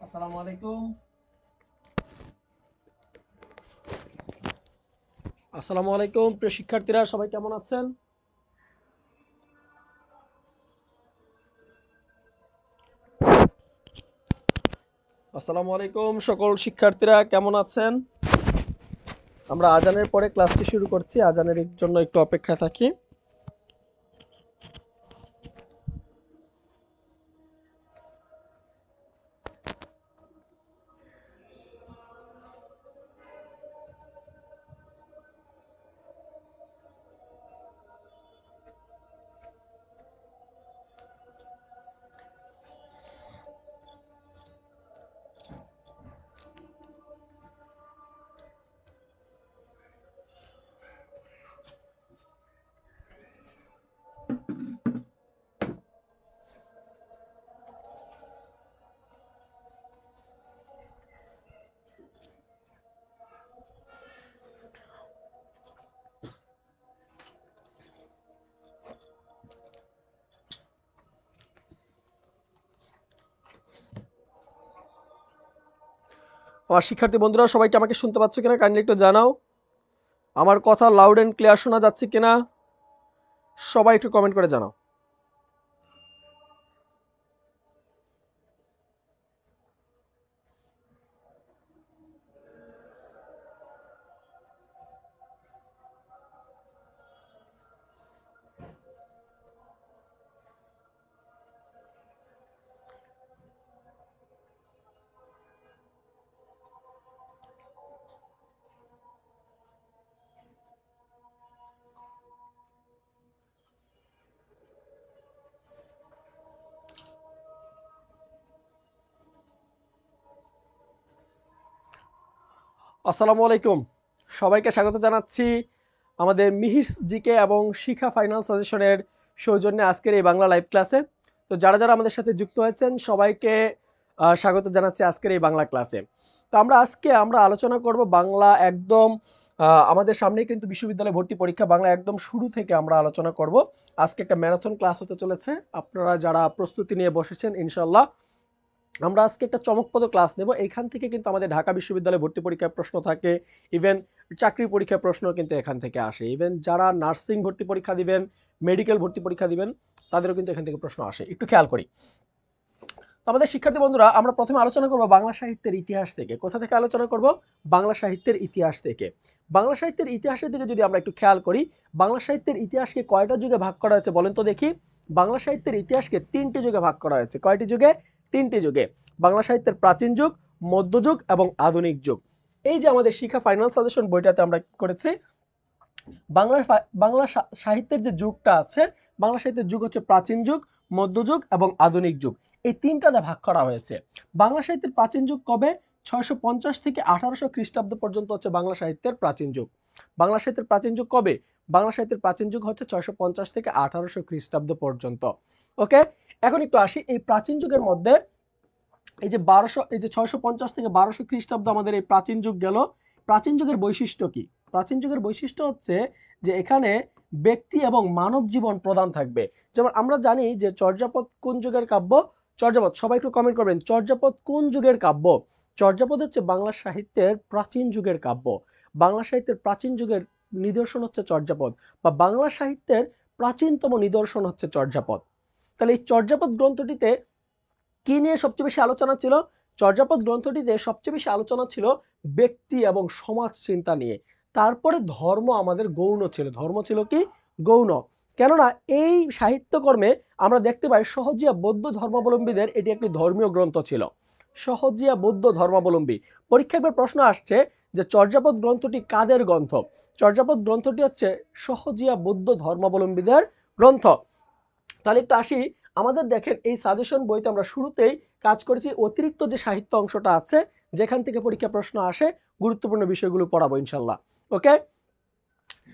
আসসালামু আলাইকুম। আসসালামু আলাইকুম প্রিয় শিক্ষার্থীরা, সবাই কেমন আছেন? আসসালামু আলাইকুম সকল শিক্ষার্থীরা কেমন আছেন? আমরা আজানের পরে ক্লাসটি শুরু করছি, আজানের জন্য একটু অপেক্ষা থাকি। আমার শিক্ষার্থী বন্ধুরা সবাই কি আমাকে শুনতে পাচ্ছ কিনা কাইন্ডলি একটু জানাও। আমার কথা লাউড এন্ড ক্লিয়ার শোনা যাচ্ছে কিনা সবাই একটু কমেন্ট করে জানাও। আসসালামু আলাইকুম, সবাইকে স্বাগত জানাচ্ছি আমাদের মিহির জিকে এবং শিখা ফাইনাল সাজেশনের সৌজন্যে আজকের এই বাংলা লাইভ ক্লাসে। তো যারা যারা আমাদের সাথে যুক্ত হয়েছেন সবাইকে স্বাগত জানাচ্ছি আজকের এই বাংলা ক্লাসে। তো আজকে আমরা আলোচনা করব বাংলা একদম আমাদের সামনে কিন্তু বিশ্ববিদ্যালয় ভর্তি পরীক্ষা, বাংলা একদম শুরু থেকে আমরা আলোচনা করব। আজকে একটা ম্যারাথন ক্লাস হতে চলেছে, আপনারা যারা প্রস্তুতি নিয়ে বসেছেন ইনশাল্লাহ আমরা আজকে একটা চমকপ্রদ ক্লাস নেব। এখান থেকে কিন্তু আমাদের ঢাকা বিশ্ববিদ্যালয়ে ভর্তি পরীক্ষার প্রশ্ন থাকে, ইভেন চাকরি পরীক্ষার প্রশ্ন কিন্তু এখান থেকে আসে, ইভেন যারা নার্সিং ভর্তি পরীক্ষা দিবেন, মেডিকেল ভর্তি পরীক্ষা দিবেন তাদেরও কিন্তু এখান থেকে প্রশ্ন আসে। একটু খেয়াল করি। আমাদের শিক্ষার্থী বন্ধুরা, আমরা প্রথমে আলোচনা করব বাংলা সাহিত্যের ইতিহাস থেকে। কোথা থেকে আলোচনা করব? বাংলা সাহিত্যের ইতিহাস থেকে। বাংলা সাহিত্যের ইতিহাসের দিকে যদি আমরা একটু খেয়াল করি, বাংলা সাহিত্যের ইতিহাসকে কয়টা যুগে ভাগ করা হয়েছে বলেন তো দেখি। বাংলা সাহিত্যের ইতিহাসকে তিনটি যুগে ভাগ করা হয়েছে। কয়টি যুগে? তিনটি যুগে। বাংলা সাহিত্যের প্রাচীন যুগ, মধ্যযুগ এবং আধুনিক যুগ। এই যে আমাদের শিক্ষা ফাইনাল সাজেশন বইটাতে আমরা করেছি, বাংলা বাংলা সাহিত্যের যে যুগটা আছে, বাংলা সাহিত্যের যুগ হচ্ছে প্রাচীন যুগ, মধ্যযুগ এবং আধুনিক যুগ। এই তিনটাতে ভাগ করা হয়েছে। বাংলা সাহিত্যের প্রাচীন যুগ কবে? 650 থেকে 1800 খ্রিস্টাব্দ পর্যন্ত হচ্ছে বাংলা সাহিত্যের প্রাচীন যুগ। বাংলা সাহিত্যের প্রাচীন যুগ কবে? বাংলা সাহিত্যের প্রাচীন যুগ হচ্ছে 650 থেকে 1800 খ্রিস্টাব্দ পর্যন্ত। ওকে, এখন একটু আসি এই প্রাচীন যুগের মধ্যে। এই যে 650 থেকে 1200 খ্রিস্টাব্দ আমাদের এই প্রাচীন যুগ গেল। প্রাচীন যুগের বৈশিষ্ট্য কি? প্রাচীন যুগের বৈশিষ্ট্য হচ্ছে যে এখানে ব্যক্তি এবং মানব জীবন প্রধান থাকবে। যেমন আমরা জানি যে চর্যাপদ কোন যুগের কাব্য? চর্যাপদ, সবাই একটু কমেন্ট করবেন, চর্যাপদ কোন যুগের কাব্য? চর্যাপদ হচ্ছে বাংলা সাহিত্যের প্রাচীন যুগের কাব্য। বাংলা সাহিত্যের প্রাচীন যুগের নিদর্শন হচ্ছে চর্যাপদ, বা বাংলা সাহিত্যের প্রাচীনতম নিদর্শন হচ্ছে চর্যাপদ। তাহলে এই চর্যাপদ গ্রন্থটিতে কি নিয়ে সবচেয়ে বেশি আলোচনা ছিল? চর্যাপদ গ্রন্থটিতে সবচেয়ে বেশি আলোচনা ছিল ব্যক্তি এবং সমাজ চিন্তা নিয়ে। তারপরে ধর্ম আমাদের গৌণ ছিল। ধর্ম ছিল কি? গৌণ। কেননা এই সাহিত্যকর্মে আমরা দেখতে পাই সহজিয়া বৌদ্ধ ধর্মাবলম্বীদের এটি একটি ধর্মীয় গ্রন্থ ছিল। সহজিয়া বৌদ্ধ ধর্মাবলম্বী। পরীক্ষা একবার প্রশ্ন আসছে যে চর্যাপদ গ্রন্থটি কাদের গ্রন্থ? চর্যাপদ গ্রন্থটি হচ্ছে সহজিয়া বৌদ্ধ ধর্মাবলম্বীদের গ্রন্থ। তাহলে একটু আসি, আমাদের দেখেন এই সাজেশন বইতে আমরা শুরুতেই কাজ করেছি অতিরিক্ত যে সাহিত্য অংশটা আছে, যেখান থেকে পরীক্ষা প্রশ্ন আসে, গুরুত্বপূর্ণ বিষয়গুলো পড়াবো ইনশাল্লাহ। ওকে,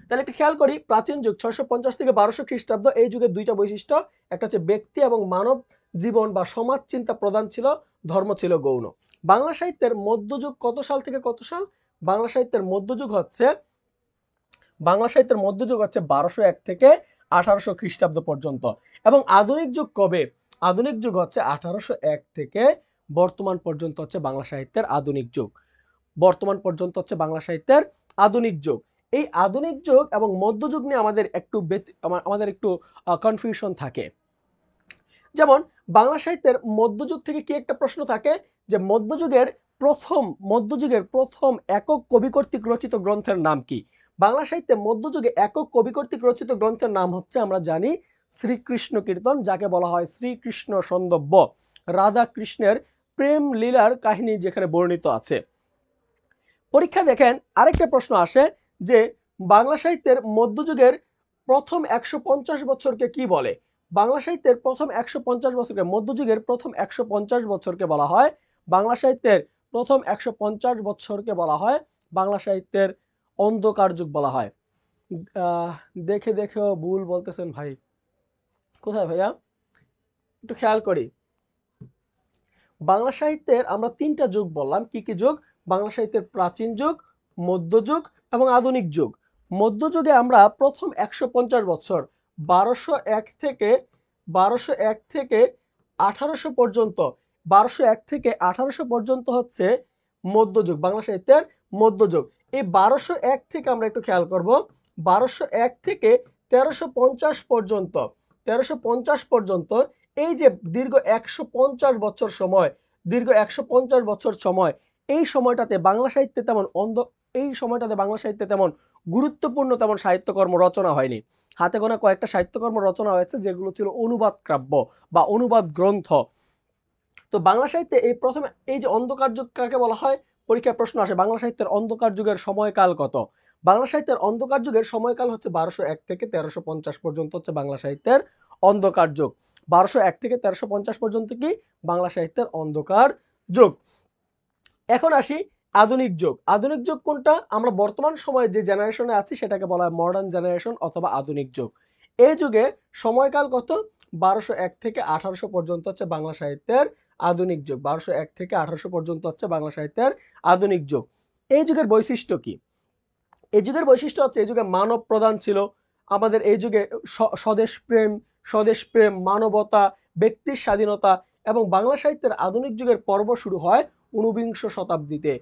তাহলে একটু খেয়াল করি, প্রাচীন যুগ 650 থেকে 1200 খ্রিস্টাব্দ, এই যুগের দুইটা বৈশিষ্ট্য, একটা হচ্ছে ব্যক্তি এবং মানব জীবন বা সমাজ চিন্তা প্রধান ছিল, ধর্ম ছিল গৌণ। বাংলা সাহিত্যের মধ্যযুগ কত সাল থেকে কত সাল? বাংলা সাহিত্যের মধ্যযুগ হচ্ছে 1201 থেকে 1800 খ্রিস্টাব্দ পর্যন্ত। এবং আধুনিক যুগ কবে? আধুনিক যুগ হচ্ছে 1801 থেকে বর্তমান পর্যন্ত হচ্ছে বাংলা সাহিত্যের আধুনিক যুগ। বর্তমান পর্যন্ত হচ্ছে বাংলা সাহিত্যের আধুনিক যুগ। এই আধুনিক যুগ এবং মধ্যযুগ নিয়ে আমাদের একটু কনফিউশন থাকে। যেমন বাংলা সাহিত্যের মধ্যযুগ থেকে কি একটা প্রশ্ন থাকে যে মধ্যযুগের প্রথম একক কবি কর্তৃক রচিত গ্রন্থের নাম কি? বাংলা সাহিত্যে মধ্যযুগে একক কবি কর্তৃক রচিত গ্রন্থের নাম হচ্ছে, আমরা জানি, শ্রীকৃষ্ণ কীর্তন, যাকে বলা হয় শ্রীকৃষ্ণ সন্দর্ভ। রাধা কৃষ্ণের প্রেম লীলার কাহিনী যেখানে বর্ণিত আছে। পরীক্ষা দেখেন আরেকটা প্রশ্ন আসে যে বাংলা সাহিত্যের মধ্যযুগের প্রথম 150 বছরকে কি বলে? বাংলা সাহিত্যের প্রথম 150 বছরকে, মধ্যযুগের প্রথম 150 বছরকে বলা হয়, বাংলা সাহিত্যের প্রথম 150 বছরকে বলা হয় বাংলা সাহিত্যের অন্ধকার যুগ বলা হয়। দেখে দেখেও ভুল বলতেছেন ভাই, কোথায় ভাইয়া? একটু খেয়াল করি। বাংলা সাহিত্যের আমরা 3টা যুগ বললাম। কি কি যুগ? বাংলা সাহিত্যের প্রাচীন যুগ, মধ্যযুগ এবং আধুনিক যুগ। মধ্যযুগে আমরা প্রথম 150 বছর 1201 থেকে 1800 পর্যন্ত, 1201 থেকে 1800 পর্যন্ত হচ্ছে মধ্যযুগ, বাংলা সাহিত্যের মধ্যযুগ। এই 1201 থেকে আমরা একটু খেয়াল করব, 1201 থেকে 1350 পর্যন্ত, 1350 পর্যন্ত এই যে দীর্ঘ 150 বছর সময়, এই সময়টাতে বাংলা সাহিত্যে তেমন গুরুত্বপূর্ণ তেমন সাহিত্যকর্ম রচনা হয়নি। হাতে গোনা কয়েকটা সাহিত্যকর্ম রচনা হয়েছে যেগুলো ছিল অনুবাদ কাব্য বা অনুবাদ গ্রন্থ। তো বাংলা সাহিত্যে এই প্রথমে এই যে অন্ধকার যুগ কাকে বলা হয়, পরীক্ষায় প্রশ্ন আসে, বাংলা সাহিত্যের অন্ধকার যুগের সময়কাল কত? বাংলা সাহিত্যের অন্ধকার যুগের সময়কাল হচ্ছে 1201 থেকে 1350 পর্যন্ত হচ্ছে বাংলা সাহিত্যের অন্ধকার যুগ। 1201 থেকে 1350 পর্যন্ত কি বাংলা সাহিত্যের অন্ধকার যুগ। এখন আসি আধুনিক যুগ। আধুনিক যুগ কোনটা? আমরা বর্তমান সময়ে যে জেনারেশনে আছি সেটাকে বলা হয় মডার্ন জেনারেশন অথবা আধুনিক যুগ। এই যুগে সময়কাল কত? 1201 থেকে 1800 পর্যন্ত হচ্ছে বাংলা সাহিত্যের আধুনিক যুগ। 1201 থেকে 1800 পর্যন্ত হচ্ছে বাংলা সাহিত্যের আধুনিক যুগ। এই যুগের বৈশিষ্ট্য কি? এই যুগের বৈশিষ্ট্য হচ্ছে এই যুগে মানব প্রধান ছিল। আমাদের এই যুগে স্বদেশ প্রেম, মানবতা, ব্যক্তির স্বাধীনতা এবং বাংলা সাহিত্যের আধুনিক যুগের পর্ব শুরু হয় ঊনবিংশ শতাব্দীতে।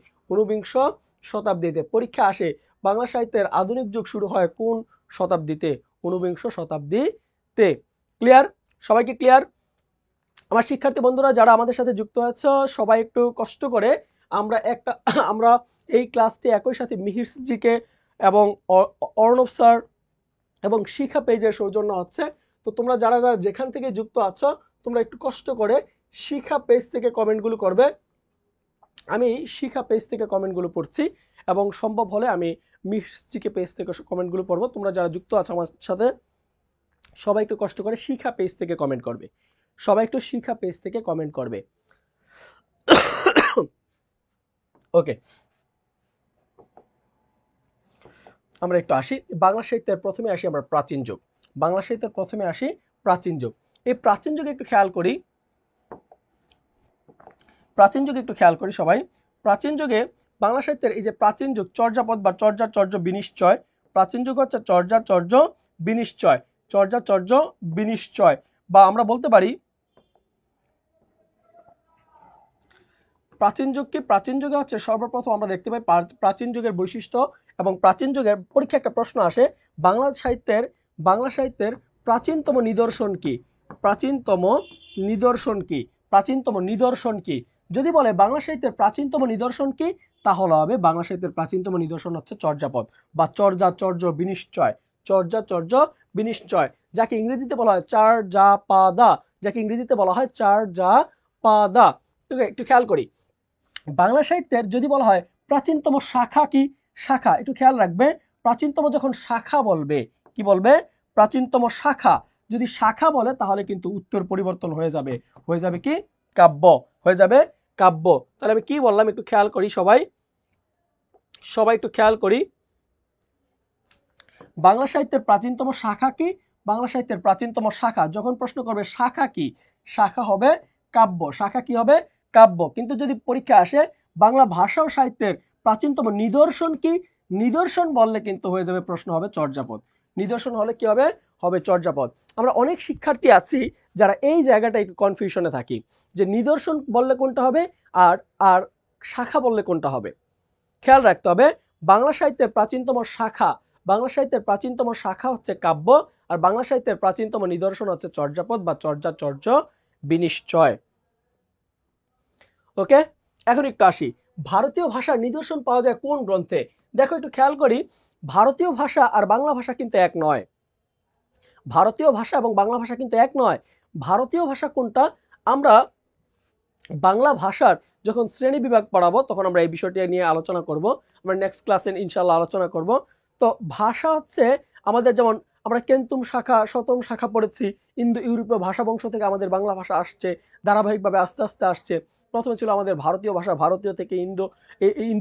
পরীক্ষা আসে বাংলা সাহিত্যের আধুনিক যুগ শুরু হয় কোন শতাব্দীতে? ঊনবিংশ শতাব্দীতে। ক্লিয়ার? সবাইকে ক্লিয়ার? আমার শিক্ষার্থী বন্ধুরা যারা আমাদের সাথে যুক্ত হয়েছে সবাই একটু কষ্ট করে আমরা এই ক্লাসটি একই সাথে মিহির জিকে এবং অর্ণব স্যার এবং শিখা পেজের সৌজন্য হচ্ছে। তো তোমরা যারা যেখান থেকে যুক্ত আছো তোমরা একটু কষ্ট করে শিখা পেজ থেকে কমেন্টগুলো করবে। আমি শিখা পেজ থেকে কমেন্টগুলো পড়ছি এবং সম্ভব হলে আমি মিহির জিকে পেজ থেকে কমেন্টগুলো পড়বো। তোমরা যারা যুক্ত আছো আমার সাথে সবাই একটু কষ্ট করে শিখা পেজ থেকে কমেন্ট করবে। সবাই একটু শিখা পেজ থেকে কমেন্ট করবে। ওকে, আমরা একটু আসি বাংলা সাহিত্যের প্রথমে আসি আমরা প্রাচীন যুগ। বাংলা সাহিত্যের প্রথমে আসি প্রাচীন যুগ। এই প্রাচীন যুগে একটু খেয়াল করি, সবাই। প্রাচীন যুগে বাংলা সাহিত্যের এই যে প্রাচীন যুগ, চর্যাপদ বা চর্য বিনিশ্চয়, প্রাচীন যুগ হচ্ছে চর্য বিনিশ্চয়, বা আমরা বলতে পারি প্রাচীন যুগ কি? প্রাচীন যুগে হচ্ছে সর্বপ্রথম আমরা দেখতে পাই প্রাচীন যুগের বৈশিষ্ট্য এবং প্রাচীন যুগের পরীক্ষা একটা প্রশ্ন আসে, বাংলা সাহিত্যের প্রাচীনতম নিদর্শন কি? প্রাচীনতম নিদর্শন কি? যদি বলে বাংলা সাহিত্যের প্রাচীনতম নিদর্শন কি, তাহলে হবে বাংলা সাহিত্যের প্রাচীনতম নিদর্শন হচ্ছে চর্যাপদ বা চর্য বিনিশ্চয়, যাকে ইংরেজিতে বলা হয় চার যা পাদা। একটু খেয়াল করি, বাংলা সাহিত্যের যদি বলা হয় প্রাচীনতম শাখা কি? শাখা, একটু খেয়াল রাখবে, প্রাচীনতম যখন শাখা বলবে, কি বলবে? প্রাচীনতম শাখা। যদি শাখা বলে তাহলে কিন্তু উত্তর পরিবর্তন হয়ে যাবে কি? কাব্য হয়ে যাবে কাব্য। তাহলে আমি কি বললাম একটু খেয়াল করি, সবাই একটু খেয়াল করি। বাংলা সাহিত্যের প্রাচীনতম শাখা কি? বাংলা সাহিত্যের প্রাচীনতম শাখা, যখন প্রশ্ন করবে শাখা কি, শাখা হবে কাব্য। শাখা কি হবে? কাব্য। কিন্তু যদি পরীক্ষা আসে বাংলা ভাষা ও সাহিত্যের প্রাচীনতম নিদর্শন কি, নিদর্শন বললে কিন্তু হয়ে যাবে, প্রশ্ন হবে চর্যাপদ। নিদর্শন হলে কি হবে? হবে চর্যাপদ। আমরা অনেক শিক্ষার্থী আছি যারা এই জায়গাটা একটু কনফিউশনে থাকি যে নিদর্শন বললে কোনটা হবে আর আর শাখা বললে কোনটা হবে। খেয়াল রাখতে হবে বাংলা সাহিত্যের প্রাচীনতম শাখা হচ্ছে কাব্য, আর বাংলা সাহিত্যের প্রাচীনতম নিদর্শন হচ্ছে চর্যাপদ বা চর্যাচর্য বিনিশ্চয়। ওকে, এখন একটু আসি ভারতীয় ভাষার নিদর্শন পাওয়া যায় কোন গ্রন্থে। দেখো একটু খেয়াল করি, ভারতীয় ভাষা আর বাংলা ভাষা কিন্তু এক নয়। ভারতীয় ভাষা এবং বাংলা ভাষা কিন্তু এক নয়। ভারতীয় ভাষা কোনটা, আমরা বাংলা ভাষার যখন শ্রেণী বিভাগ পড়াবো তখন আমরা এই বিষয়টি নিয়ে আলোচনা করব, আমরা নেক্সট ক্লাসে ইনশাল্লাহ আলোচনা করব। তো ভাষা হচ্ছে আমাদের, যেমন আমরা কেন্তুম শাখা শতম শাখা পড়েছি, ইন্দো ইউরোপীয় ভাষা বংশ থেকে আমাদের বাংলা ভাষা আসছে, ধারাবাহিকভাবে আস্তে আস্তে আসছে। প্রথমে ছিল আমাদের ভারতীয় ভাষা, ভারতীয় থেকে ইন্দো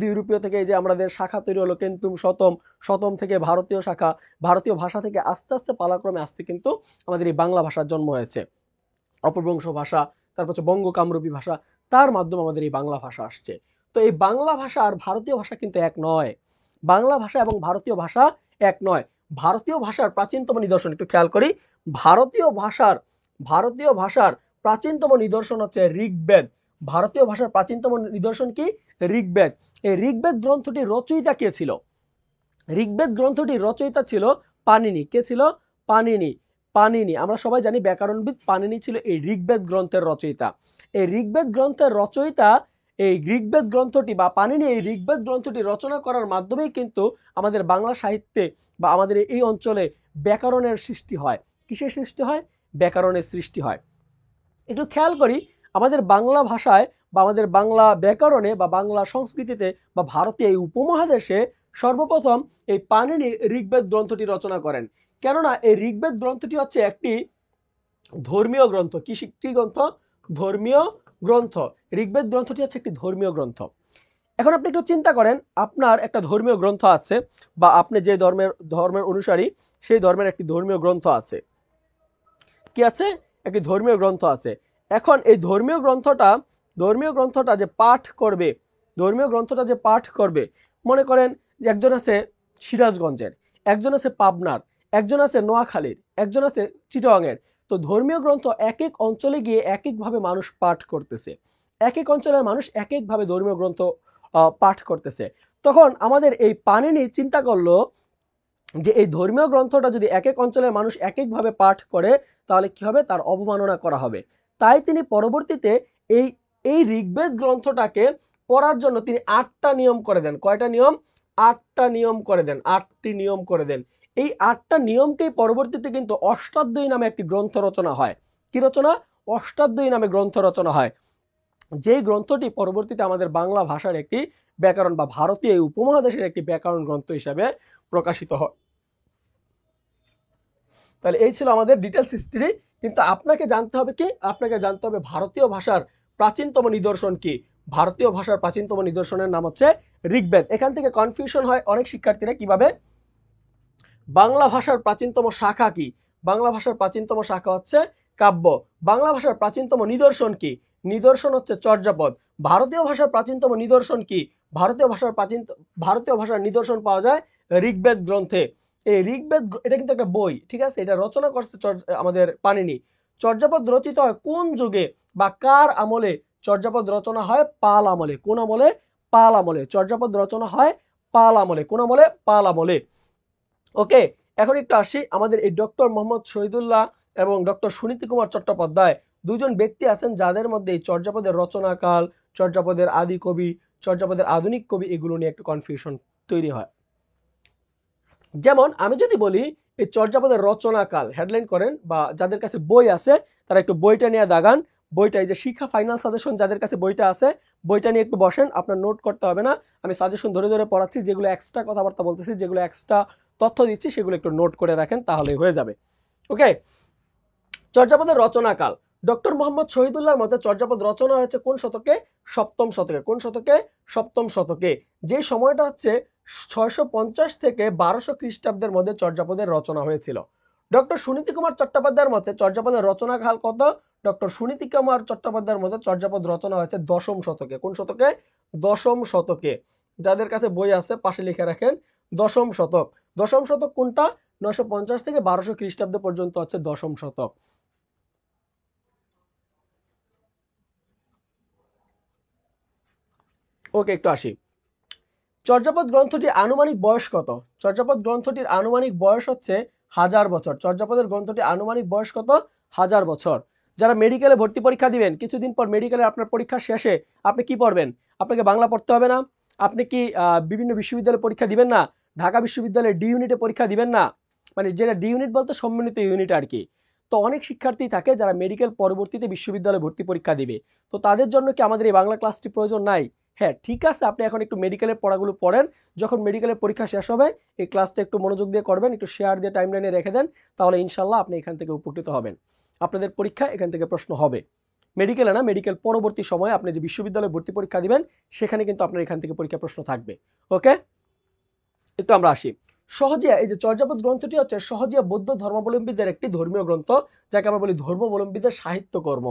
ইউরোপীয় থেকে যে আমাদের শাখা তৈরি হলো কেন্তুম শতম, শতম থেকে ভারতীয় শাখা, ভারতীয় ভাষা থেকে আস্তে আস্তে পালাক্রমে আসতে কিন্তু আমাদের এই বাংলা ভাষার জন্ম হয়েছে। অপভ্রংশ ভাষা, তারপর হচ্ছে বঙ্গ কামরূপী ভাষা, তার মাধ্যমে আমাদের এই বাংলা ভাষা আসছে। তো এই বাংলা ভাষা আর ভারতীয় ভাষা কিন্তু এক নয়। বাংলা ভাষা এবং ভারতীয় ভাষা এক নয়। ভারতীয় ভাষার প্রাচীনতম নিদর্শন একটু খেয়াল করি, ভারতীয় ভাষার প্রাচীনতম নিদর্শন হচ্ছে ঋগ্বেদ। ভারতীয় ভাষার প্রাচীনতম নিদর্শন কি? ঋগ্বেদ। এই ঋগ্বেদ গ্রন্থটির রচয়িতা কে ছিল? ঋগ্বেদ গ্রন্থটির রচয়িতা ছিল পাণিনি। কে ছিল? পাণিনি। আমরা সবাই জানি ব্যাকরণবিদ পাণিনি ছিল এই ঋগ্বেদ গ্রন্থের রচয়িতা। এই ঋগ্বেদ গ্রন্থের রচয়িতা এই ঋগ্বেদ গ্রন্থটি বা পাণিনি এই ঋগ্বেদ গ্রন্থটি রচনা করার মাধ্যমেই কিন্তু আমাদের বাংলা সাহিত্যে বা আমাদের এই অঞ্চলে ব্যাকরণের সৃষ্টি হয়। কিসের সৃষ্টি হয়? ব্যাকরণের সৃষ্টি হয়। একটু খেয়াল করি, আমাদের বাংলা ভাষায় বা আমাদের বাংলা ব্যাকরণে বা বাংলা সংস্কৃতিতে বা ভারতীয় এই উপমহাদেশে সর্বপ্রথম এই পাণিনি ঋগ্বেদ গ্রন্থটি রচনা করেন। কেননা এই ঋগ্বেদ গ্রন্থটি হচ্ছে একটি ধর্মীয় গ্রন্থ। কি গ্রন্থ? ধর্মীয় গ্রন্থ। ঋগ্বেদ গ্রন্থটি হচ্ছে একটি ধর্মীয় গ্রন্থ। এখন আপনি একটু চিন্তা করেন, আপনার একটা ধর্মীয় গ্রন্থ আছে বা আপনি যে ধর্মের অনুসারী সেই ধর্মের একটি ধর্মীয় গ্রন্থ আছে। কি আছে? একটি ধর্মীয় গ্রন্থ আছে। এখন এই ধর্মীয় গ্রন্থটা যে পাঠ করবে, মনে করেন যে একজন আছে সিরাজগঞ্জের, একজন আছে পাবনার, একজন আছে নোয়াখালীর, একজন আছে চিটাগাংয়ের। তো ধর্মীয় গ্রন্থ এক এক অঞ্চলে গিয়ে এক একভাবে মানুষ পাঠ করতেছে, এক এক অঞ্চলের মানুষ এক একভাবে ধর্মীয় গ্রন্থ পাঠ করতেছে। তখন আমাদের এই পাণিনি চিন্তা করলো যে এই ধর্মীয় গ্রন্থটা যদি এক এক অঞ্চলের মানুষ এক একভাবে পাঠ করে তাহলে কি হবে? তার অবমাননা করা হবে। তাই তিনি পরবর্তীতে এই এই ঋগ্বেদ গ্রন্থটাকে পড়ার জন্য তিনি 8টা নিয়ম করে দেন। কয়টা নিয়ম? 8টা নিয়ম করে দেন। 8টি নিয়ম করে দেন। এই 8টা নিয়মকেই পরবর্তীতে কিন্তু অষ্টাধ্যায়ী নামে একটি গ্রন্থ রচনা হয়। কি রচনা? অষ্টাধ্যায়ী নামে গ্রন্থ রচনা হয়, যেই গ্রন্থটি পরবর্তীতে আমাদের বাংলা ভাষার একটি ব্যাকরণ বা ভারতীয় উপমহাদেশের একটি ব্যাকরণ গ্রন্থ হিসাবে প্রকাশিত হয়। তাহলে এই ছিল আমাদের ডিটেলস হিস্ট্রি। কিন্তু আপনাকে জানতে হবে কি? আপনাকে জানতে হবে ভারতীয় ভাষার প্রাচীনতম নিদর্শন কি? ভারতীয় ভাষার প্রাচীনতম নিদর্শনের নাম হচ্ছে ঋগ্বেদ। এখান থেকে কনফিউশন হয় অনেক শিক্ষার্থীরা, কিভাবে বাংলা ভাষার প্রাচীনতম শাখা কি? বাংলা ভাষার প্রাচীনতম শাখা হচ্ছে কাব্য। বাংলা ভাষার প্রাচীনতম নিদর্শন কি? নিদর্শন হচ্ছে চর্যাপদ। ভারতীয় ভাষার প্রাচীনতম নিদর্শন কি? ভারতীয় ভাষার নিদর্শন পাওয়া যায় ঋগ্বেদ গ্রন্থে। এই ঋগ্বেদ এটা কিন্তু একটা বই, ঠিক আছে? এটা রচনা করছে আমাদের পাণিনি। চর্যাপদ রচিত হয় কোন যুগে বা কার আমলে? চর্যাপদ রচনা হয় পাল আমলে। কোন আমলে? পাল আমলে। চর্যাপদ রচনা হয় পাল আমলে। কোন আমলে? পাল আমলে। ওকে, এখন একটু আসি, আমাদের এই ডক্টর মোহাম্মদ শহীদুল্লাহ এবং ডক্টর সুনীতি কুমার চট্টোপাধ্যায় দুজন ব্যক্তি আছেন যাদের মধ্যে এই চর্যাপদের রচনাকাল, চর্যাপদের আদি কবি, চর্যাপদের আধুনিক কবি, এগুলো নিয়ে একটু কনফিউশন তৈরি হয়। যেমন আমি যদি বলি এই চর্যাপদের রচনাকাল হেডলাইন করেন, বা যাদের কাছে বই আছে তারা একটু বইটা নিয়ে দাগান। বইটা এই যে শিক্ষা ফাইনাল সাজেশন, যাদের কাছে বইটা আছে বইটা নিয়ে একটু বসেন, আপনার নোট করতে হবে না, আমি সাজেশন ধরে ধরে পড়াচ্ছি, যেগুলো এক্সট্রা কথাবার্তা বলতেছি, যেগুলো এক্সট্রা তথ্য দিচ্ছি সেগুলো একটু নোট করে রাখেন, তাহলেই হয়ে যাবে। ওকে, চর্যাপদের রচনাকাল। ডক্টর মোহাম্মদ শহীদুল্লাহর মতে চর্যাপদ রচনা হয়েছে কোন শতকে? সপ্তম শতকে। কোন শতকে? সপ্তম শতকে। যে সময়টা হচ্ছে 650 থেকে 1200 খ্রিস্টাব্দের মধ্যে চর্যাপদের রচনা হয়েছিল। ডক্টর সুনীতি কুমার চট্টোপাধ্যায়ের মতে চর্যাপদের রচনাকাল কত? ডক্টর সুনীতি কুমার চট্টোপাধ্যায়ের মতে চর্যাপদ রচনা হয়েছে দশম শতকে। কোন শতকে? দশম শতকে। যাদের কাছে বই আছে পাশে লিখে রাখেন, দশম শতক। দশম শতক কোনটা? 950 থেকে 1200 খ্রিস্টাব্দ পর্যন্ত হচ্ছে দশম শতক। ওকে, একটু আসি। চর্যাপদ গ্রন্থটির আনুমানিক বয়স কত? চর্যাপদ গ্রন্থটির আনুমানিক বয়স হচ্ছে 1000 বছর। চর্যাপদের গ্রন্থটির আনুমানিক বয়স কত? 1000 বছর। যারা মেডিকেলে ভর্তি পরীক্ষা দিবেন, কিছুদিন পর মেডিকেলে আপনার পরীক্ষা শেষে আপনি কি পড়বেন? আপনাকে বাংলা পড়তে হবে না? আপনি কি বিভিন্ন বিশ্ববিদ্যালয়ে পরীক্ষা দিবেন না? ঢাকা বিশ্ববিদ্যালয়ের ডি ইউনিটে পরীক্ষা দিবেন না? মানে যেটা ডি ইউনিট বলতে সম্মিলিত ইউনিট আর কি। তো অনেক শিক্ষার্থী থাকে যারা মেডিকেল পরবর্তীতে বিশ্ববিদ্যালয়ে ভর্তি পরীক্ষা দিবে। তো তাদের জন্য কি আমাদের এই বাংলা ক্লাসটি প্রয়োজন নাই? হ্যাঁ, ঠিক আছে, আপনি এখন একটু মেডিকেলের পড়াগুলো পড়েন। যখন মেডিকেলের পরীক্ষা শেষ হবে এই ক্লাসটা একটু মনোযোগ দিয়ে করবেন, একটু শেয়ার দিয়ে টাইমলাইনে রেখে দেন, তাহলে ইনশাল্লাহ আপনি এখান থেকে উপকৃত হবেন। আপনাদের পরীক্ষা এখান থেকে প্রশ্ন হবে। মেডিকেলে না, মেডিকেল পরবর্তী সময়ে আপনি যে বিশ্ববিদ্যালয়ে ভর্তি পরীক্ষা দিবেন সেখানে কিন্তু আপনার এখান থেকে পরীক্ষা প্রশ্ন থাকবে। ওকে, একটু আমরা আসি। সহজিয়া, এই যে চর্যাপদ গ্রন্থটি হচ্ছে সহজিয়া বৌদ্ধ ধর্মাবলম্বীদের একটি ধর্মীয় গ্রন্থ, যাকে আমরা বলি ধর্মাবলম্বীদের সাহিত্যকর্ম।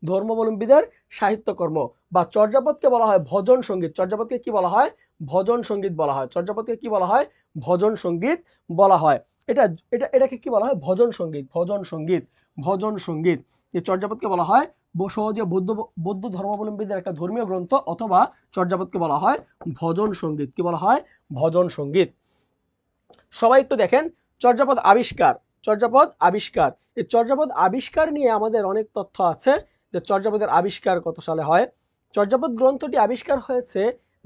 ধর্মাবলম্বীদের সাহিত্যকর্ম বা চর্যাপদকে বলা হয় ভজন সঙ্গীত। চর্যাপদকে কি বলা হয়? ভজন সঙ্গীত বলা হয়। চর্যাপদকে কি বলা হয়? ভজন সঙ্গীত বলা হয়। এটা এটা এটাকে কি বলা হয়? ভজন সঙ্গীত। ভজন সঙ্গীত, ভজন সঙ্গীত। এই চর্যাপদকে বলা হয় সহজিয়া বৌদ্ধ বৌদ্ধ ধর্মাবলম্বীদের একটা ধর্মীয় গ্রন্থ, অথবা চর্যাপদকে বলা হয় ভজন সঙ্গীত। কি বলা হয়? ভজন সঙ্গীত। সবাই একটু দেখেন চর্যাপদ আবিষ্কার। চর্যাপদ আবিষ্কার, এই চর্যাপদ আবিষ্কার নিয়ে আমাদের অনেক তথ্য আছে যে চর্যাপদের আবিষ্কার কত সালে হয়। চর্যাপদ গ্রন্থটি আবিষ্কার হয়েছে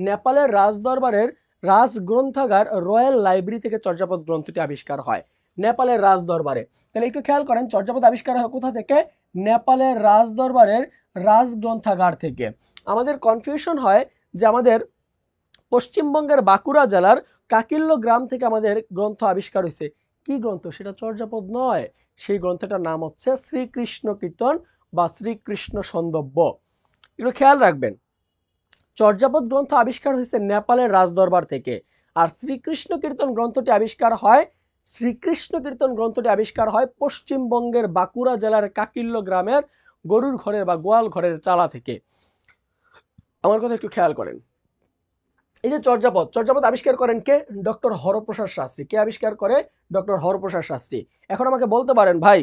নেপালের রাজদরবারের রাজগ্রন্থাগার রয়্যাল লাইব্রেরি থেকে চর্যাপদ গ্রন্থটি আবিষ্কার হয়, নেপালের রাজদরবারে। তাহলে একটু খেয়াল করেন চর্যাপদ আবিষ্কার হয় কোথা থেকে? নেপালের রাজদরবারের রাজগ্রন্থাগার থেকে। আমাদের কনফিউশন হয় যে আমাদের পশ্চিমবঙ্গের বাঁকুড়া জেলার কাকিল্য গ্রাম থেকে আমাদের গ্রন্থ আবিষ্কার হয়েছে। কি গ্রন্থ? সেটা চর্যাপদ নয়, সেই গ্রন্থটার নাম হচ্ছে শ্রীকৃষ্ণ কীর্তন বা শ্রীকৃষ্ণ সন্দব্য। একটু খেয়াল রাখবেন, চর্যাপদ গ্রন্থ আবিষ্কার হয়েছে নেপালের রাজদরবার থেকে, আর শ্রীকৃষ্ণ কীর্তন গ্রন্থটি আবিষ্কার হয় পশ্চিমবঙ্গের বাঁকুড়া জেলার কাকিল্য গ্রামের গরুর ঘরের বা গোয়াল ঘরের চালা থেকে। আমার কথা একটু খেয়াল করেন। এই যে চর্যাপদ আবিষ্কার করেন কে? ডক্টর হরপ্রসাদ শাস্ত্রী। কে আবিষ্কার করে? ডক্টর হরপ্রসাদ শাস্ত্রী। এখন আমাকে বলতে পারেন ভাই,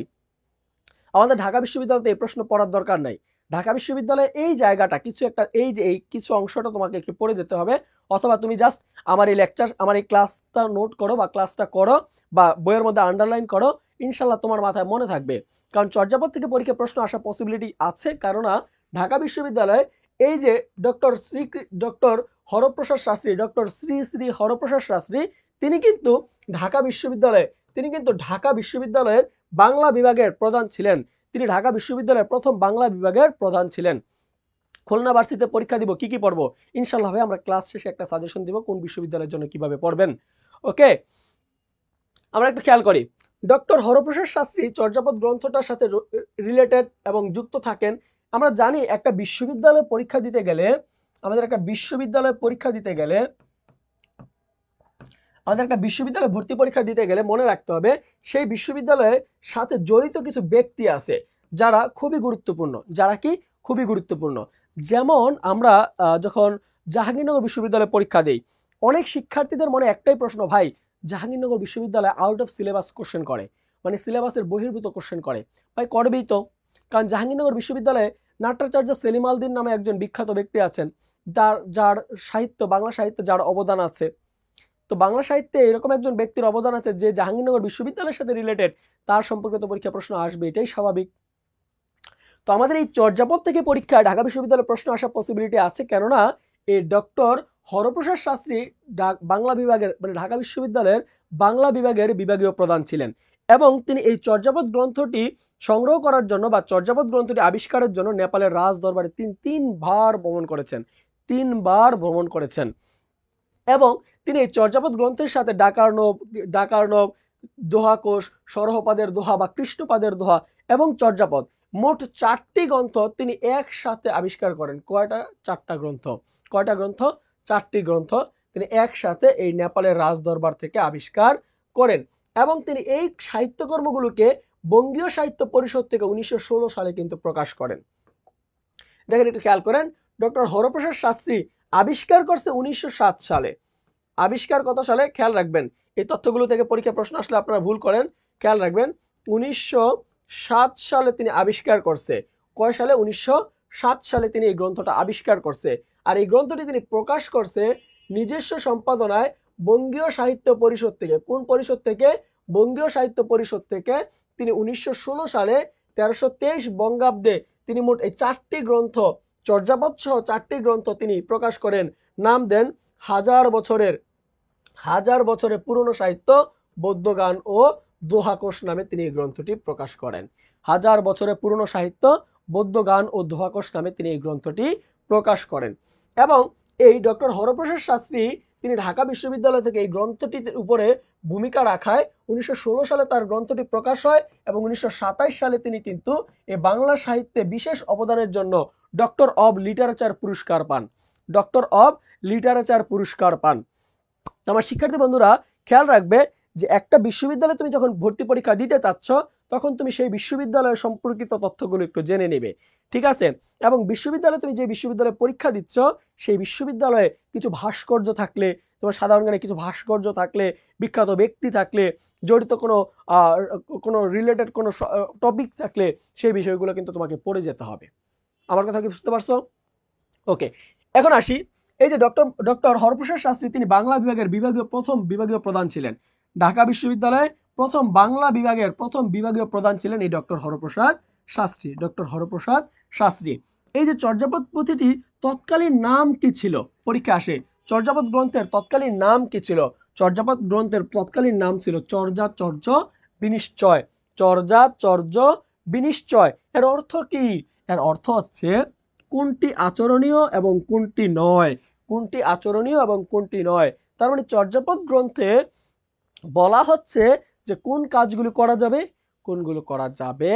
আমাদের ঢাকা বিশ্ববিদ্যালয়তে এই প্রশ্ন পড়ার দরকার নাই। ঢাকা বিশ্ববিদ্যালয়ে এই জায়গাটা কিছু একটা, এই যে এই কিছু অংশটা তোমাকে একটু পড়ে যেতে হবে, অথবা তুমি জাস্ট আমার এই লেকচার, আমার এই ক্লাসটা নোট করো বা ক্লাসটা করো বা বইয়ের মধ্যে আন্ডারলাইন করো, ইনশাল্লাহ তোমার মাথায় মনে থাকবে। কারণ চর্যাপদ থেকে পরীক্ষা প্রশ্ন আসার পসিবিলিটি আছে, কেননা ঢাকা বিশ্ববিদ্যালয়ে এই যে ডক্টর হরপ্রসাদ শাস্ত্রী, ডক্টর শ্রী শ্রী হরপ্রসাদ শাস্ত্রী, তিনি কিন্তু ঢাকা বিশ্ববিদ্যালয়ের বাংলা বিভাগের প্রধান ছিলেন। তিনি ঢাকা বিশ্ববিদ্যালয়ের প্রথম বাংলা বিভাগের প্রধান ছিলেন। খুলনা ভার্সিটিতে পরীক্ষা দিব, কি কি পড়বো ইনশাল্লাহ ভাই আমরা ক্লাস শেষে একটা সাজেশন দিব কোন বিশ্ববিদ্যালয়ের জন্য কিভাবে পড়বেন। ওকে, আমরা একটু খেয়াল করি। ডক্টর হরপ্রসাদ শাস্ত্রী চর্যাপদ গ্রন্থটার সাথে রিলেটেড এবং যুক্ত থাকেন। আমরা জানি একটা বিশ্ববিদ্যালয়ে পরীক্ষা দিতে গেলে ভর্তি পরীক্ষা দিতে গেলে মনে রাখতে হবে সেই বিশ্ববিদ্যালয়ের সাথে জড়িত কিছু ব্যক্তি আছে যারা খুবই গুরুত্বপূর্ণ। যেমন আমরা যখন জাহাঙ্গীরনগর বিশ্ববিদ্যালয়ে পরীক্ষা দেই, অনেক শিক্ষার্থীদের মনে একটাই প্রশ্ন, ভাই জাহাঙ্গীরনগর বিশ্ববিদ্যালয়ে আউট অফ সিলেবাস কোশ্চেন করে, মানে সিলেবাসের বহির্ভূত কোশ্চেন করে। ভাই করবেই তো, কারণ জাহাঙ্গীরনগর বিশ্ববিদ্যালয়ে নাট্যাচার্য সেলিম আল দীন নামে একজন বিখ্যাত ব্যক্তি আছেন, যার বাংলা সাহিত্যে যার অবদান আছে। তো বাংলা সাহিত্যে এরকম একজন ব্যক্তির অবদান আছে যে জাহাঙ্গীরনগর বিশ্ববিদ্যালয়ের সাথে রিলেটেড, তার সম্পর্কিত পরীক্ষা প্রশ্ন আসবে, এটাই স্বাভাবিক। তো আমাদের এই চর্যাপদ থেকে পরীক্ষায় ঢাকা বিশ্ববিদ্যালয়ের প্রশ্ন আসার পসিবিলিটি আছে, কেননা এই ডক্টর হরপ্রসাদ শাস্ত্রী বাংলা বিভাগের, মানে ঢাকা বিশ্ববিদ্যালয়ের বাংলা বিভাগের বিভাগীয় প্রধান ছিলেন, এবং তিনি এই চর্যাপদ গ্রন্থটি সংগ্রহ করার জন্য বা চর্যাপদ গ্রন্থটি আবিষ্কারের জন্য নেপালের রাজ দরবারে তিনবার ভ্রমণ করেছেন। এবং তিনি এই চর্যাপদ গ্রন্থের সাথে ডাকার্ণব, দোহাকোষ, সরহপাদের দোহা বা কৃষ্ণপাদের দোহা এবং চর্যাপদ, মোট 4টি গ্রন্থ তিনি একসাথে আবিষ্কার করেন। চারটা গ্রন্থ। 4টি গ্রন্থ তিনি একসাথে এই নেপালের রাজদরবার থেকে আবিষ্কার করেন, এবং তিনি এই সাহিত্যকর্মগুলোকে বঙ্গীয় সাহিত্য পরিষদ থেকে 1916 সালে কিন্তু প্রকাশ করেন। দেখেন, একটু খেয়াল করেন, ডক্টর হরপ্রসাদ শাস্ত্রী আবিষ্কার করছে 1907 সালে। আবিষ্কার কত সালে খেয়াল রাখবেন, এই তথ্যগুলো থেকে পরীক্ষা প্রশ্ন আসলে আপনারা ভুল করেন, খেয়াল রাখবেন। 1907 সালে তিনি আবিষ্কার করছে। কয় সালে? 1907 সালে তিনি এই গ্রন্থটা আবিষ্কার করছে। আর এই গ্রন্থটি তিনি প্রকাশ করছে নিজস্ব সম্পাদনায় বঙ্গীয় সাহিত্য পরিষদ থেকে। কোন পরিষদ থেকে? বঙ্গীয় সাহিত্য পরিষদ থেকে। তিনি 1916 সালে 1323 বঙ্গাব্দে তিনি মোট এই 4টি গ্রন্থ, চর্যাপদ সহ 4টি গ্রন্থ তিনি প্রকাশ করেন। নাম দেন হাজার বছরের পুরনো সাহিত্য বৌদ্ধ গান ও দোহাকোষ নামে তিনি এই গ্রন্থটি প্রকাশ করেন। হাজার বছরের পুরনো সাহিত্য বৌদ্ধ গান ও দোহাকোষ নামে তিনি এই গ্রন্থটি প্রকাশ করেন। এবং এই ডক্টর হরপ্রসাদ শাস্ত্রী তিনি ঢাকা বিশ্ববিদ্যালয় থেকে এই গ্রন্থটির উপরে ভূমিকা রাখায় 1916 সালে তার গ্রন্থটি প্রকাশ হয় এবং 1927 সালে তিনি কিন্তু এই বাংলা সাহিত্যে বিশেষ অবদানের জন্য ডক্টর অব লিটারেচার পুরস্কার পান। ডক্টর অব লিটারেচার পুরস্কার পান। আমার শিক্ষার্থী বন্ধুরা খেয়াল রাখবে যে একটা বিশ্ববিদ্যালয়ে তুমি যখন ভর্তি পরীক্ষা দিতে চাচ্ছ তখন তুমি সেই বিশ্ববিদ্যালয়ের সম্পর্কিত তথ্যগুলো একটু জেনে নেবে, ঠিক আছে? এবং বিশ্ববিদ্যালয়ে তুমি যে বিশ্ববিদ্যালয়ে পরীক্ষা দিচ্ছ সেই বিশ্ববিদ্যালয়ে কিছু ভাস্কর্য থাকলে, তোমার সাধারণ জ্ঞানে কিছু ভাস্কর্য থাকলে, বিখ্যাত ব্যক্তি থাকলে, জড়িত কোনো রিলেটেড কোনো টপিক থাকলে সেই বিষয়গুলো কিন্তু তোমাকে পড়ে যেতে হবে। আমার কথা কি বুঝতে পারছো? ওকে, এখন আসি। এই যে ডক্টর হরপ্রসাদ শাস্ত্রী তিনি বাংলা বিভাগের প্রথম বিভাগীয় প্রধান ছিলেন। ঢাকা বিশ্ববিদ্যালয়ে প্রথম বাংলা বিভাগের প্রথম বিভাগীয় প্রধান ছিলেন এই ডক্টর হরপ্রসাদ শাস্ত্রী। ডক্টর হরপ্রসাদ শাস্ত্রী। এই যে চর্যাপদ পুঁথিটি তৎকালীন নাম কি ছিল? পরীক্ষা আসে। চর্যাপদ গ্রন্থের তৎকালীন নাম কি ছিল? চর্যাপদ গ্রন্থের তৎকালীন নাম ছিল চর্যাচর্য বিনিশ্চয়। চর্যাচর্য বিনিশ্চয়। এর অর্থ কি? এর অর্থ হচ্ছে কোনটি আচরণীয় এবং কোনটি নয়, কোনটি আচরণীয় এবং কোনটি নয়। তার মানে চর্যাপদ গ্রন্থে বলা হচ্ছে যে কোন কাজগুলো করা যাবে, কোনগুলো করা যাবে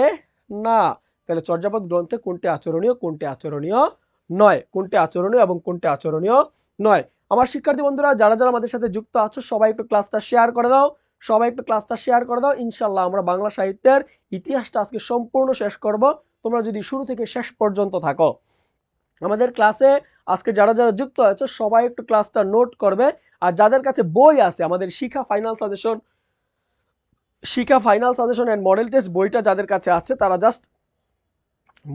না। তাহলে চর্যাপদ গ্রন্থে কোনটি আচরণীয়, কোনটি আচরণীয় নয়, কোনটি আচরণীয় এবং কোনটি আচরণীয় নয়। আমার শিক্ষার্থী বন্ধুরা যারা যারা আমাদের সাথে যুক্ত আছো সবাই একটু ক্লাসটা শেয়ার করে দাও, সবাই একটু ক্লাসটা শেয়ার করে দাও। ইনশাল্লাহ আমরা বাংলা সাহিত্যের ইতিহাসটা আজকে সম্পূর্ণ শেষ করব, তোমরা যদি শুরু থেকে শেষ পর্যন্ত থাকো। আমাদের ক্লাসে আজকে যারা যারা যুক্ত আছো সবাই একটু ক্লাসটা নোট করবে। আর যাদের কাছে বই আছে, আমাদের Shikha final suggestion and model test বইটা যাদের কাছে আছে তারা জাস্ট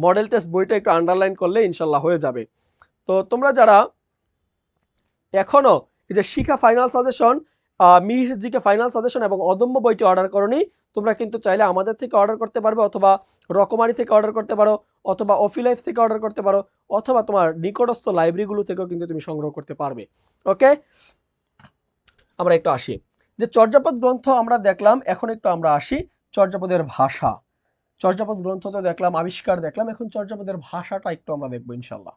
মডেল টেস্ট বইটা একটু আন্ডারলাইন করলে ইনশাল্লাহ হয়ে যাবে। তো তোমরা যারা এখনো এই যে Shikha final suggestion, Mihir GK final suggestion এবং অদম্য বইটি অর্ডার করোনি, তোমরা কিন্তু চাইলে আমাদের থেকে অর্ডার করতে পারবে, অথবা রকমারি থেকে অর্ডার করতে পারো, অথবা অফিলাইফ থেকে অর্ডার করতে পারো, অথবা তোমার নিকটস্থ লাইব্রেরিগুলো থেকেও কিন্তু তুমি সংগ্রহ করতে পারবে। ওকে, আমরা একটু আসি যে চর্যাপদ গ্রন্থ আমরা দেখলাম, এখন একটু আমরা আসি চর্যাপদের ভাষা। চর্যাপদ গ্রন্থ তো দেখলাম, আবিষ্কার দেখলাম, এখন চর্যাপদের ভাষাটা একটু আমরা দেখবো ইনশাল্লাহ।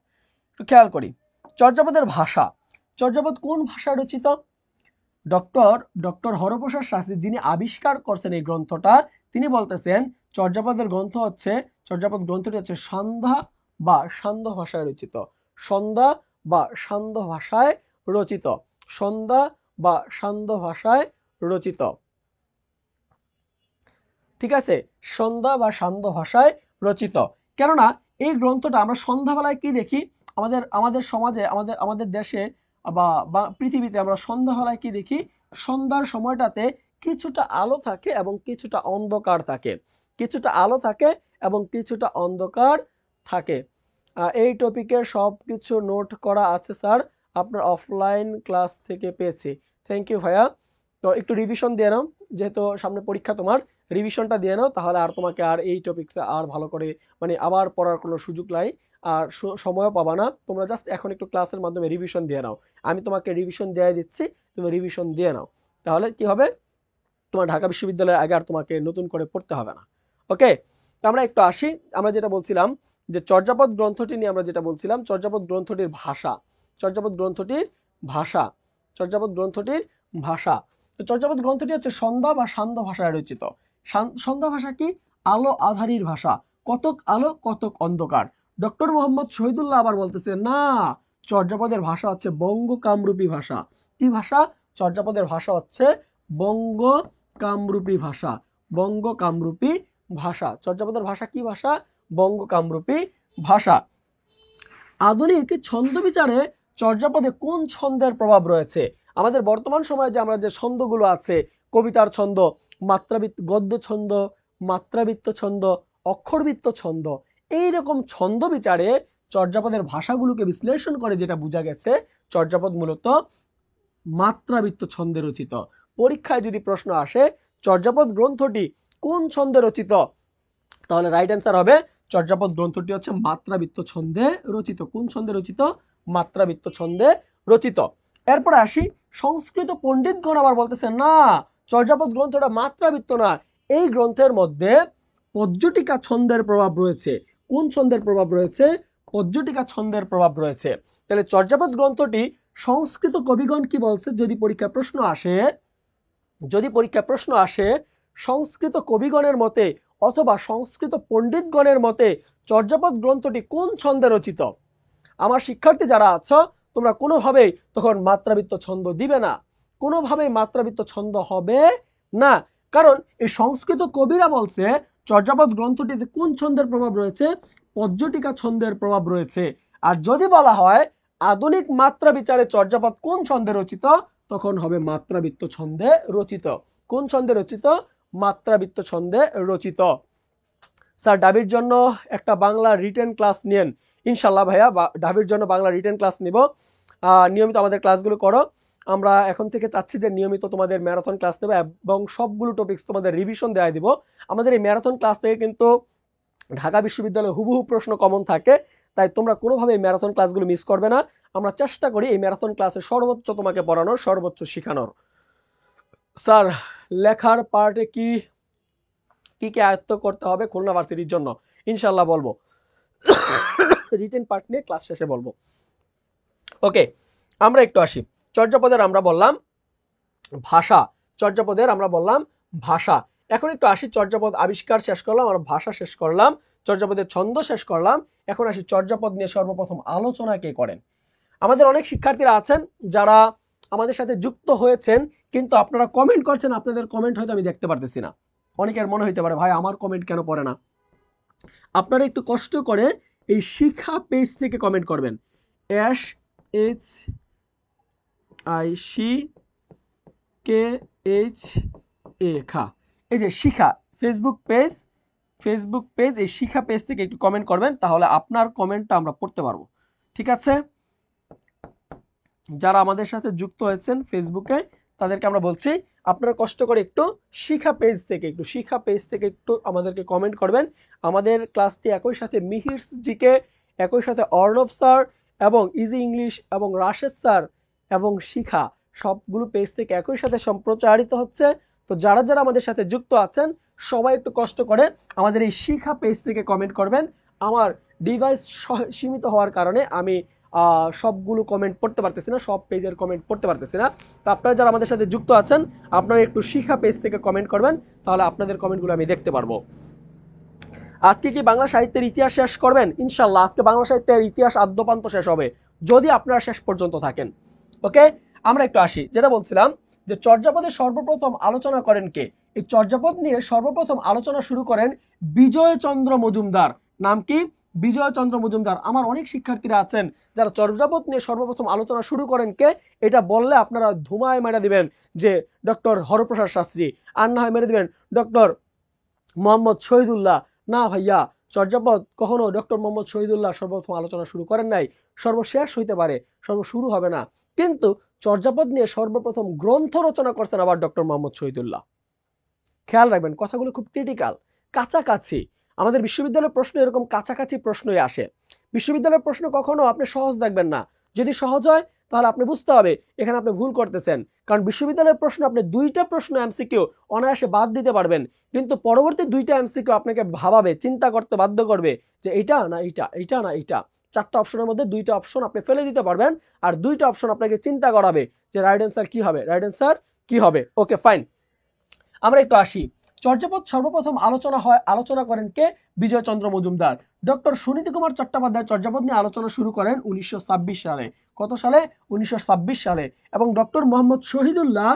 একটু খেয়াল করি চর্যাপদের ভাষা। চর্যাপদ কোন ভাষায় রচিত? ডক্টর হরপ্রসাদ শাস্ত্রী যিনি আবিষ্কার করছেন এই গ্রন্থটা, তিনি বলতেছেন চর্যাপদ গ্রন্থটি হচ্ছে সন্ধ্যা বা সান্ধ্য ভাষায় রচিত। সন্ধ্যা বা সান্ধ্য ভাষায় রচিত। সন্ধ্যা বা সান্ধ্য ভাষায় রচিত। ঠিক আছে, সন্ধ্যা বা সান্ধ্য ভাষায় রচিত। কেননা এই গ্রন্থটা আমরা সন্ধ্যাবেলায় কি দেখি, আমাদের সমাজে, আমাদের দেশে বা পৃথিবীতে আমরা সন্ধ্যাবেলায় কি দেখি? সন্ধ্যার সময়টাতে কিছুটা আলো থাকে এবং কিছুটা অন্ধকার থাকে, কিছুটা আলো থাকে এবং কিছুটা অন্ধকার থাকে। এই টপিকে সব কিছু নোট করা আছে স্যার, আপনার অফলাইন ক্লাস থেকে পেয়েছি। থ্যাংক ইউ ভাইয়া। তো একটু রিভিশন দিয়ে নাও, যেহেতু সামনে পরীক্ষা, তোমার রিভিশনটা দিয়ে নাও, তাহলে আর তোমাকে আর এই টপিকটা আর ভালো করে মানে আবার পড়ার কোনো সুযোগ নাই, আর সময়ও পাবা না। তোমরা জাস্ট এখন একটু ক্লাসের মাধ্যমে রিভিশন দিয়ে নাও, আমি তোমাকে রিভিশন দিয়ে দিচ্ছি, তুমি রিভিশন দিয়ে নাও, তাহলে কি হবে, তোমার ঢাকা বিশ্ববিদ্যালয়ের আগে আর তোমাকে নতুন করে পড়তে হবে না। ওকে, তো আমরা একটু আসি, আমরা যেটা বলছিলাম যে চর্যাপদ গ্রন্থটি নিয়ে আমরা যেটা বলছিলাম, চর্যাপদ গ্রন্থটির ভাষা। চর্যাপদ গ্রন্থটির ভাষা। চর্যাপদ গ্রন্থটির ভাষা। তো চর্যাপদ গ্রন্থটি হচ্ছে সন্ধ্যা বা সান্ধ্য ভাষায় রচিত। সন্ধ্যা ভাষা কি? আলো আধারির ভাষা, কতক আলো কতক অন্ধকার। ডক্টর মোহাম্মদ শহীদুল্লাহ আবার বলতেছে না, চর্যাপদের ভাষা হচ্ছে বঙ্গ কামরূপী ভাষা। কি ভাষা? চর্যাপদের ভাষা হচ্ছে বঙ্গ কামরূপী ভাষা। বঙ্গ কামরূপী ভাষা। চর্যাপদের ভাষা কি ভাষা? বঙ্গ কামরূপী ভাষা। আধুনিক ছন্দ বিচারে চর্যাপদে কোন ছন্দের প্রভাব রয়েছে? আমাদের বর্তমান সময়ে যে আমরা যে ছন্দগুলো আছে, কবিতার ছন্দ, মাত্রাবৃত্ত, গদ্য ছন্দ, মাত্রাবৃত্ত ছন্দ, অক্ষরবৃত্ত ছন্দ, এইরকম ছন্দ বিচারে চর্যাপদের ভাষাগুলোকে বিশ্লেষণ করে যেটা বোঝা গেছে চর্যাপদ মূলত মাত্রাবৃত্ত ছন্দে রচিত। পরীক্ষায় যদি প্রশ্ন আসে চর্যাপদ গ্রন্থটি কোন ছন্দে রচিত, তাহলে রাইট অ্যান্সার হবে চর্যাপদ গ্রন্থটি হচ্ছে মাত্রাবৃত্ত ছন্দে রচিত। কোন ছন্দে রচিত? মাত্রাবৃত্ত ছন্দে রচিত। এরপরে আসি, সংস্কৃত পণ্ডিতগণ আবার বলতেছেন না, চর্যাপদ গ্রন্থটা মাত্রাবৃত্ত না, এই গ্রন্থের মধ্যে পর্যটিকা ছন্দের প্রভাব রয়েছে। কোন ছন্দের প্রভাব রয়েছে? পর্যটিকা ছন্দের প্রভাব রয়েছে। তাহলে চর্যাপদ গ্রন্থটি সংস্কৃত কবিগণ কি বলছে, যদি পরীক্ষা প্রশ্ন আসে সংস্কৃত কবিগণের মতে অথবা সংস্কৃত পণ্ডিতগণের মতে চর্যাপদ গ্রন্থটি কোন ছন্দে রচিত, আমার শিক্ষার্থী যারা আছো তোমরা কোনোভাবেই তখন মাত্রাবৃত্ত ছন্দ দিবে না, কোনোভাবেই মাত্রাবৃত্ত ছন্দ হবে না, কারণ এই সংস্কৃত কবিরা বলছে চর্যাপদ গ্রন্থটিতে কোন ছন্দের প্রভাব রয়েছে? পর্যটিকা ছন্দের প্রভাব রয়েছে। আর যদি বলা হয় আধুনিক মাত্রা বিচারে চর্যাপদ কোন ছন্দে রচিত, তখন হবে মাত্রাবৃত্ত ছন্দে রচিত। কোন ছন্দে রচিত? মাত্রাবৃত্ত ছন্দে রচিত। স্যার ডাবির জন্য একটা বাংলা রিটেন ক্লাস নিয়েন। ইনশাল্লাহ ভাইয়া, ডাবির জন্য বাংলা রিটেন ক্লাস নিব। নিয়মিত আমাদের ক্লাসগুলো করো। আমরা এখন থেকে চাচ্ছি যে নিয়মিত তোমাদের ম্যারাথন ক্লাস নেব এবং সবগুলো টপিকস তোমাদের রিভিশন দেওয়া দিব। আমাদের এই ম্যারাথন ক্লাস থেকে কিন্তু ঢাকা বিশ্ববিদ্যালয়ে হুবহু প্রশ্ন কমন থাকে, তাই তোমরা কোনোভাবে এই ম্যারাথন ক্লাসগুলো মিস করবে না। আমরা চেষ্টা করি এই ম্যারাথন ক্লাসে সর্বোচ্চ তোমাকে পড়ানোর, সর্বোচ্চ শেখানোর। স্যার লেখার পার্টে কি কি আয়ত্ত করতে হবে খুলনা ভার্সিটির জন্য? ইনশাল্লাহ বলবো, রিটেন পার্ট নিয়ে ক্লাস শেষে বলবো। ওকে, আমরা একটু আসি। চর্যাপদের আমরা বললাম ভাষা, চর্যাপদের আমরা বললাম ভাষা। এখন একটু আসি, চর্যাপদ আবিষ্কার শেষ করলাম, আমরা ভাষা শেষ করলাম, চর্যাপদের ছন্দ শেষ করলাম। এখন আসি চর্যাপদ নিয়ে সর্বপ্রথম আলোচনা কে করেন। আমাদের অনেক শিক্ষার্থীরা আছেন যারা আমাদের সাথে যুক্ত হয়েছেন, কিন্তু আপনারা কমেন্ট করছেন, আপনাদের কমেন্ট হয়তো আমি দেখতে পারতেছি না। অনেকের মনে হইতে পারে ভাই আমার কমেন্ট কেন পড়ে না। আপনারা একটু কষ্ট করে এই শিখা পেজ থেকে কমেন্ট করবেন। SHIKHA, এই যে শিখা ফেসবুক পেজ, এই শিখা পেজ থেকে একটু কমেন্ট করবেন, তাহলে আপনার কমেন্টটা আমরা পড়তে পারবো। ঠিক আছে, যারা আমাদের সাথে যুক্ত হয়েছেন ফেসবুকে তাদেরকে আমরা বলছি আপনারা কষ্ট করে একটু শিখা পেজ থেকে একটু আমাদেরকে কমেন্ট করবেন। আমাদের ক্লাসটি একই সাথে মিহিরস জিকে, একই সাথে অর্ণব স্যার এবং ইজি ইংলিশ এবং রাশেদ স্যার এবং শিখা সবগুলো পেজ থেকে একই সাথে সম্প্রচারিত হচ্ছে। তো যারা যারা আমাদের সাথে যুক্ত আছেন সবাই একটু কষ্ট করে আমাদের এই শিখা পেজ থেকে কমেন্ট করবেন। আমার ডিভাইস সীমিত হওয়ার কারণে আমি সবগুলো কমেন্ট পড়তে পারতেছি না, সব পেজের কমেন্ট পড়তে পারতেছি না। তো আপনারা যারা আমাদের সাথে যুক্ত আছেন আপনারা একটু শিখা পেজ থেকে কমেন্ট করবেন, তাহলে আপনাদের কমেন্টগুলো আমি দেখতে পারবো। আজকে কি বাংলা সাহিত্যের ইতিহাস শেষ করবেন? ইনশাল্লাহ আজকে বাংলা সাহিত্যের ইতিহাস আদ্যপান্ত শেষ হবে, যদি আপনারা শেষ পর্যন্ত থাকেন। ওকে, আমরা একটু আসি, যেটা বলছিলাম যে চর্যাপদের সর্বপ্রথম আলোচনা করেন কে। এই চর্যাপদ নিয়ে সর্বপ্রথম আলোচনা শুরু করেন বিজয়চন্দ্র মজুমদার। নাম কি? বিজয়চন্দ্র মজুমদার। আমার অনেক শিক্ষার্থীরা আছেন যারা চর্যাপদ নিয়ে সর্বপ্রথম আলোচনা শুরু করেন কে, এটা বললে আপনারা ধুমায় মেরে দিবেন যে ডক্টর হরপ্রসাদ শাস্ত্রী, আর না হয় মেরে দিবেন ডক্টর মোহাম্মদ শহীদুল্লাহ। না ভাইয়া, চর্যাপদ কখনো ডক্টর মোহাম্মদ শহীদুল্লাহ সর্বপ্রথম আলোচনা শুরু করেন নাই, সর্বশেষ হইতে পারে, সর্বশুরু হবে না। কিন্তু চর্যাপদ নিয়ে সর্বপ্রথম গ্রন্থ রচনা করছেন আবার ডক্টর মোহাম্মদ শহীদুল্লাহ। খেয়াল রাখবেন, কথাগুলো খুব ক্রিটিক্যাল, কাছাকাছি। আমাদের বিশ্ববিদ্যালয়ের প্রশ্ন এরকম কাছাকাছি প্রশ্নই আসে। বিশ্ববিদ্যালয়ের প্রশ্ন কখনো আপনি সহজ দেখবেন না, যদি সহজ হয় তাহলে আপনি বুঝতে হবে এখানে আপনি ভুল করতেছেন। কারণ বিশ্ববিদ্যালয়ের প্রশ্ন আপনি দুইটা প্রশ্ন এমসিকিউ অনায়াসে বাদ দিতে পারবেন, কিন্তু পরবর্তী দুইটা এমসিকিউ আপনাকে ভাবাবে, চিন্তা করতে বাধ্য করবে যে এটা না এটা, এটা না এটা। চারটা অপশনের মধ্যে দুইটা অপশন আপনি ফেলে দিতে পারবেন, আর দুইটা অপশন আপনাকে চিন্তা করাবে যে রাইট অ্যান্সার কি হবে, রাইট অ্যান্সার কি হবে। ওকে ফাইন, আমরা একটু আসি। চর্যাপদ সর্বপ্রথম আলোচনা করেন কে? বিজয়চন্দ্র মজুমদার। ডক্টর সুনীতি কুমার চট্টোপাধ্যায় চর্যাপদ নিয়ে আলোচনা শুরু করেন 1926 সালে। কত সালে? 1926 সালে। এবং ডক্টর মোহাম্মদ শহীদুল্লাহ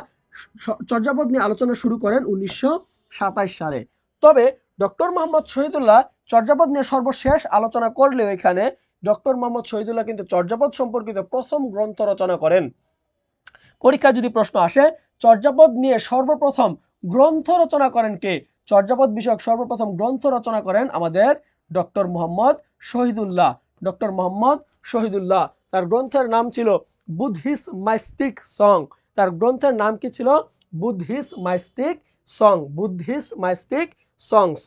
চর্যাপদ নিয়ে আলোচনা শুরু করেন 1927 সালে। তবে ডক্টর মোহাম্মদ শহীদুল্লাহ চর্যাপদ নিয়ে সর্বশেষ আলোচনা করলেও এখানে ডক্টর মোহাম্মদ শহীদুল্লাহ কিন্তু চর্যাপদ সম্পর্কিত প্রথম গ্রন্থ রচনা করেন। পরীক্ষায় যদি প্রশ্ন আসে চর্যাপদ নিয়ে সর্বপ্রথম গ্রন্থ রচনা করেন কে? চর্যাপদ বিষয়ক সর্বপ্রথম গ্রন্থ রচনা করেন আমাদের ডক্টর মোহাম্মদ শহীদুল্লাহ। ডক্টর মোহাম্মদ শহীদুল্লাহ, তার গ্রন্থের নাম ছিল বুদ্ধিসমাইস্টিক সং। তার গ্রন্থের নাম কি ছিল? বুদ্ধিসমাইস্টিক সং, বুদ্ধিসমাইস্টিক সংস।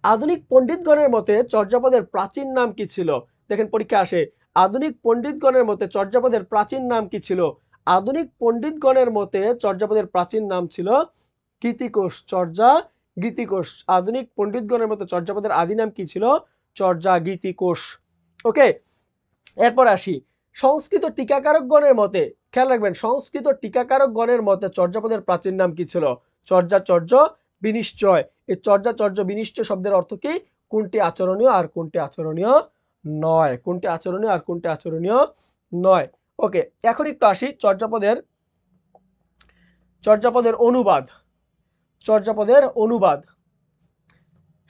আধুনিক পণ্ডিতগণের মতে চর্যাপদের প্রাচীন নাম কি ছিল? দেখেন পরীক্ষা আসে, আধুনিক পণ্ডিতগণের মতে চর্যাপদের প্রাচীন নাম কি ছিল? আধুনিক পণ্ডিতগণের মতে চর্যাপদের প্রাচীন নাম ছিল গীতিকোষ, চর্যা গীতিকোষ। আধুনিক পণ্ডিতগণের মতে চর্যাপদের আদি নাম কি ছিল? চর্যা গীতিকোষ। ওকে, এরপর আসি সংস্কৃত টিকাকারকগণের মতে, খেয়াল রাখবেন, সংস্কৃত টিকাকারকগণের মতে চর্যাপদের প্রাচীন নাম কি ছিল? চর্যাচর্য বিনিশ্চয়। এই চর্যাচর্য বিনিশ্চয় শব্দের অর্থ কি? কোনটি আচরণীয় আর কোনটি আচরণীয় নয়, কোনটি আচরণীয় আর কোনটি আচরণীয় নয়। ওকে, এখন একটু আসি চর্যাপদের অনুবাদ। চর্যাপদের অনুবাদ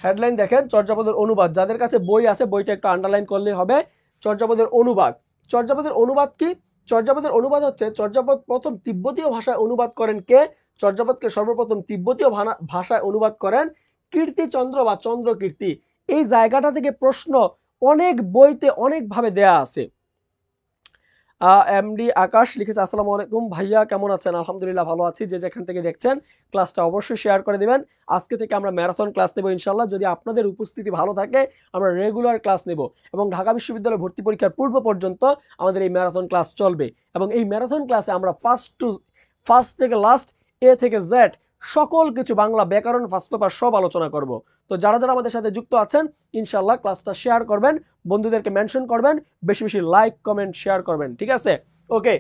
হেডলাইন দেখেন, চর্যাপদের অনুবাদ। যাদের কাছে বই আছে বইটা একটু আন্ডারলাইন করলে হবে। চর্যাপদের অনুবাদ, চর্যাপদের অনুবাদ কি? চর্যাপদের অনুবাদ হচ্ছে চর্যাপদ প্রথম তিব্বতীয় ভাষায় অনুবাদ করেন কে? চর্যাপদকে সর্বপ্রথম তিব্বতীয় ভাষায় অনুবাদ করেন কীর্তিচন্দ্র বা চন্দ্রকীর্তি। এই জায়গাটা থেকে প্রশ্ন অনেক বইতে অনেকভাবে দেয়া আছে। এমডি আকাশ লিখেছে, আসসালামু আলাইকুম ভাইয়া, কেমন আছেন? আলহামদুলিল্লাহ ভালো আছি। যে যেখান থেকে দেখছেন ক্লাসটা অবশ্যই শেয়ার করে দিবেন। আজকে থেকে আমরা ম্যারাথন ক্লাস নেব ইনশাল্লাহ। যদি আপনাদের উপস্থিতি ভালো থাকে আমরা রেগুলার ক্লাস নেব এবং ঢাকা বিশ্ববিদ্যালয়ে ভর্তি পরীক্ষার পূর্ব পর্যন্ত আমাদের এই ম্যারাথন ক্লাস চলবে এবং এই ম্যারাথন ক্লাসে আমরা ফার্স্ট থেকে লাস্ট, এ থেকে জেড সকল কিছু, বাংলা ব্যাকরণ, ফার্স্ট পেপার সব আলোচনা করব। তো যারা যারা আমাদের সাথে যুক্ত আছেন ইনশাল্লাহ ক্লাসটা শেয়ার করবেন, বন্ধুদেরকে মেনশন করবেন, বেশি বেশি লাইক কমেন্ট শেয়ার করবেন, ঠিক আছে? ওকে,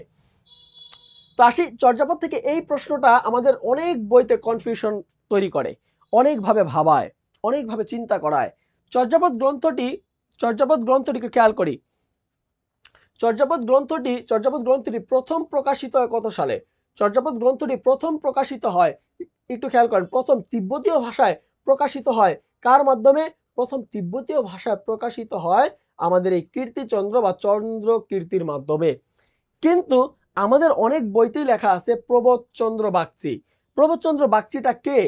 তো আসি চর্যাপদ থেকে। এই প্রশ্নটা আমাদের অনেক বইতে কনফিউশন তৈরি করে, অনেকভাবে ভাবায়, অনেকভাবে চিন্তা করায়। চর্যাপদ গ্রন্থটিকে খেয়াল করি। চর্যাপদ গ্রন্থটি প্রথম প্রকাশিত হয় কত সালে? চর্যাপদ গ্রন্থটি প্রথম প্রকাশিত হয়, একটু খেয়াল করেন, প্রথম তিব্বতীয় ভাষায় প্রকাশিত হয় কার মাধ্যমে? প্রথম তিব্বতীয় ভাষায় প্রকাশিত হয় আমাদের এই কীর্তিচন্দ্র বা চন্দ্রকীর্তির মাধ্যমে। কিন্তু আমাদের অনেক বইতেই লেখা আছে প্রবোধচন্দ্র বাগচি। প্রবোধচন্দ্র বাগচিটা কে?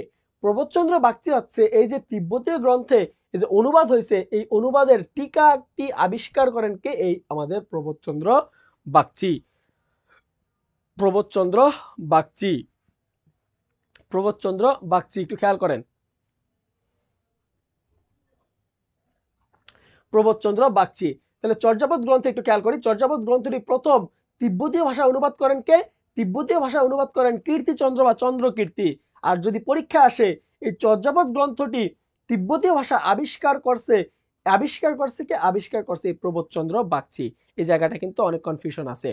প্রবোধচন্দ্র বাগচি হচ্ছে এই যে তিব্বতীয় গ্রন্থে এই যে অনুবাদ হয়েছে, এই অনুবাদের টিকাটি আবিষ্কার করেন কে? এই আমাদের প্রবোধচন্দ্র বাগচি। প্রবোধচন্দ্র বাগচি, প্রবোধচন্দ্র বাগচি, একটু খেয়াল করেন, প্রবোধচন্দ্র বাগচি। তাহলে চর্যাপদ গ্রন্থে একটু খেয়াল করি, চর্যাপদ গ্রন্থটি প্রথম তিব্বতীয় ভাষায় অনুবাদ করেন কে? তিব্বতীয় ভাষায় অনুবাদ করেন কীর্তিচন্দ্র বা চন্দ্রকীর্তি। আর যদি পরীক্ষা আসে এই চর্যাপদ গ্রন্থটি তিব্বতীয় ভাষা আবিষ্কার করছে কে? আবিষ্কার করছে এই প্রবোধচন্দ্র বাগচি। এই জায়গাটা কিন্তু অনেক কনফিউশন আছে।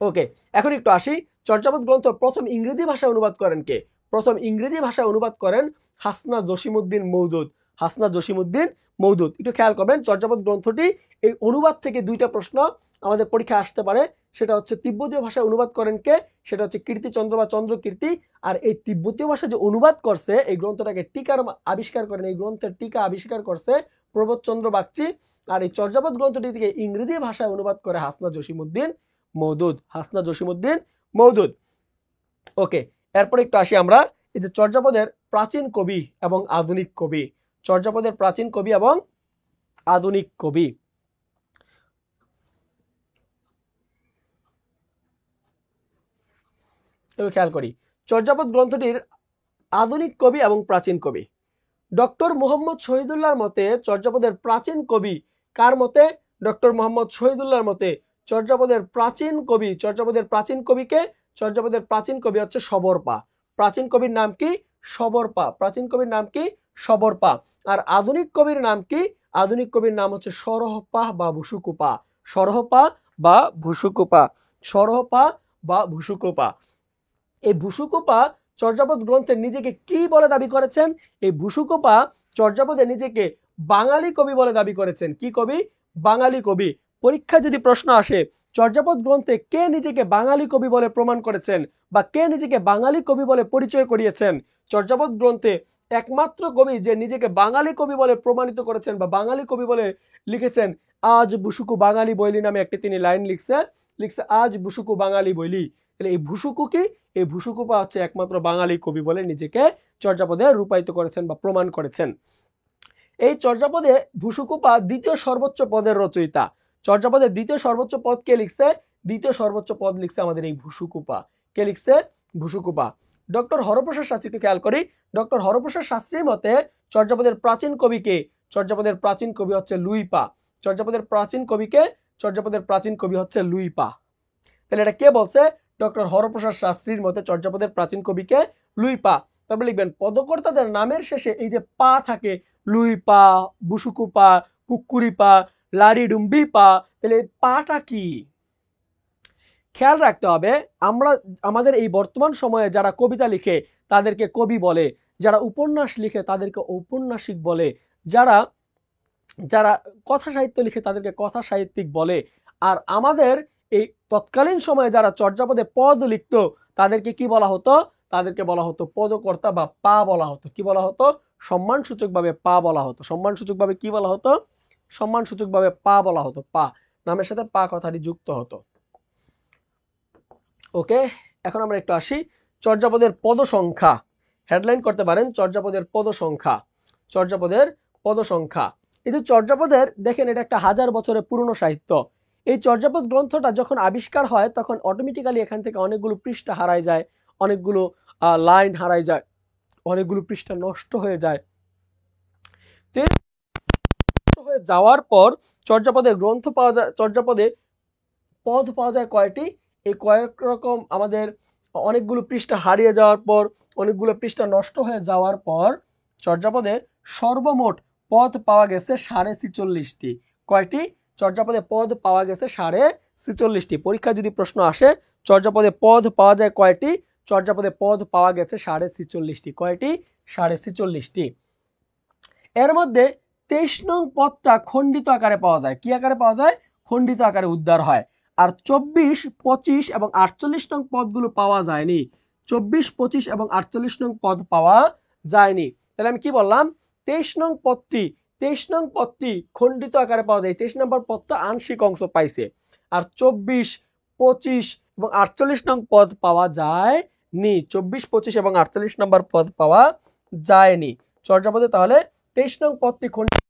ওকে, এখন একটু আসি চর্যাপদ গ্রন্থ প্রথম ইংরেজি ভাষায় অনুবাদ করেন কে? প্রথম ইংরেজি ভাষায় অনুবাদ করেন হাসনা জসিমউদ্দিন মওদুদ। হাসনা জসিমউদ্দিন মওদুদ, একটু খেয়াল করবেন। চর্যাপদ গ্রন্থটি এই অনুবাদ থেকে দুইটা প্রশ্ন আমাদের পরীক্ষায় আসতে পারে। সেটা হচ্ছে তিব্বতীয় ভাষায় অনুবাদ করেন কে? সেটা হচ্ছে কীর্তিচন্দ্র বা চন্দ্রকীর্তি। আর এই তিব্বতীয় ভাষায় যে অনুবাদ করছে এই গ্রন্থটাকে টিকার আবিষ্কার করেন, এই গ্রন্থের টিকা আবিষ্কার করছে প্রবোধচন্দ্র বাগচি। আর এই চর্যাপদ গ্রন্থটি থেকে ইংরেজি ভাষায় অনুবাদ করে হাসনা জসিমউদ্দিন মওদুদ, হাসনা জসিমউদ্দিন মওদুদ। ওকে, এরপর একটু আসি আমরা এই যে চর্যাপদের প্রাচীন কবি এবং আধুনিক কবি। চর্যাপদের প্রাচীন কবি এবং আধুনিক কবি, এবার খেয়াল করি চর্যাপদ গ্রন্থটির আধুনিক কবি এবং প্রাচীন কবি। ডক্টর মোহাম্মদ শহীদুল্লাহর মতে চর্যাপদের প্রাচীন কবি কার মতে? ডক্টর মোহাম্মদ শহীদুল্লাহর মতে চর্যাপদের প্রাচীন কবি, চর্যাপদের প্রাচীন কবিকে? চর্যাপদের প্রাচীন কবি হচ্ছে শবরপা। প্রাচীন কবির নাম কি? শবরপা। প্রাচীন কবির নাম কি? শবরপা। আর আধুনিক কবির নাম কি? আধুনিক কবির নাম হচ্ছে সরহপা বা ভুসুকুপা। সরহপা বা ভুসুকুপা, সরহপা বা ভুসুকুপা। এই ভুসুকুপা চর্যাপদ গ্রন্থে নিজেকে কি বলে দাবি করেছেন? এই ভুসুকুপা চর্যাপদে নিজেকে বাঙালি কবি বলে দাবি করেছেন। কি কবি? বাঙালি কবি। পরীক্ষায় যদি প্রশ্ন আসে চর্যাপদ গ্রন্থে কে নিজেকে বাঙালি কবি বলে প্রমাণ করেছেন বা কে নিজেকে বাঙালি কবি বলে পরিচয় করিয়েছেন? চর্যাপদ গ্রন্থে একমাত্র কবি যে নিজেকে বাঙালি কবি বলে প্রমাণিত করেছেন বা বাঙালি কবি বলে লিখেছেন, আজ বুসুকু বাঙালি বইলি নামে একটি তিনি লাইন লিখছে আজ বুসুকু বাঙালি বইলি। তাহলে এই ভুসুকু কি? এই ভুসুকুপা হচ্ছে একমাত্র বাঙালি কবি বলে নিজেকে চর্যাপদে রূপায়িত করেছেন বা প্রমাণ করেছেন। এই চর্যাপদে ভুসুকুপা দ্বিতীয় সর্বোচ্চ পদের রচয়িতা। চর্যাপদের দ্বিতীয় সর্বোচ্চ পদ কে লিখছে? দ্বিতীয় সর্বোচ্চ পদ লিখছে আমাদের এই ভুসুকুপা। কে লিখছে? ভুসুকুপা। ডক্টর হরপ্রসাদ শাস্ত্রীকে খেয়াল করি। ডক্টর হরপ্রসাদ শাস্ত্রীর মতে চর্যাপদের প্রাচীন কবি কে? চর্যাপদের প্রাচীন কবি হচ্ছে লুইপা। চর্যাপদের প্রাচীন কবিকে? চর্যাপদের প্রাচীন কবি হচ্ছে লুইপা। তাহলে এটা কে বলছে? ডক্টর হরপ্রসাদ শাস্ত্রীর মতে চর্যাপদের প্রাচীন কবিকে লুইপা। তারপর লিখবেন পদকর্তাদের নামের শেষে এই যে পা থাকে, লুইপা, বুসুকুপা, কুকুরিপা, লারিডুম্বিপা, তাহলে পাটা কি? খেয়াল রাখতে হবে, আমরা আমাদের এই বর্তমান সময়ে যারা কবিতা লিখে তাদেরকে কবি বলে, যারা উপন্যাস লিখে তাদেরকে ঔপন্যাসিক বলে, যারা যারা কথা সাহিত্য লিখে তাদেরকে কথা সাহিত্যিক বলে। আর আমাদের এই তৎকালীন সময়ে যারা চর্যাপদে পদ লিখতো তাদেরকে কি বলা হতো? তাদেরকে বলা হতো পদকর্তা বা পা বলা হতো। কি বলা হতো? সম্মানসূচকভাবে পা বলা হতো। সম্মানসূচকভাবে কি বলা হতো? সম্মানসূচকভাবে পা বলা হতো। পা নামের সাথে পা কথাটি যুক্ত হতো। ওকে, এখন আমরা একটু আসি চর্যাপদের পদ সংখ্যা। হেডলাইন করতে পারেন চর্যাপদের পদ সংখ্যা। চর্যাপদের পদ সংখ্যা। এই যে চর্যাপদের দেখেন, এটা একটা 1000 বছরের পুরনো সাহিত্য। এই চর্যাপদ গ্রন্থটা যখন আবিষ্কার হয় তখন অটোমেটিক্যালি এখান থেকে অনেকগুলো পৃষ্ঠা হারায় যায়, অনেকগুলো লাইন হারায় যায়, অনেকগুলো পৃষ্ঠা নষ্ট হয়ে যায়। হয়ে যাওয়ার পর চর্যাপদের গ্রন্থ পাওয়া যায়, চর্যাপদে পদ পাওয়া যায় কয়টি? এই কয়েক রকম আমাদের অনেকগুলো পৃষ্ঠা হারিয়ে যাওয়ার পর, অনেকগুলো পৃষ্ঠা নষ্ট হয়ে যাওয়ার পর চর্যাপদে সর্বমোট পদ পাওয়া গেছে 46.5টি। কয়টি? চর্যাপদে পদ পাওয়া গেছে 46.5টি। পরীক্ষা যদি প্রশ্ন আসে চর্যাপদে পদ পাওয়া যায় কয়টি? চর্যাপদে পদ পাওয়া গেছে 46.5টি। কয়টি? 46.5টি। এর মধ্যে 23 নং পদটা খণ্ডিত আকারে পাওয়া যায়। কি আকারে পাওয়া যায়? খণ্ডিত আকারে উদ্ধার হয়। আর 24, 25 এবং 48 নং পদগুলো পাওয়া যায়নি। 24, 25 এবং 48 নং পদ পাওয়া যায়নি। তাহলে আমি কি বললাম? 23 নং পদটি, 23 নং পদটি খণ্ডিত আকারে পাওয়া যায়। 23 নম্বর পদটা আংশিক অংশ পাইছে। আর 24, 25 এবং 48 নং পদ পাওয়া যায়নি। 24, 25 এবং 48 নম্বর পদ পাওয়া যায়নি চর্যাপদে। তাহলে 23 নং পদটি খণ্ডিত।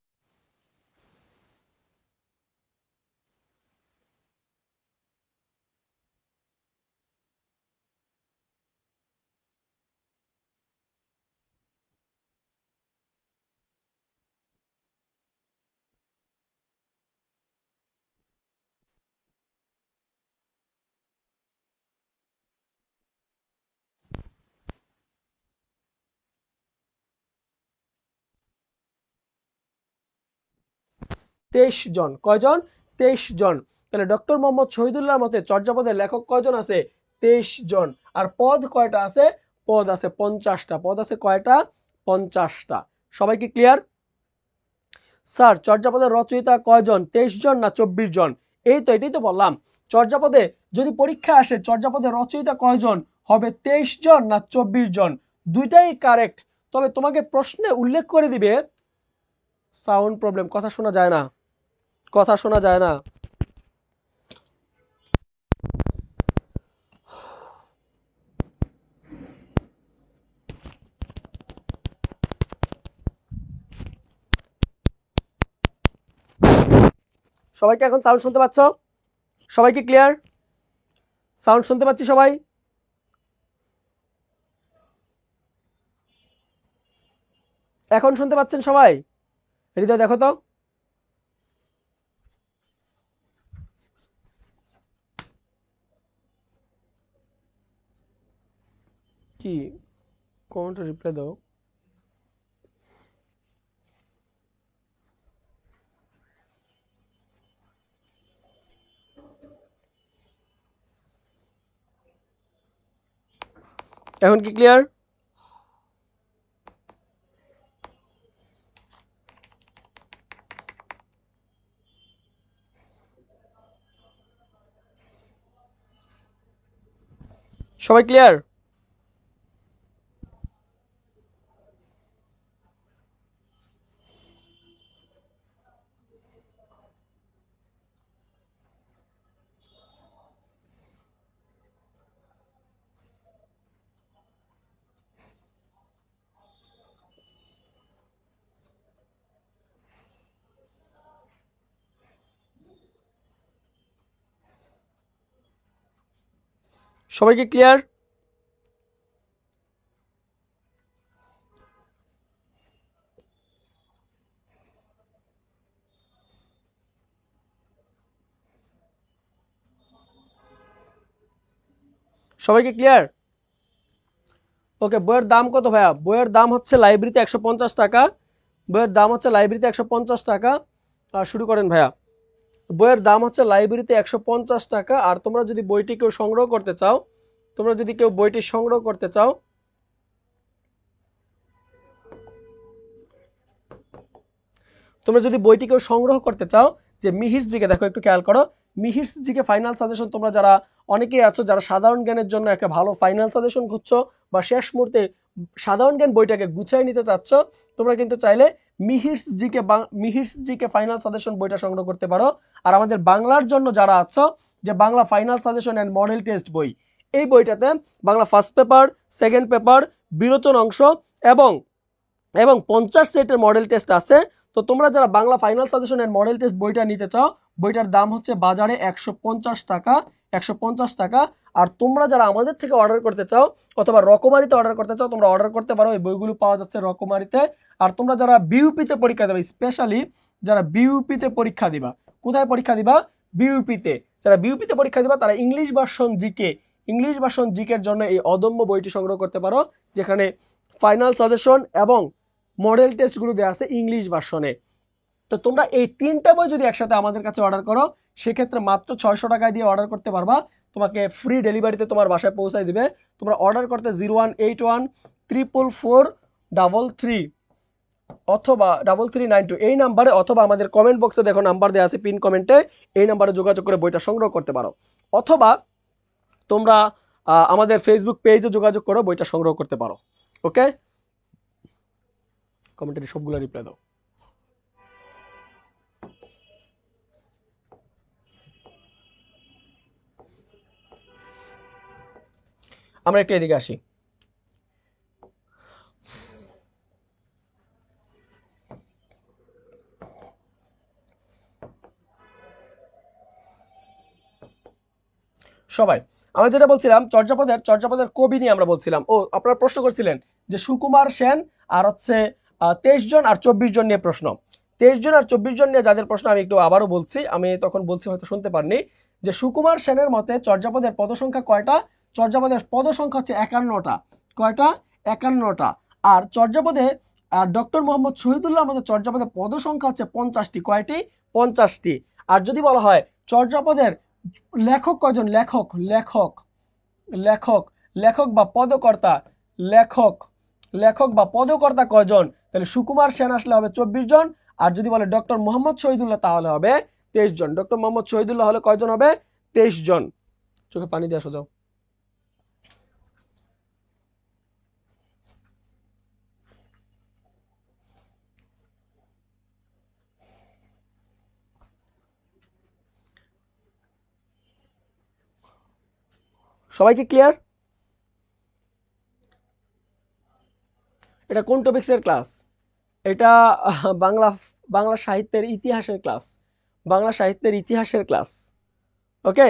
23 জন। কয়জন? 23 জন। তাহলে ডক্টর মোহাম্মদ শহীদুল্লাহর মতে চর্যাপদের লেখক কয়জন আছে? 23 জন। আর পদ কয়টা আছে? পদ আছে 50টা। পদ আছে কয়টা? 50টা। সবাই কি ক্লিয়ার? স্যার চর্যাপদের রচয়িতা কয়জন? 23 জন না 24 জন? এই তো, এটাই তো বললাম। চর্যাপদে যদি পরীক্ষা আসে চর্যাপদের রচয়িতা কয়জন, হবে 23 জন না 24 জন? দুইটাই কারেক্ট। তবে তোমাকে প্রশ্নে উল্লেখ করে দিবে সাউন্ড প্রবলেম, কথা শোনা যায় না, কথা শোনা যায় না। সবাইকে এখন সাউন্ড শুনতে পাচ্ছ? সবাই কি ক্লিয়ার? সাউন্ড শুনতে পাচ্ছি সবাই? এখন শুনতে পাচ্ছেন সবাই? হৃদয় দেখো তো। কি কোনটা রিপ্লাই দাও। এখন কি ক্লিয়ার? সবাই ক্লিয়ার? সবাইকে ক্লিয়ার? সবাইকে ক্লিয়ার? ওকে, বইয়ের দাম কত ভাইয়া? বইয়ের দাম হচ্ছে লাইব্রেরিতে 150 টাকা। বইয়ের দাম হচ্ছে লাইব্রেরিতে 150 টাকা। শুরু করেন ভাইয়া। বইয়ের দাম হচ্ছে লাইব্রেরিতে 150 টাকা। আর তোমরা যদি বইটি কেউ সংগ্রহ করতে চাও, তোমরা যদি কেউ বইটি সংগ্রহ করতে চাও, তোমরা যদি বইটি কেউ সংগ্রহ করতে চাও, যে মিহিরস জিকে, দেখো একটু খেয়াল করো, মিহিরস জিকে ফাইনাল সাজেশন, তোমরা যারা অনেকেই আছো যারা সাধারণ জ্ঞানের জন্য একটা ভালো ফাইনাল সাজেশন খুঁজছো বা শেষ মুহূর্তে সাধারণ জ্ঞান বইটাকে গুছিয়ে নিতে চাচ্ছ, তোমরা কিন্তু চাইলে মিহিরস জিকে ফাইনাল সাজেশন বইটা সংগ্রহ করতে পারো। আর আমাদের বাংলার জন্য যারা আছো, যে Bangla final suggestion and model test বই, এই বইটাতে Bangla first paper, second paper, বিরোচন অংশ এবং 50 সেটের মডেল টেস্ট আছে। তো তোমরা যারা বাংলা ফাইনাল সাজেশন এর মডেল টেস্ট বইটা নিতে চাও, বইটার দাম হচ্ছে বাজারে 150 টাকা, 150 টাকা। আর তোমরা যারা আমাদের থেকে অর্ডার করতে চাও অথবা রকমারিতে অর্ডার করতে চাও, তোমরা অর্ডার করতে পারো। এই বইগুলো পাওয়া যাচ্ছে রকমারিতে। আর তোমরা যারা বিইউপিতে পরীক্ষা দেবে, স্পেশালি যারা বিইউপিতে পরীক্ষা দিবা, কোথায় পরীক্ষা দিবা? বিইউপিতে। যারা বিইউপিতে পরীক্ষা দিবা তারা ইংলিশ ভার্সন জিকের জন্য এই অদম্য বইটি সংগ্রহ করতে পারো, যেখানে ফাইনাল সাজেশন এবং মডেল টেস্টগুলো দেওয়া আছে ইংলিশ ভার্সনে। তো তোমরা এই তিনটা বই যদি একসাথে আমাদের কাছে অর্ডার করো, সেক্ষেত্রে মাত্র 600 টাকায় দিয়ে অর্ডার করতে পারবা। তোমাকে ফ্রি ডেলিভারিতে তোমার বাসায় পৌঁছায় দিবে। তোমরা অর্ডার করতে 01814433 অথবা 3392 এই নাম্বারে, অথবা আমাদের কমেন্ট বক্সে দেখো নাম্বার দেওয়া আছে পিন কমেন্টে, এই নাম্বারে যোগাযোগ করে বইটা সংগ্রহ করতে পারো। অথবা তোমরা আমাদের ফেসবুক পেজে যোগাযোগ করো, বইটা সংগ্রহ করতে পারো। ওকে, কমেন্টে সবগুলো রিপ্লাই দাও। আমরা একটু এদিকে আসি। সবাই, আমরা যেটা বলছিলাম চর্যাপদের কবি নিয়ে আমরা বলছিলাম। ও, আপনারা প্রশ্ন করছিলেন যে সুকুমার সেন আর হচ্ছে 23 জন আর 24 জন নিয়ে প্রশ্ন। 23 জন আর 24 জন নিয়ে যাদের প্রশ্ন, আমি একটু আবারও বলছি, আমি তখন বলছি হয়তো শুনতে পারনি, যে সুকুমার সেনের মতে চর্যাপদের পদসংখ্যা কয়টা? চর্যাপদের পদসংখ্যা হচ্ছে 51টা। কয়টা? 51টা। আর চর্যাপদে ডক্টর মোহাম্মদ শহীদুল্লাহর মতে চর্যাপদের পদসংখ্যা হচ্ছে 50টি। কয়টি? 50টি। আর যদি বলা হয় চর্যাপদের লেখক কয়জন? লেখক লেখক লেখক লেখক বা পদকর্তা, লেখক লেখক বা পদকর্তা কয়জন? তাহলে সুকুমার সেন আসলে হবে 24 জন। আর যদি বলে ডক্টর মোহাম্মদ শহীদুল্লাহ তাহলে হবে 23 জন। ডক্টর মোহাম্মদ শহীদুল্লাহ হলে কয়জন হবে? 23 জন। চোখে পানি দিয়ে আসো, যাও। সবাইকে ক্লিয়ার? এটা কোন টপিক্সের ক্লাস? এটা বাংলা বাংলা সাহিত্যের ইতিহাসের ক্লাস। বাংলা সাহিত্যের ইতিহাসের ক্লাস। ওকে,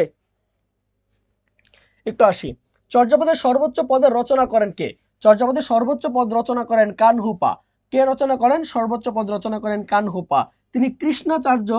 একটু আসি। চর্যাপদের সর্বোচ্চ পদের রচনা করেন কে? চর্যাপদের সর্বোচ্চ পদ রচনা করেন কানহুপা। কে রচনা করেন? সর্বোচ্চ পদ রচনা করেন কানহুপা। তিনি কৃষ্ণাচার্য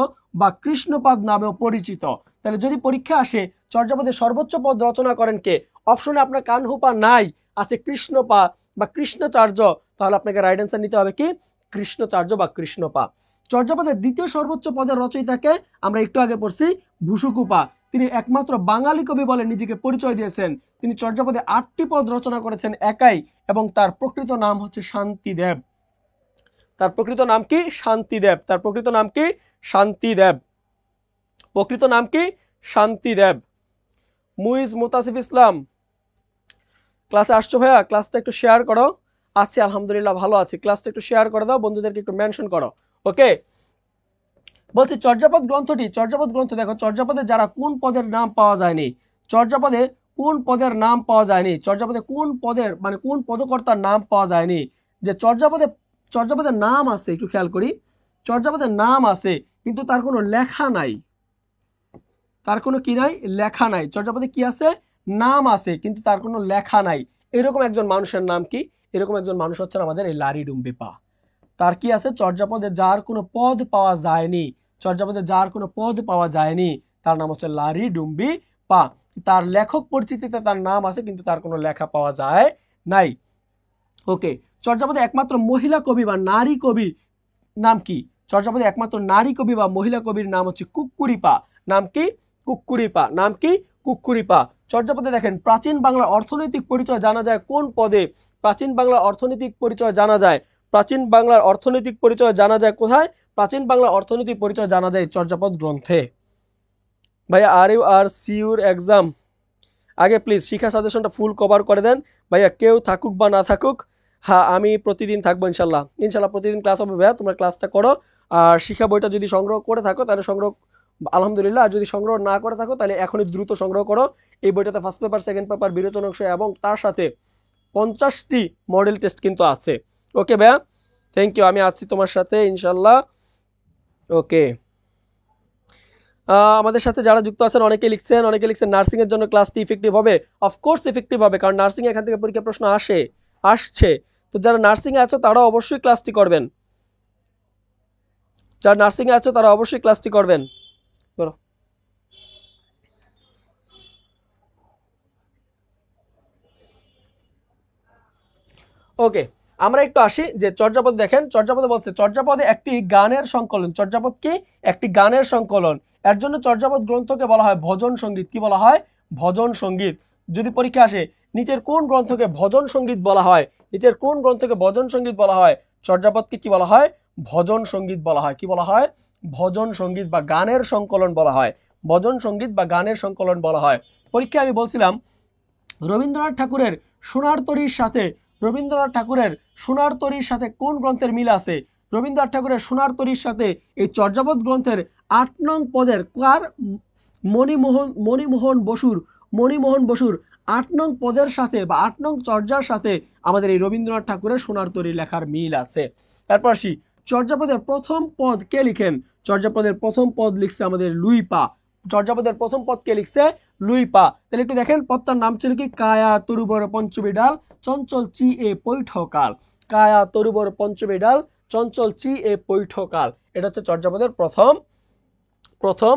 বা কৃষ্ণপাদ নামেও পরিচিত। তাহলে যদি পরীক্ষা আসে চর্যাপদের সর্বোচ্চ পদ রচনা করেন কে, অপশনে আপনার কানহুপা নাই, আছে কৃষ্ণপা বা কৃষ্ণাচার্য, তাহলে আপনাকে রাইট অ্যান্সার নিতে হবে কি? কৃষ্ণাচার্য বা কৃষ্ণপা। চর্যাপদের দ্বিতীয় সর্বোচ্চ পদের রচয়িতাকে আমরা একটু আগে পড়ছি, ভূসুকুপা। তিনি একমাত্র বাঙালি কবি বলে নিজেকে পরিচয় দিয়েছেন। তিনি চর্যাপদে 8টি পদ রচনা করেছেন একাই, এবং তার প্রকৃত নাম হচ্ছে শান্তিদেব। তার প্রকৃত নাম কি? শান্তিদেব। তার প্রকৃত নাম কি? শান্তিদেব। প্রকৃত নাম কি? শান্তিদেব। মুইজ মুতাসিফ ইসলাম, ক্লাসে আসছো ভাইয়া? ক্লাসটা একটু শেয়ার করো। আছি আলহামদুলিল্লাহ, ভালো আছি। ক্লাসটা একটু শেয়ার করে দাও, বন্ধুদেরকে একটু মেনশন করো। ওকে, বলছি চর্যাপদ গ্রন্থটি, চর্যাপদ গ্রন্থ দেখো, চর্যাপদে যারা কোন পদের নাম পাওয়া যায়নি, চর্যাপদে কোন পদের নাম পাওয়া যায়নি, চর্যাপদে কোন পদের মানে কোন পদকর্তার নাম পাওয়া যায়নি। যে চর্যাপদে, চর্যাপদের নাম আছে, একটু খেয়াল করি, চর্যাপদের নাম আছে কিন্তু তার কোনো লেখা নাই, তার কোনো কি নাই, লেখা নাই। চর্যাপদে কি আছে, নাম আছে কিন্তু তার কোনো লেখা নাই। এরকম একজন মানুষের নাম কি, এরকম একজন মানুষ হচ্ছেন আমাদের এই লারি ডুম্বিপা। তার কি আছে, চর্যাপদে যার কোনো পদ পাওয়া যায়নি, চর্যাপদে যার কোনো পদ পাওয়া যায়নি, তার নাম হচ্ছে লারি ডুম্বি পা। তার লেখক পরিচিতিতে তার নাম আছে কিন্তু তার কোনো লেখা পাওয়া যায় নাই। ওকে, চর্যাপদে একমাত্র মহিলা কবি বা নারী কবি নাম কি, চর্যাপদে একমাত্র নারী কবি বা মহিলা কবির নাম হচ্ছে কুক্কুরিপা। নাম কি, কুক্কুরিপা। নাম কি, কুক্কুরিপা। চর্যাপদে দেখেন, প্রাচীন বাংলার অর্থনৈতিক পরিচয় জানা যায় কোন পদে, প্রাচীন বাংলার অর্থনৈতিক পরিচয় জানা যায়, প্রাচীন বাংলার অর্থনৈতিক পরিচয় জানা যায় কোথায়, প্রাচীন বাংলার অর্থনৈতিক পরিচয় জানা যায় চর্যাপদ গ্রন্থে। ভাইয়া are you are sure exam, আগে প্লিজ শিক্ষা সাজেশনটা ফুল কভার করে দেন ভাইয়া, কেউ থাকুক বা না থাকুক। হ্যাঁ, আমি প্রতিদিন থাকবো ইনশাল্লাহ, ইনশাল্লাহ প্রতিদিন ক্লাস হবে ভাইয়া, তোমরা ক্লাসটা করো। আর শিক্ষা বইটা যদি সংগ্রহ করে থাকো তাহলে সংগ্রহ আলহামদুলিল্লাহ, আর যদি সংগ্রহ না করে থাকো তাহলে এখনই দ্রুত সংগ্রহ করো। এই বইটাতে ফার্স্ট পেপার, সেকেন্ড পেপার, বিরোচন অংশ এবং তার সাথে 50টি মডেল টেস্ট কিন্তু আছে। ওকে ভাইয়া, থ্যাংক ইউ, আমি আছি তোমার সাথে ইনশাল্লাহ। ওকে, আমাদের সাথে যারা যুক্ত আছেন অনেকে লিখছেন, অনেকে লিখছেন নার্সিং এর জন্য ক্লাসটি ইফেক্টিভ হবে। অফকোর্স ইফেক্টিভ হবে, কারণ নার্সিং এখান থেকে পরীক্ষা প্রশ্ন আসছে। তো যারা নার্সিং এ আছো তারা অবশ্যই ক্লাসটি করবেন, যারা নার্সিং এ আছো তারা অবশ্যই ক্লাসটি করবেন। বলো। ওকে, আমরা একটু আসি যে চর্যাপদ দেখেন, চর্যাপদে বলছে চর্যাপদে একটি গানের সংকলন, চর্যাপদ কি, একটি গানের সংকলন। এর জন্য চর্যাপদ গ্রন্থকে বলা হয় ভজন সঙ্গীত। কি বলা হয়, ভজন সঙ্গীত। যদি পরীক্ষা আসে নিচের কোন গ্রন্থকে ভজন সঙ্গীত বলা হয়, নিচের কোন গ্রন্থকে ভজন সঙ্গীত বলা হয়, চর্যাপদকে কি বলা হয়, ভজন সঙ্গীত বলা হয়। কি বলা হয়, ভজন সঙ্গীত বা গানের সংকলন বলা হয়, ভজন সঙ্গীত বা গানের সংকলন বলা হয়। পরীক্ষায় আমি বলছিলাম রবীন্দ্রনাথ ঠাকুরের সোনার তরীর সাথে, রবীন্দ্রনাথ ঠাকুরের সোনার তরীর সাথে কোন গ্রন্থের মিল আছে, রবীন্দ্রনাথ ঠাকুরের সোনার তরীর সাথে এই চর্যাপদ গ্রন্থের 8 নং পদের কার, মণিমোহন বসুর 8 নং পদের সাথে বা 8 নং চর্যার সাথে আমাদের এই রবীন্দ্রনাথ ঠাকুরের সোনার তরী লেখার মিল আছে। তারপর আসি, চর্যাপদের প্রথম পদ কে লিখেন, চর্যাপদের প্রথম পদ লিখছে আমাদের লুই পা। চর্যাপদের প্রথম পদ কে লিখছে, লুই পা। তাহলে একটু দেখেন পদটার নাম ছিল কি, কায়া তরুবর পঞ্চমী ডাল চঞ্চল চি এ পৈঠকাল। কায়া তরুবর পঞ্চমী ডাল চঞ্চল চি এ পৈঠকাল, এটা হচ্ছে চর্যাপদের প্রথম প্রথম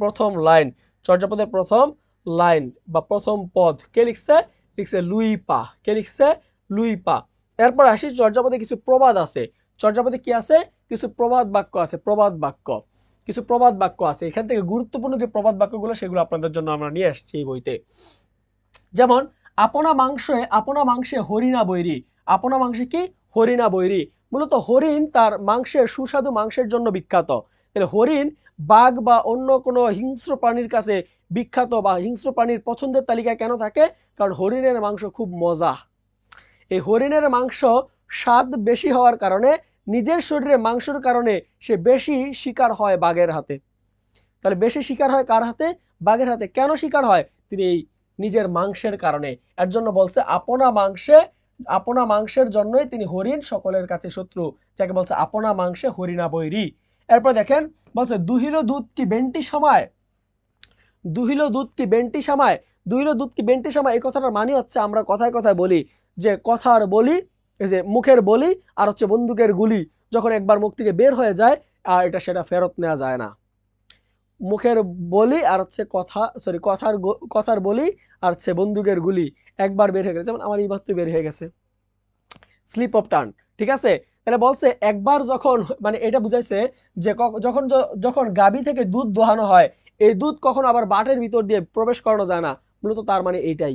প্রথম লাইন, চর্যাপদের প্রথম লাইন বা প্রথম পদ কে লিখছে, লিখছে লুই পা। কে লিখছে, লুই পা। এরপর আসি, চর্যাপদে কিছু প্রবাদ আছে, চর্যাপদে কি আছে, কিছু প্রবাদ বাক্য আছে, প্রবাদ বাক্য, কিছু প্রবাদ বাক্য আছে। এখান থেকে গুরুত্বপূর্ণ যে প্রবাদ বাক্যগুলো সেগুলো আপনাদের জন্য আমরা নিয়ে আসছি এই বইতে। যেমন আপনা মাংসে হরিণা বৈরি, আপনা মাংসে কি, হরিণা বৈরি। মূলত হরিণ তার মাংসের, সুস্বাদু মাংসের জন্য বিখ্যাত। তাহলে হরিণ বাঘ বা অন্য কোনো হিংস্র প্রাণীর কাছে বিখ্যাত বা হিংস্র প্রাণীর পছন্দের তালিকায় কেন থাকে, কারণ হরিণের মাংস খুব মজা। এই হরিণের মাংস স্বাদ বেশি হওয়ার কারণে, নিজের শরীরে মাংসের কারণে সে বেশি শিকার হয় বাঘের হাতে। তাহলে বেশি শিকার হয় কার হাতে, বাঘের হাতে। কেন শিকার হয়, তিনি এই নিজের মাংসের কারণে। এর জন্য বলছে আপনা মাংসের জন্যই তিনি হরিণ, সকলের কাছে শত্রু, যাকে বলছে আপনা মাংসে হরিণা বৈরী। এরপর দেখেন বলছে দুহিল দুধ কি বেন্টি সময়, দুহিল দুধ কি বেন্টি সময়, দুহিল দুধ কি বেন্টি সময়, এই কথাটার মানে হচ্ছে আমরা কথায় কথায় বলি যে কথার বলি, এই যে মুখের বলি আর হচ্ছে বন্দুকের গুলি, যখন একবার মুখ থেকে বের হয়ে যায় আর এটা সেটা ফেরত নেওয়া যায় না। মুখের বলি আর হচ্ছে কথার বলি আর হচ্ছে বন্দুকের গুলি একবার বের হয়ে গেছে, যেমন আমার এই মাত্র বের হয়ে গেছে, স্লিপ অফ টার্ন। ঠিক আছে, তাহলে বলছে একবার যখন, মানে এটা বুঝাইছে যে যখন যখন গাভী থেকে দুধ দোহানো হয়, এই দুধ কখনো আবার বাটের ভিতর দিয়ে প্রবেশ করানো যায় না। মূলত তার মানে এইটাই,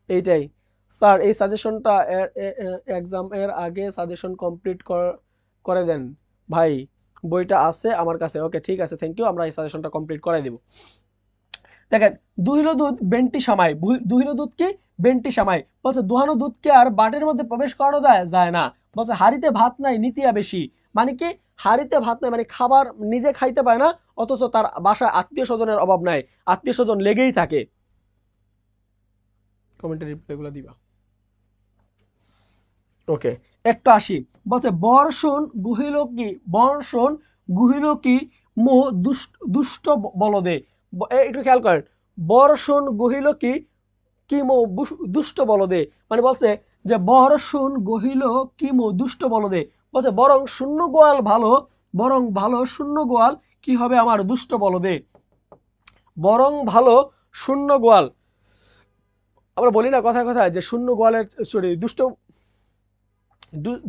এইটাই। স্যার এই সাজেশনটা এক্সাম এর আগে সাজেশন কমপ্লিট করে দেন ভাই, বইটা আছে আমার কাছে। ওকে ঠিক আছে, থ্যাংক ইউ, আমরা এই সাজেশনটা কমপ্লিট করে দেব। দেখেন দুহিল দুধ বেন্টি সামাই, দুহিল দুধ কি বেন্টি সামাই, বলছে দুহানো দুধকে আর বাটির মধ্যে প্রবেশ করানো যায়, যায় না। বলছে হাড়িতে ভাত নাই নিতিয়া বেশি, মানে কি হাড়িতে ভাত নাই মানে খাবার নিজে খাইতে পায় না, অথচ তার বাসায় আত্মীয় স্বজনের অভাব নাই, আত্মীয় স্বজন লেগেই থাকে। কমেন্টে রিপ্লাই গুলো দিবা। ওকে, একটু আসি। বলছে বর্ষণ গুহিল কি, বর্ষণ গুহিল কি মো দুষ্ট বলদে, একটু খেয়াল করেন, বর্ষণ গুহিল কি কিমো দুষ্ট বলদে, মানে বলছে যে বর্ষণ গহিল কিমো দুষ্ট বলদে, বলছে বরং শূন্য গোয়াল ভালো, বরং ভালো শূন্য গোয়াল কি হবে আমার দুষ্ট বলদে, বরং ভালো শূন্য গোয়াল। আমরা বলি না কথায় কথায় যে শূন্য গোয়ালের, সরি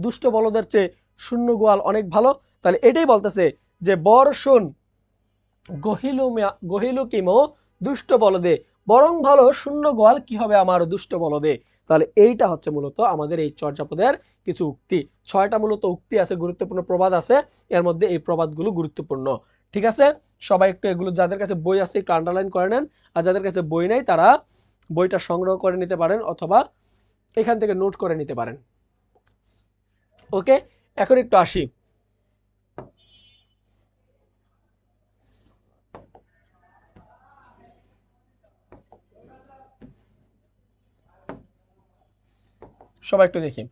দুষ্ট বলদের চেয়ে শূন্য গোয়াল অনেক ভালো। তাহলে এটাই বলতেছে যে বর্ষণ গহিল কিমো দুষ্ট বলদে, বরং ভালো শূন্য গোয়াল কি হবে আমার দুষ্ট বলদে। তাহলে এইটা হচ্ছে মূলত আমাদের এই চর্যাপদের কিছু উক্তি। 6টা মূলত উক্তি আছে, গুরুত্বপূর্ণ প্রবাদ আছে, এর মধ্যে এই প্রবাদগুলো গুরুত্বপূর্ণ। ঠিক আছে, সবাই একটু এগুলো, যাদের কাছে বই আছে একটু আন্ডারলাইন করে নেন, আর যাদের কাছে বই নাই তারা বইটা সংগ্রহ করে নিতে পারেন অথবা এখান থেকে নোট করে নিতে পারেন। ওকে, এখন একটু আসি। সবাই একটু দেখি।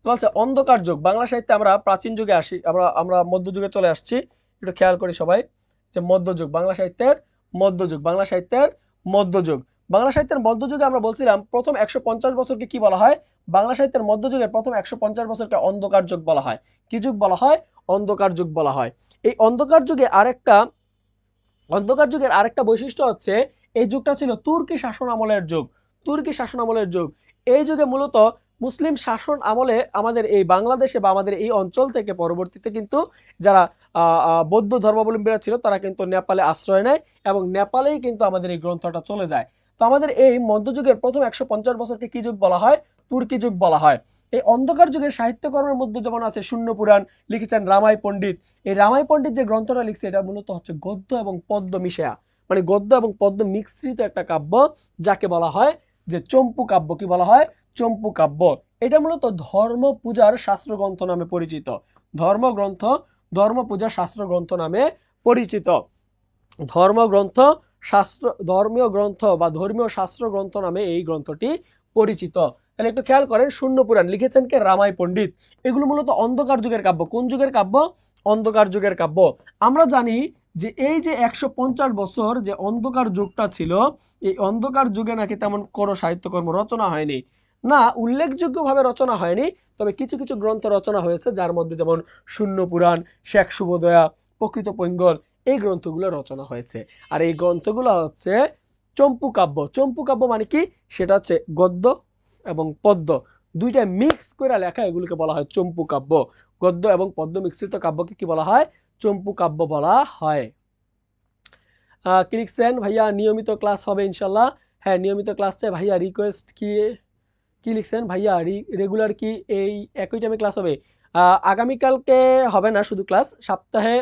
বলছে অন্ধকার যুগ, বাংলা সাহিত্যে আমরা প্রাচীন যুগে আসি, আমরা আমরা মধ্যযুগে চলে আসছি, একটু খেয়াল করি সবাই, যে মধ্যযুগ, বাংলা সাহিত্যের মধ্যযুগ, বাংলা সাহিত্যের মধ্যযুগ, বাংলা সাহিত্যের মধ্যযুগে আমরা বলছিলাম প্রথম 150 বছরকে কি বলা হয়, বাংলা সাহিত্যের মধ্যযুগের প্রথম 150 বছরকে অন্ধকার যুগ বলা হয়। কি যুগ বলা হয়? অন্ধকার যুগ বলা হয়। এই অন্ধকার যুগে অন্ধকার যুগের আরেকটা বৈশিষ্ট্য হচ্ছে এই যুগটা ছিল তুর্কি শাসন আমলের যুগ, তুর্কি শাসন আমলের যুগ। এই যুগে মূলত মুসলিম শাসন আমলে আমাদের এই বাংলাদেশে বা আমাদের এই অঞ্চল থেকে পরবর্তীতে কিন্তু যারা বৌদ্ধ ধর্মাবলম্বীরা ছিল তারা কিন্তু নেপালে আশ্রয় নেয় এবং নেপালেই কিন্তু আমাদের এই গ্রন্থটা চলে যায়। তো আমাদের এই মধ্যযুগের প্রথম 150 বছরকে কি যুগ বলা হয়? তুর্কি যুগ বলা হয়। এই অন্ধকার যুগের সাহিত্যকর্মের মধ্যে যেমন আছে শূন্য পুরাণ, লিখেছেন রামাই পণ্ডিত। এই রামাই পণ্ডিত যে গ্রন্থটা লিখছে এটা মূলত হচ্ছে গদ্য এবং পদ্য মিশায়া, মানে গদ্য এবং পদ্য মিশ্রিত একটা কাব্য, যাকে বলা হয় যে চম্পু কাব্য। কি বলা হয়? চম্পু কাব্য। এটা মূলত ধর্ম পূজার শাস্ত্র গ্রন্থ নামে পরিচিত, ধর্মগ্রন্থ, ধর্ম পূজার শাস্ত্র গ্রন্থ নামে পরিচিত, ধর্মগ্রন্থ, শাস্ত্র, ধর্মীয় গ্রন্থ বা ধর্মীয় শাস্ত্র গ্রন্থ নামে এই গ্রন্থটি পরিচিত। তাহলে একটু খেয়াল করেন, শূন্য পুরাণ লিখেছেন কে? রামাই পণ্ডিত। এগুলো মূলত অন্ধকার যুগের কাব্য। কোন যুগের কাব্য? অন্ধকার যুগের কাব্য। আমরা জানি যে এই যে 150 বছর যে অন্ধকার যুগটা ছিল, এই অন্ধকার যুগে নাকি তেমন কোনো সাহিত্যকর্ম রচনা হয়নি, না উল্লেখযোগ্যভাবে রচনা হয়নি, তবে কিছু কিছু গ্রন্থ রচনা হয়েছে, যার মধ্যে যেমন শূন্য পুরাণ, শেখ শুভদয়া, প্রকৃত পৈঙ্গল, এই গ্রন্থগুলো রচনা হয়েছে। আর এই গ্রন্থগুলো হচ্ছে চম্পু কাব্য। চম্পু কাব্য মানে কি? সেটা হচ্ছে গদ্য এবং পদ্য দুইটা মিক্স করে লেখা, এগুলোকে বলা হয় চম্পু কাব্য। গদ্য এবং পদ্য মিশ্রিত কাব্যকে কি বলা হয়? চম্পু কাব্য বলা হয়। কি লিখছেন ভাইয়া? নিয়মিত ক্লাস হবে ইনশাল্লাহ। হ্যাঁ, নিয়মিত ক্লাস চাই ভাইয়া। রিকোয়েস্ট কি, কি লিখছেন ভাইয়া? রেগুলার কি এই একই টাইমে ক্লাস হবে? আগামীকালকে হবে না শুধু ক্লাস, সপ্তাহে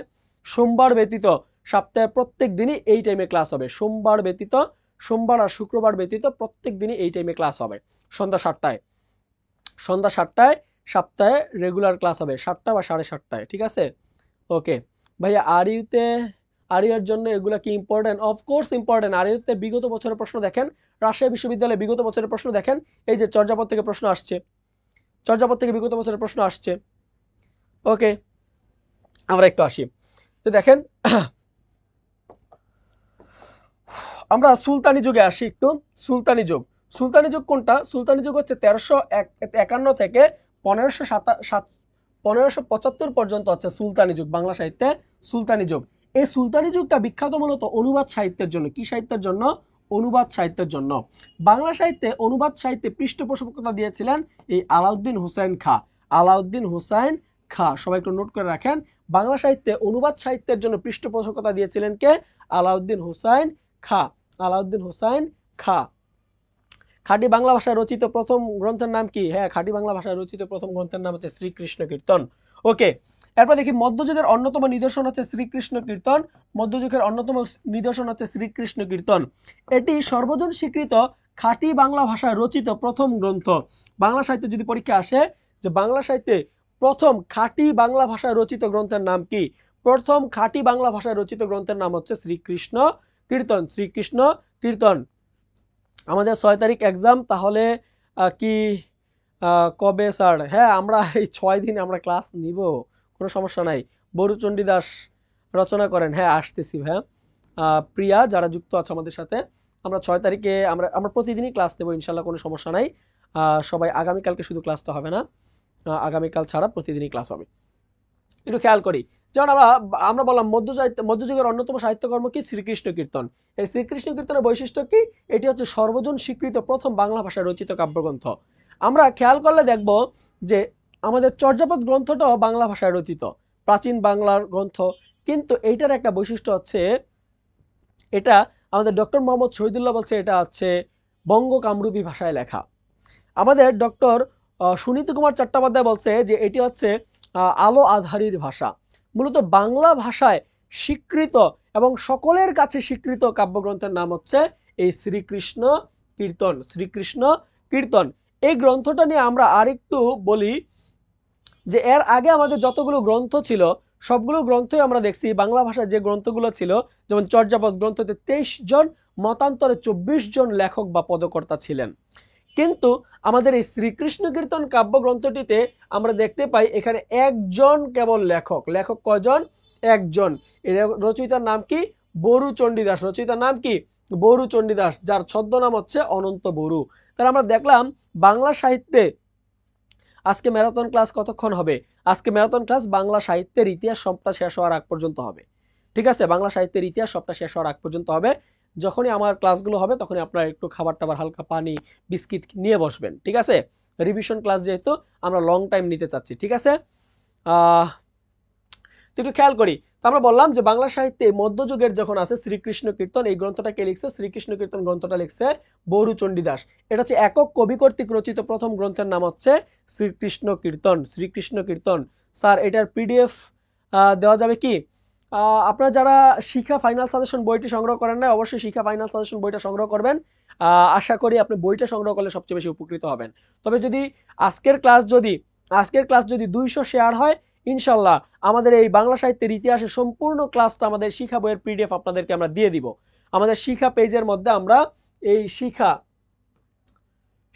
সোমবার ব্যতীত সপ্তাহে প্রত্যেক দিনই এই টাইমে ক্লাস হবে। সোমবার ব্যতীত, সোমবার আর শুক্রবার ব্যতীত প্রত্যেক দিনই এই টাইমে ক্লাস হবে, সন্ধ্যা 7টায়। সন্ধ্যা 7টায় সপ্তাহে রেগুলার ক্লাস হবে, 7টা বা 7:30টায়। ঠিক আছে? ওকে ভাইয়া, আর ইউর জন্য এগুলা কি ইম্পর্টেন্ট? Of course important. আর ইউতে বিগত বছরের প্রশ্ন দেখেন, রাজশাহী বিশ্ববিদ্যালয়ে বিগত বছরের প্রশ্ন দেখেন, এই যে চর্যাপদ থেকে প্রশ্ন আসছে, চর্যাপদ থেকে বিগত বছরের প্রশ্ন আসছে। ওকে, আমরা একটু আসি। তো দেখেন আমরা সুলতানি যুগে আসি একটু। সুলতানি যুগ, সুলতানি যুগ কোনটা? সুলতানি যুগ হচ্ছে 1351 থেকে 1575 পর্যন্ত হচ্ছে সুলতানি যুগ, বাংলা সাহিত্যে সুলতানি যুগ। এই সুলতানি যুগটা বিখ্যাত মূলত অনুবাদ সাহিত্যের জন্য। কি সাহিত্যের জন্য? অনুবাদ সাহিত্যের জন্য। বাংলা সাহিত্যে অনুবাদ সাহিত্যে পৃষ্ঠপোষকতা দিয়েছিলেন এই আলাউদ্দিন হুসাইন খাঁ। আলাউদ্দিন হুসাইন খাঁ, সবাই একটু নোট করে রাখেন। বাংলা সাহিত্যে অনুবাদ সাহিত্যের জন্য পৃষ্ঠপোষকতা দিয়েছিলেন কে? আলাউদ্দিন হুসাইন খাঁ। আলাউদ্দিন হুসাইন খাঁ। খাঁটি বাংলা ভাষায় রচিত প্রথম গ্রন্থের নাম কি? হ্যাঁ, খাঁটি বাংলা ভাষায় রচিত প্রথম গ্রন্থের নাম হচ্ছে শ্রীকৃষ্ণ কীর্তন। ওকে, এরপর দেখি মধ্যযুগের অন্যতম নিদর্শন হচ্ছে শ্রীকৃষ্ণ কীর্তন। মধ্যযুগের অন্যতম নিদর্শন হচ্ছে শ্রীকৃষ্ণ কীর্তন। এটি সর্বজন স্বীকৃত খাঁটি বাংলা ভাষায় রচিত প্রথম গ্রন্থ। বাংলা সাহিত্যে যদি পরীক্ষা আসে যে বাংলা সাহিত্যে প্রথম খাঁটি বাংলা ভাষায় রচিত গ্রন্থের নাম কি, প্রথম খাঁটি বাংলা ভাষায় রচিত গ্রন্থের নাম হচ্ছে শ্রীকৃষ্ণ কীর্তন। শ্রীকৃষ্ণ কীর্তন। আমাদের 6 তারিখ এক্সাম, তাহলে কি কবে স্যার? হ্যাঁ, আমরা এই 6 দিন আমরা ক্লাস নিব, কোনো সমস্যা নাই। বরু চণ্ডীদাস রচনা করেন, হ্যাঁ আসতেছি ভাইয়া। প্রিয়া যারা যুক্ত আছে আমাদের সাথে, আমরা 6 তারিখে আমরা প্রতিদিনই ক্লাস নেব ইনশাল্লাহ, কোনো সমস্যা নাই। সবাই আগামীকালকে শুধু ক্লাসটা হবে না, আগামীকাল ছাড়া প্রতিদিনই ক্লাস হবে। একটু খেয়াল করি, যেমন আমরা বললাম মধ্যযুগের অন্যতম সাহিত্যকর্ম কি? শ্রীকৃষ্ণ কীর্তন। এই শ্রীকৃষ্ণ কীর্তনের বৈশিষ্ট্য কি? এটি হচ্ছে সর্বজন স্বীকৃত প্রথম বাংলা ভাষায় রচিত কাব্যগ্রন্থ। আমরা খেয়াল করলে দেখব যে আমাদের চর্যাপদ গ্রন্থটাও বাংলা ভাষায় রচিত, প্রাচীন বাংলার গ্রন্থ। কিন্তু এইটার একটা বৈশিষ্ট্য হচ্ছে, এটা আমাদের ডক্টর মোহাম্মদ শহীদুল্লাহ বলছে এটা হচ্ছে বঙ্গ কামরূপী ভাষায় লেখা। আমাদের ডক্টর সুনীতি কুমার চট্টোপাধ্যায় বলছে যে এটি হচ্ছে আলো আধারীর ভাষা। মূলত বাংলা ভাষায় স্বীকৃত এবং সকলের কাছে স্বীকৃত কাব্যগ্রন্থের নাম হচ্ছে এই শ্রীকৃষ্ণ কীর্তন। শ্রীকৃষ্ণ কীর্তন এই গ্রন্থটা নিয়ে আমরা আরেকটু বলি যে এর আগে আমাদের যতগুলো গ্রন্থ ছিল সবগুলো গ্রন্থই আমরা দেখছি বাংলা ভাষায় যে গ্রন্থগুলো ছিল, যেমন চর্যাপদ গ্রন্থতে 23 জন, মতান্তরে 24 জন লেখক বা পদকর্তা ছিলেন। কিন্তু আমাদের এই শ্রীকৃষ্ণ কীর্তন কাব্যগ্রন্থটিতে আমরা দেখতে পাই এখানে একজন কেবল লেখক। লেখক কয়জন? একজন। এর রচয়িতার নাম কি? বরু চণ্ডীদাস। রচয়িতার নাম কি? বরু চণ্ডীদাস, যার ছদ্মনাম হচ্ছে অনন্ত বরু। তাহলে আমরা দেখলাম বাংলা সাহিত্যে আজকে ম্যারাথন ক্লাস কতক্ষণ হবে? আজকে ম্যারাথন ক্লাস বাংলা সাহিত্যের ইতিহাস সবটা শেষ হওয়ার আগ পর্যন্ত হবে। ঠিক আছে, বাংলা সাহিত্যের ইতিহাস সবটা শেষ হওয়ার আগ পর্যন্ত হবে। যখনই আমার ক্লাসগুলো হবে তখনই আপনারা একটু খাবার টাবার, হালকা পানি, বিস্কিট নিয়ে বসবেন। ঠিক আছে, রিভিশন ক্লাস যেহেতু আমরা লং টাইম নিতে চাচ্ছি। ঠিক আছে, তো একটু খেয়াল করি। তো আমরা বললাম যে বাংলা সাহিত্যে মধ্যযুগের যখন আছে শ্রীকৃষ্ণ কীর্তন, এই গ্রন্থটা কে লিখছে? শ্রীকৃষ্ণ কীর্তন গ্রন্থটা লিখছে বরু চণ্ডীদাস। এটা হচ্ছে একক কবি কর্তৃক রচিত প্রথম গ্রন্থের নাম হচ্ছে শ্রীকৃষ্ণ কীর্তন। শ্রীকৃষ্ণ কীর্তন। স্যার এটার পিডিএফ দেওয়া যাবে কি? আপনারা যারা শিক্ষা ফাইনাল সাজেশন বইটি সংগ্রহ করেন না, অবশ্যই শিক্ষা ফাইনাল সাজেশন বইটা সংগ্রহ করবেন। আশা করি আপনি বইটা সংগ্রহ করলে সবচেয়ে বেশি উপকৃত হবেন। তবে যদি আজকের ক্লাস যদি 200 শেয়ার হয়, ইনশাল্লাহ আমাদের এই বাংলা সাহিত্যের ইতিহাসের সম্পূর্ণ ক্লাসটা আমাদের শিক্ষা বইয়ের পিডিএফ আপনাদেরকে আমরা দিয়ে দিব। আমাদের শিক্ষা পেজের মধ্যে আমরা এই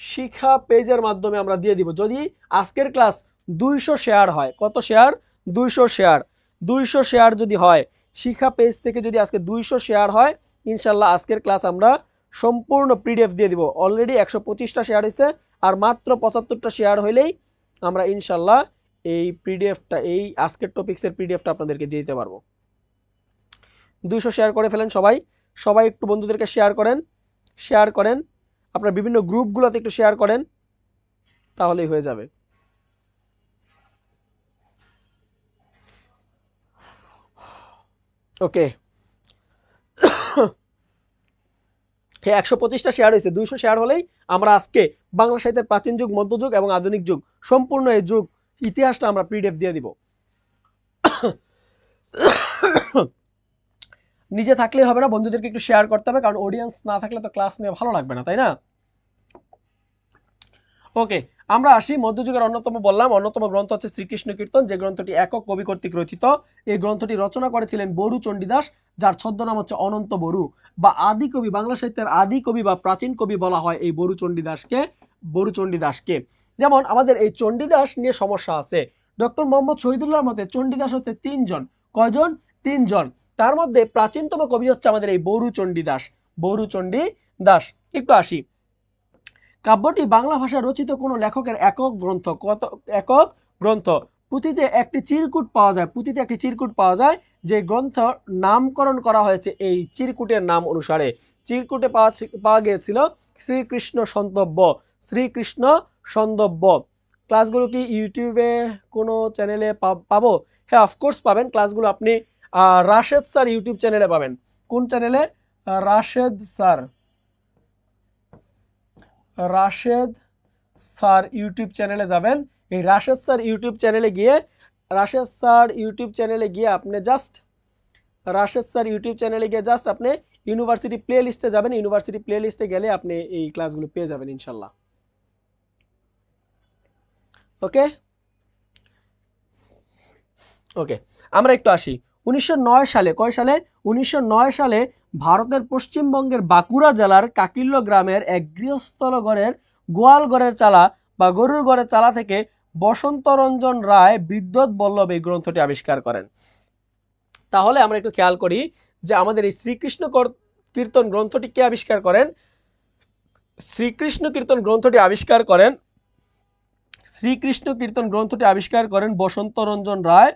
শিক্ষা পেজের মাধ্যমে আমরা দিয়ে দিব। যদি আজকের ক্লাস 200 শেয়ার হয়, কত শেয়ার? 200 শেয়ার। 200 শেয়ার যদি হয়, শিক্ষা পেজ থেকে যদি আজকে 200 শেয়ার হয়, ইনশাল্লাহ আজকের ক্লাস আমরা সম্পূর্ণ পিডিএফ দিয়ে দিব। অলরেডি 125টা শেয়ার হয়েছে, আর মাত্র 75টা শেয়ার হইলেই আমরা ইনশাল্লাহ এই পিডিএফটা, এই আজকের টপিক্সের পিডিএফটা আপনাদেরকে দিয়ে দিতে পারবো। 200 শেয়ার করে ফেলেন সবাই। সবাই একটু বন্ধুদেরকে শেয়ার করেন। আপনার বিভিন্ন গ্রুপগুলোতে একটু শেয়ার করেন, তাহলেই হয়ে যাবে। ওকে, 125টা শেয়ার হয়েছে। 200 শেয়ার হলেই আমরা আজকে বাংলা সাহিত্যের প্রাচীন যুগ, মধ্যযুগ এবং আধুনিক যুগ, সম্পূর্ণ এই যুগ ইতিহাসটা আমরা পিডিএফ দিয়ে দিব। নিজে থাকলেই হবে না, বন্ধুদেরকে একটু শেয়ার করতে হবে, কারণ অডিয়েন্স না থাকলে তো ক্লাস নিয়ে ভালো লাগবে না, তাই না? ওকে, আমরা আসি মধ্যযুগের অন্যতম গ্রন্থ হচ্ছে শ্রীকৃষ্ণ কীর্তন, যে গ্রন্থটি একক কবি কর্তৃক রচিত। এই গ্রন্থটি রচনা করেছিলেন বরু চণ্ডীদাস, যার ছদ্মনাম হচ্ছে অনন্ত বরু, বা আদি কবি, বাংলা সাহিত্যের আদি কবি বা প্রাচীন কবি বলা হয় এই বরু চণ্ডীদাসকে। যেমন আমাদের এই চণ্ডীদাস নিয়ে সমস্যা আছে। ডক্টর মোহাম্মদ শহীদুল্লাহর মতে চণ্ডীদাস হচ্ছে 3 জন। কয়জন? 3 জন। তার মধ্যে প্রাচীনতম কবি হচ্ছে আমাদের এই বরু চণ্ডীদাস। একটু আসি, কাব্যটি বাংলা ভাষায় রচিত কোনো লেখকের একক গ্রন্থ। পুঁথিতে একটি চিরকুট পাওয়া যায়, যে গ্রন্থ নামকরণ করা হয়েছে এই চিরকুটের নাম অনুসারে। চিরকুটে পাওয়া গিয়েছিল শ্রীকৃষ্ণ সন্দব্য। ক্লাসগুলো কি ইউটিউবে কোনো চ্যানেলে পাবো? হ্যাঁ, অফকোর্স পাবেন। ক্লাসগুলো আপনি রাশেদ স্যার ইউটিউব চ্যানেলে পাবেন। কোন চ্যানেলে? রাশেদ স্যার ইউটিউব চ্যানেলে যাবেন। এই রাশেদ স্যার ইউটিউব চ্যানেলে গিয়ে রাশেদ স্যার ইউটিউব চ্যানেলে গিয়ে আপনি জাস্ট আপনি ইউনিভার্সিটি প্লে লিস্টে যাবেন, ইউনিভার্সিটি প্লে লিস্টে গেলে আপনি এই ক্লাসগুলো পেয়ে যাবেন ইনশাল্লাহ। ওকে ওকে, আমরা একটু আসি 1909 সালে, কয় সালে? 1909 সালে ভারতের পশ্চিমবঙ্গের বাঁকুড়া জেলার কাকিল্য গ্রামের এক গৃহস্থলঘরের গোয়াল ঘরের চালা বা গরুর ঘরের চালা থেকে বসন্তরঞ্জন রায় বিদ্যুৎ বল্লভ এই গ্রন্থটি আবিষ্কার করেন। তাহলে আমরা একটু খেয়াল করি যে আমাদের এই শ্রীকৃষ্ণ কীর্তন গ্রন্থটি কে আবিষ্কার করেন? শ্রীকৃষ্ণ কীর্তন গ্রন্থটি আবিষ্কার করেন বসন্তরঞ্জন রায়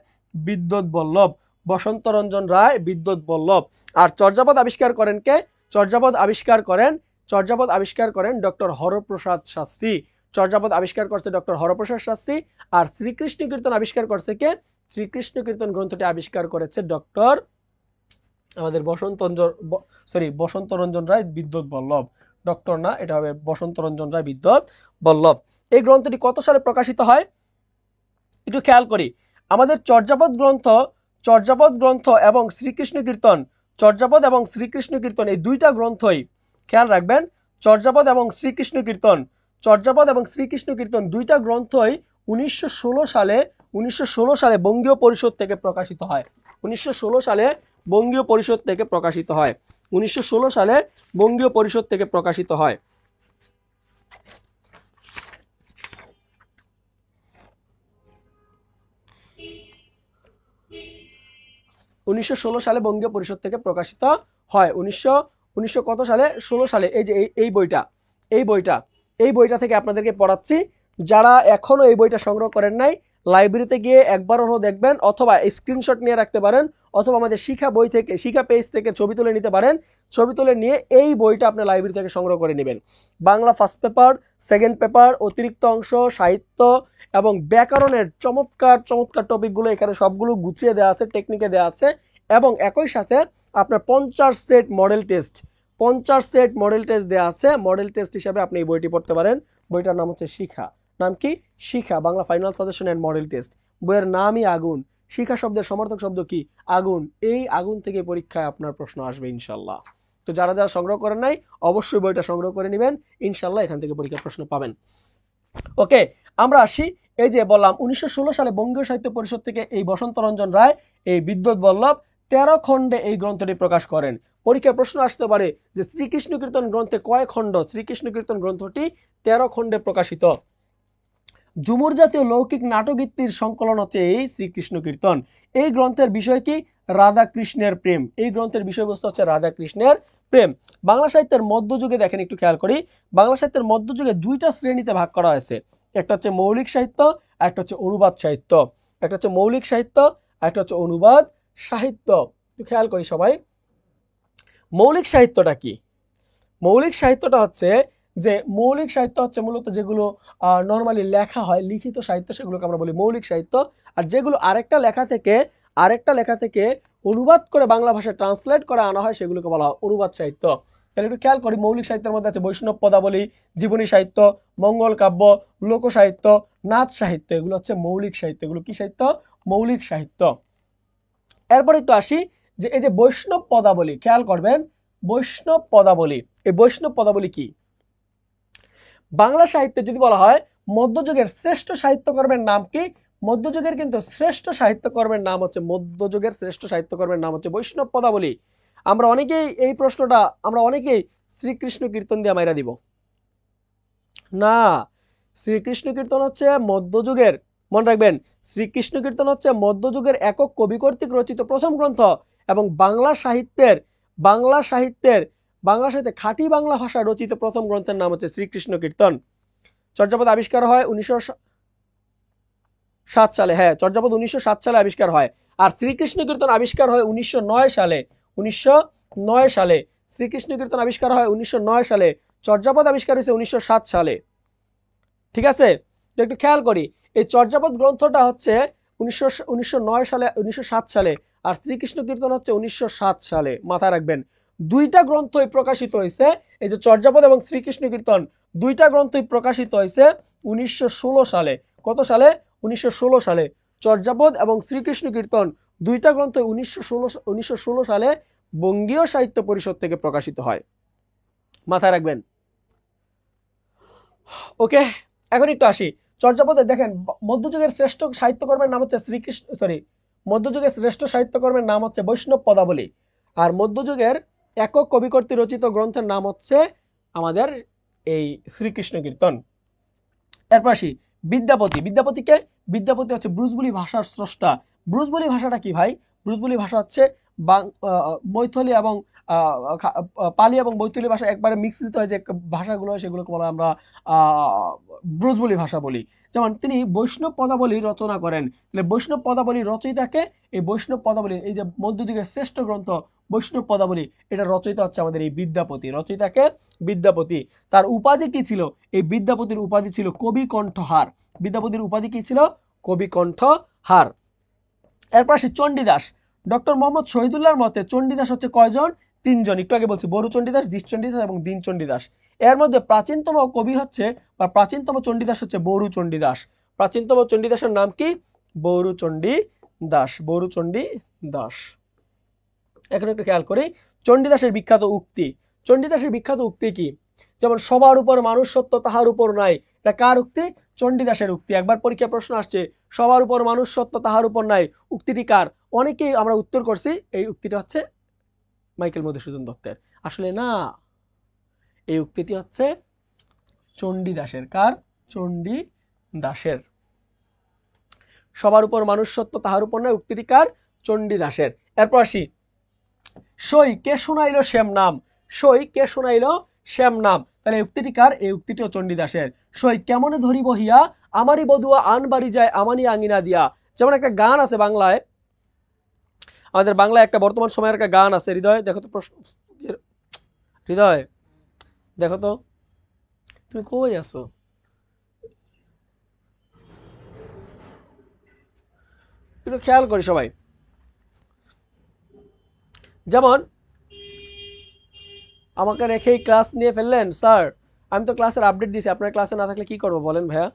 বিদ্যুৎ বল্লভ। আর চর্যাপদ আবিষ্কার করেন কে? চর্যাপদ আবিষ্কার করেন ডক্টর হরপ্রসাদ শাস্ত্রী। চর্যাপদ আবিষ্কার করছে ডক্টর হরপ্রসাদ শাস্ত্রী। আর শ্রীকৃষ্ণ কীর্তন আবিষ্কার করছে কে? শ্রীকৃষ্ণ কীর্তন গ্রন্থটি আবিষ্কার করেছে ডক্টর আমাদের বসন্তরঞ্জন রায় বিদ্যুৎ বল্লভ। ডক্টর না, এটা হবে বসন্তরঞ্জন রায় বিদ্যুৎ বল্লভ। এই গ্রন্থটি কত সালে প্রকাশিত হয় একটু খেয়াল করি। আমাদের চর্যাপদ গ্রন্থ এবং শ্রীকৃষ্ণ কীর্তন এই দুইটা গ্রন্থই খেয়াল রাখবেন। চর্যাপদ এবং শ্রীকৃষ্ণ কীর্তন দুইটা গ্রন্থই 1916 সালে বঙ্গীয় পরিষদ থেকে প্রকাশিত হয়। 1916 সালে বঙ্গীয় পরিষদ থেকে প্রকাশিত হয়। 1916 সালে বঙ্গীয় পরিষদ থেকে প্রকাশিত হয়। 1916 সালে বঙ্গীয় পরিষদ থেকে প্রকাশিত হয়। 1900 কত সালে? 16 সালে। এই যে এই বইটা থেকে আপনাদেরকে পড়াচ্ছি। যারা এখনো এই বইটা সংগ্রহ করেন নাই, লাইব্রেরিতে গিয়ে একবার হলো দেখবেন, অথবা স্ক্রিনশট নিয়ে রাখতে পারেন, অথবা আমাদের শিক্ষা বই থেকে, শিক্ষা পেজ থেকে ছবি তুলে নিতে পারেন। ছবি তুলে নিয়ে এই বইটা আপনি লাইব্রেরি থেকে সংগ্রহ করে নেবেন। Bangla first paper, second paper, অতিরিক্ত অংশ, সাহিত্য এবং ব্যাকরণের চমৎকার টপিকগুলো এখানে সবগুলো গুছিয়ে দেওয়া আছে, টেকনিকে দেওয়া আছে। এবং একই সাথে আপনার 50 সেট মডেল টেস্ট দেওয়া আছে। মডেল টেস্ট হিসাবে আপনি এই বইটি পড়তে পারেন। বইটার নাম হচ্ছে শিখা। নাম কি? Shikha, Bangla final suggestion and model test. বইয়ের নামই আগুন। শিখা শব্দের সমার্থক শব্দ কি? আগুন। এই আগুন থেকে পরীক্ষায় আপনার প্রশ্ন আসবে ইনশাল্লাহ। তো যারা সংগ্রহ করেন নাই অবশ্যই বইটা সংগ্রহ করে নেবেন, ইনশাল্লাহ এখান থেকে পরীক্ষার প্রশ্ন পাবেন। ওকে, আমরা আসি। এই যে বললাম 1916 সালে বঙ্গীয় সাহিত্য পরিষদ থেকে এই বসন্তরঞ্জন রায় এই বিদ্যুৎ বল্লভ 13 খণ্ডে এই গ্রন্থটি প্রকাশ করেন। পরীক্ষায় প্রশ্ন আসতে পারে যে শ্রীকৃষ্ণ কীর্তন গ্রন্থে কয় খণ্ড? শ্রীকৃষ্ণ কীর্তন গ্রন্থটি 13 খণ্ডে প্রকাশিত। ঝুমুর জাতীয় লৌকিক নাটগীতির সংকলন হচ্ছে এই শ্রীকৃষ্ণ কীর্তন। এই গ্রন্থের বিষয় কি? রাধা কৃষ্ণের প্রেম। এই গ্রন্থের বিষয়বস্তু হচ্ছে রাধা কৃষ্ণের প্রেম। বাংলা সাহিত্যের মধ্যযুগে দেখেন, একটু খেয়াল করি, বাংলা সাহিত্যের মধ্যযুগে দুইটা শ্রেণীতে ভাগ করা হয়েছে। একটা হচ্ছে মৌলিক সাহিত্য, একটা হচ্ছে অনুবাদ সাহিত্য। একটা হচ্ছে মৌলিক সাহিত্য, একটা হচ্ছে অনুবাদ সাহিত্য। একটু খেয়াল করি সবাই, মৌলিক সাহিত্যটা কি? মৌলিক সাহিত্যটা হচ্ছে মূলত যেগুলো নর্মালি লেখা হয়, লিখিত সাহিত্য, সেগুলোকে আমরা বলি মৌলিক সাহিত্য। আর যেগুলো আরেকটা লেখা থেকে অনুবাদ করে বাংলা ভাষায় ট্রান্সলেট করে আনা হয়, সেগুলোকে বলা হয় অনুবাদ সাহিত্য। তাহলে একটু খেয়াল করি, মৌলিক সাহিত্যের মধ্যে আছে বৈষ্ণব পদাবলী, জীবনী সাহিত্য, মঙ্গল কাব্য, লোক সাহিত্য, নাচ সাহিত্য। এগুলো হচ্ছে মৌলিক সাহিত্য। এগুলো কি সাহিত্য? মৌলিক সাহিত্য। এরপর একটু আসি যে এই যে বৈষ্ণব পদাবলী, খেয়াল করবেন, বৈষ্ণব পদাবলী, এই বৈষ্ণব পদাবলী কি? বাংলা সাহিত্যে যদি বলা হয় মধ্যযুগের শ্রেষ্ঠ সাহিত্যকর্মের নাম কি? মধ্যযুগের কিন্তু শ্রেষ্ঠ সাহিত্যকর্মের নাম হচ্ছে বৈষ্ণব পদাবলী। আমরা অনেকেই এই প্রশ্নটা শ্রীকৃষ্ণ কীর্তন দিয়ে মাইরা দিব না। শ্রীকৃষ্ণ কীর্তন হচ্ছে মধ্যযুগের, মনে রাখবেন, শ্রীকৃষ্ণ কীর্তন হচ্ছে মধ্যযুগের একক কবি কর্তৃক রচিত প্রথম গ্রন্থ এবং বাংলা সাহিত্যে খাঁটি বাংলা ভাষায় রচিত প্রথম গ্রন্থের নাম হচ্ছে শ্রীকৃষ্ণ কীর্তন। চর্যাপদ আবিষ্কার হয় 1907 সালে। হ্যাঁ, চর্যাপদ 1907 সালে আবিষ্কার হয়। আর শ্রীকৃষ্ণ কীর্তন আবিষ্কার হয় 1909 সালে। 1909 সালে শ্রীকৃষ্ণ কীর্তন আবিষ্কার হয় 1909 সালে। চর্যাপদ আবিষ্কার হয়েছে 1907 সালে। ঠিক আছে, তো একটু খেয়াল করি, এই চর্যাপদ গ্রন্থটা হচ্ছে 1907 সালে, আর শ্রীকৃষ্ণ কীর্তন হচ্ছে 1907 সালে। মাথায় রাখবেন, দুইটা গ্রন্থই প্রকাশিত হয়েছে। এই যে চর্যাপদ এবং শ্রীকৃষ্ণ কীর্তন দুইটা গ্রন্থই প্রকাশিত হয়েছে 1916 সালে। কত সালে? 1916 সালে। চর্যাপদ এবং শ্রীকৃষ্ণ কীর্তন দুইটা গ্রন্থ 1916 সালে বঙ্গীয় সাহিত্য পরিষদ থেকে প্রকাশিত হয়। মাথায় রাখবেন। ওকে, এখন একটু আসি চর্যাপদে। দেখেন মধ্যযুগের শ্রেষ্ঠ সাহিত্যকর্মের নাম হচ্ছে মধ্যযুগের শ্রেষ্ঠ সাহিত্যকর্মের নাম হচ্ছে বৈষ্ণব পদাবলী। আর মধ্যযুগের একক কবি কর্তৃক রচিত গ্রন্থের নাম হচ্ছে আমাদের এই শ্রীকৃষ্ণ কীর্তন। এরপর আসি বিদ্যাপতি। বিদ্যাপতি হচ্ছে ব্রুজবুলি ভাষার স্রষ্টা। ব্রুজবুলি ভাষাটা কি ভাই? ব্রুজবুলি ভাষা হচ্ছে মৈথিলি এবং পালি এবং মৈথিলি ভাষা একবারে মিশ্রিত হয়ে যে ভাষাগুলো সেগুলোকে বলা আমরা ব্রুজবুলি ভাষা বলি। যেমন তিনি বৈষ্ণব পদাবলী রচনা করেন। তাহলে বৈষ্ণব পদাবলী রচয়িতাকে, এই বৈষ্ণব পদাবলী, এই যে মধ্যযুগের শ্রেষ্ঠ গ্রন্থ বৈষ্ণব পদাবলী, এটা রচয়িতা হচ্ছে আমাদের এই বিদ্যাপতি। রচয়িতাকে বিদ্যাপতি। তার উপাধি কি ছিল? এই বিদ্যাপতির উপাধি ছিল কবি কণ্ঠহার। বিদ্যাপতির উপাধি কি ছিল? কবি কণ্ঠহার। এরপর আসি চণ্ডীদাস। ডক্টর মোহাম্মদ শহীদুল্লাহর মতে চণ্ডীদাস হচ্ছে কয়জন? 3 জন। একটু আগে বলছি বরু চণ্ডীদাস, দ্বিজ চণ্ডীদাস এবং দীন চণ্ডীদাস। এর মধ্যে প্রাচীনতম কবি হচ্ছে বা প্রাচীনতম চণ্ডীদাস হচ্ছে বরু চণ্ডীদাস। প্রাচীনতম চণ্ডীদাসের নাম কি? বরু চণ্ডীদাস। বরু চণ্ডীদাস। এখন একটু খেয়াল করি চণ্ডীদাসের বিখ্যাত উক্তি। চণ্ডীদাসের বিখ্যাত উক্তি কি? যেমন সবার উপর মানুষ সত্য তাহার উপর নাই, এটা কার উক্তি? চণ্ডীদাসের উক্তি। একবার পরীক্ষা প্রশ্ন আসছে সবার উপর মানুষ সত্য তাহার উপর নাই, উক্তিটি কার? অনেকেই আমরা উত্তর করছি এই উক্তিটা হচ্ছে মাইকেল মধুসূদন দত্তের। আসলে না, এই উক্তিটি হচ্ছে চণ্ডীদাসের। কার? চণ্ডীদাসের। সবার উপর মানুষ সত্য তাহার উপর নাই, উক্তিটি কার? চণ্ডীদাসের। এরপর আসি সই কে শোনাইল শ্যাম নাম। সই কে শোনাইল শ্যাম নাম, তাহলে এই উক্তিটি কার? এই উক্তিটিও চণ্ডীদাসের। সই কেমনে ধরিব হিয়া আমারই বধুয়া আন বাড়ি যায় আমানি আঙিনা দিয়া। যেমন একটা গান আছে বাংলায়, আমাদের বাংলায় একটা বর্তমান সময়ের একটা গান আছে। হৃদয় দেখো তো প্রশ্ন, হৃদয় দেখো তো তুমি কই আছো? একটু খেয়াল করি সবাই। যেমন আমাকে রেখেই ক্লাস নিয়ে ফেললেন স্যার, আমি তো ক্লাসের আপডেট দিয়েছি, আপনার ক্লাসে না থাকলে কি করবো বলেন ভাইয়া?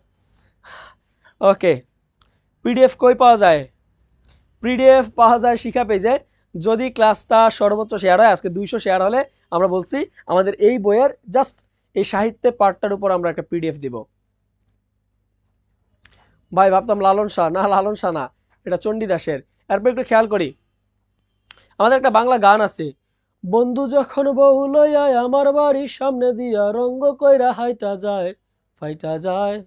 ওকে, পিডিএফ কই পাওয়া যায়? পিডিএফ পাওয়া যায় শিখা পেজে। যদি ক্লাসটা সর্বোচ্চ শেয়ার হয়, আজকে 200 শেয়ার হলে আমরা বলছি আমাদের এই বইয়ের জাস্ট এই সাহিত্যের পার্টটার উপর আমরা একটা পিডিএফ দিব। ভাই ভাবতাম লালন শাহ, না লালন শাহ না, এটা চণ্ডীদাসের। এরপর একটু খেয়াল করি, আমাদের একটা বাংলা গান আছে, বন্ধু যখন বউ লইয়া আমার বাড়ির সামনে দিয়া রঙ্গ কইরা হাইটা যায়, ফাইটা যায়,